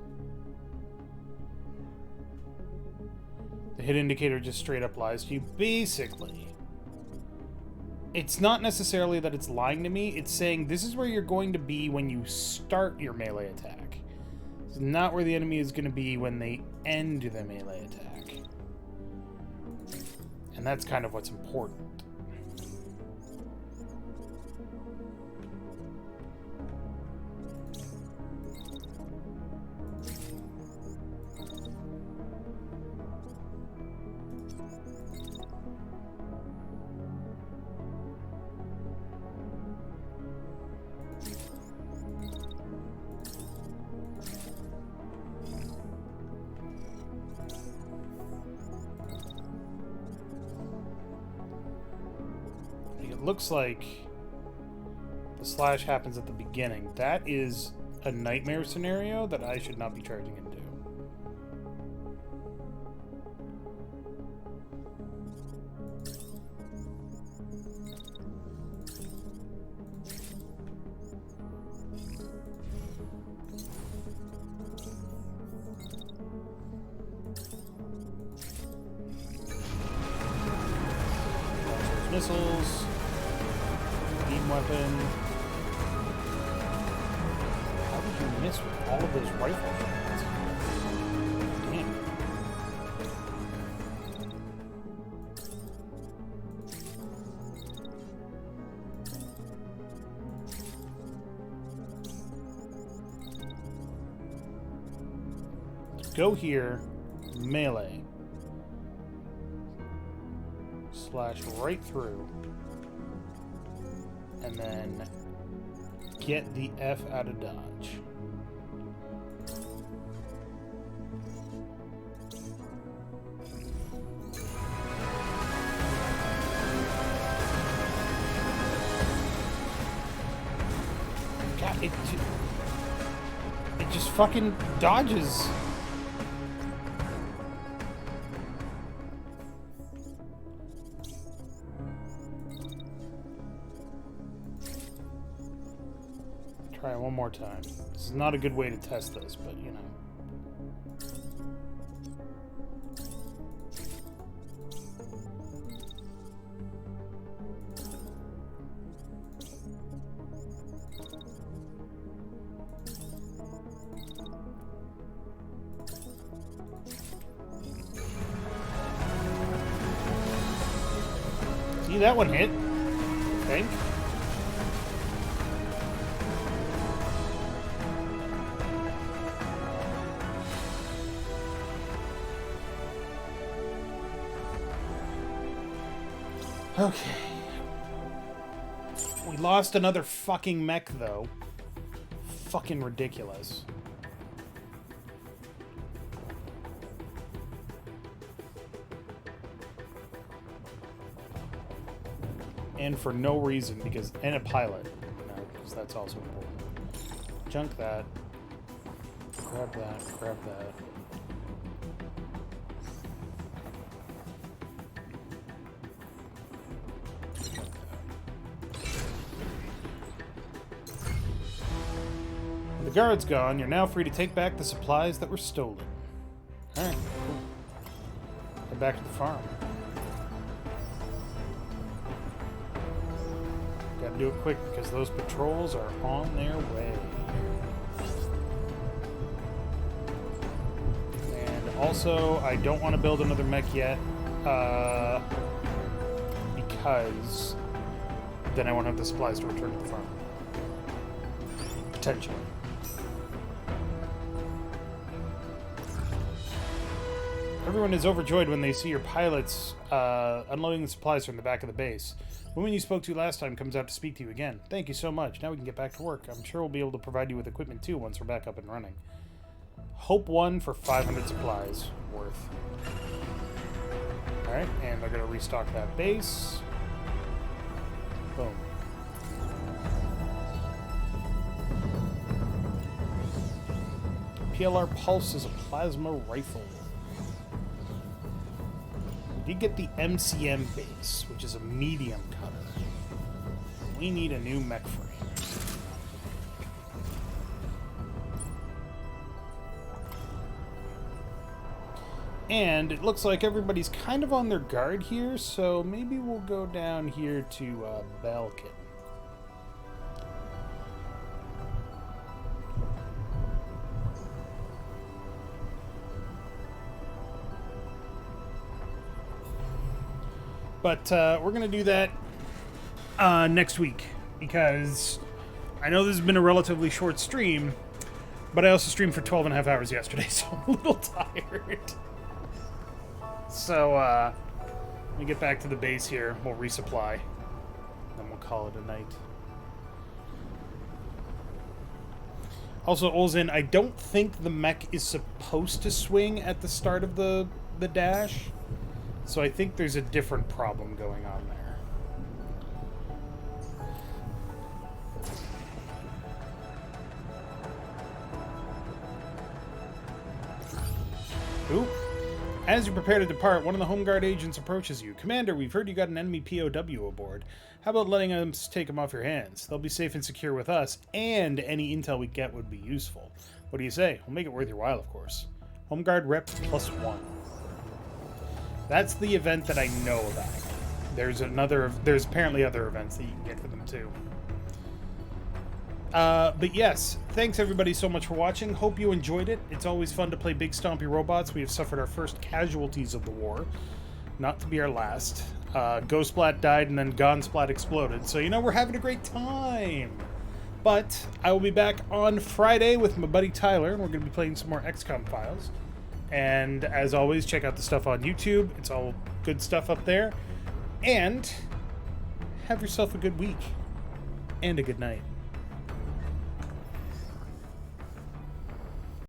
S1: The hit indicator just straight up lies to you. Basically, it's not necessarily that it's lying to me. It's saying this is where you're going to be when you start your melee attack. It's not where the enemy is going to be when they end the melee attack. And that's kind of what's important. It looks like the slash happens at the beginning. That is a nightmare scenario that I should not be charging into. Missiles. Beam weapon. How did you miss with all of those rifle shots? Damn. Go here. Melee. Slash right through. And then get the F out of Dodge. God, it just fucking dodges. Try it one more time. This is not a good way to test this, but you know. See, that one hit, I think. Okay. We lost another fucking mech, though. Fucking ridiculous. And for no reason, because... And a pilot. No, because that's also important. Junk that. Grab that. Grab that. The guard's gone. You're now free to take back the supplies that were stolen. Alright, cool. Head back to the farm. Gotta do it quick because those patrols are on their way. And also, I don't want to build another mech yet. Because then I won't have the supplies to return to the farm. Potentially. Everyone is overjoyed when they see your pilots unloading the supplies from the back of the base. The woman you spoke to last time comes out to speak to you again. Thank you so much. Now we can get back to work. I'm sure we'll be able to provide you with equipment too once we're back up and running. Hope 1 for 500 supplies worth. Alright, and they're going to restock that base. Boom. PLR Pulse is a plasma rifle. We did get the MCM base, which is a medium cutter. We need a new mech frame. And it looks like everybody's kind of on their guard here, so maybe we'll go down here to Balkan. But we're going to do that next week, because I know this has been a relatively short stream, but I also streamed for 12 and a half hours yesterday, so I'm a little tired. So, let me get back to the base here. We'll resupply, then we'll call it a night. Also, Olzen, I don't think the mech is supposed to swing at the start of the dash. So I think there's a different problem going on there. Ooh. As you prepare to depart, one of the Home Guard agents approaches you. Commander, we've heard you got an enemy POW aboard. How about letting us take him off your hands? They'll be safe and secure with us, and any intel we get would be useful. What do you say? We'll make it worth your while, of course. Home Guard rep +1. That's the event that I know about. There's apparently other events that you can get for them too. But yes, thanks everybody so much for watching. Hope you enjoyed it. It's always fun to play Big Stompy Robots. We have suffered our first casualties of the war. Not to be our last. Ghostsplat died and then Gonsplat exploded. So, you know, we're having a great time. But I will be back on Friday with my buddy Tyler, and we're going to be playing some more XCOM files. And as always, check out the stuff on YouTube. It's all good stuff up there. And have yourself a good week. and a good night.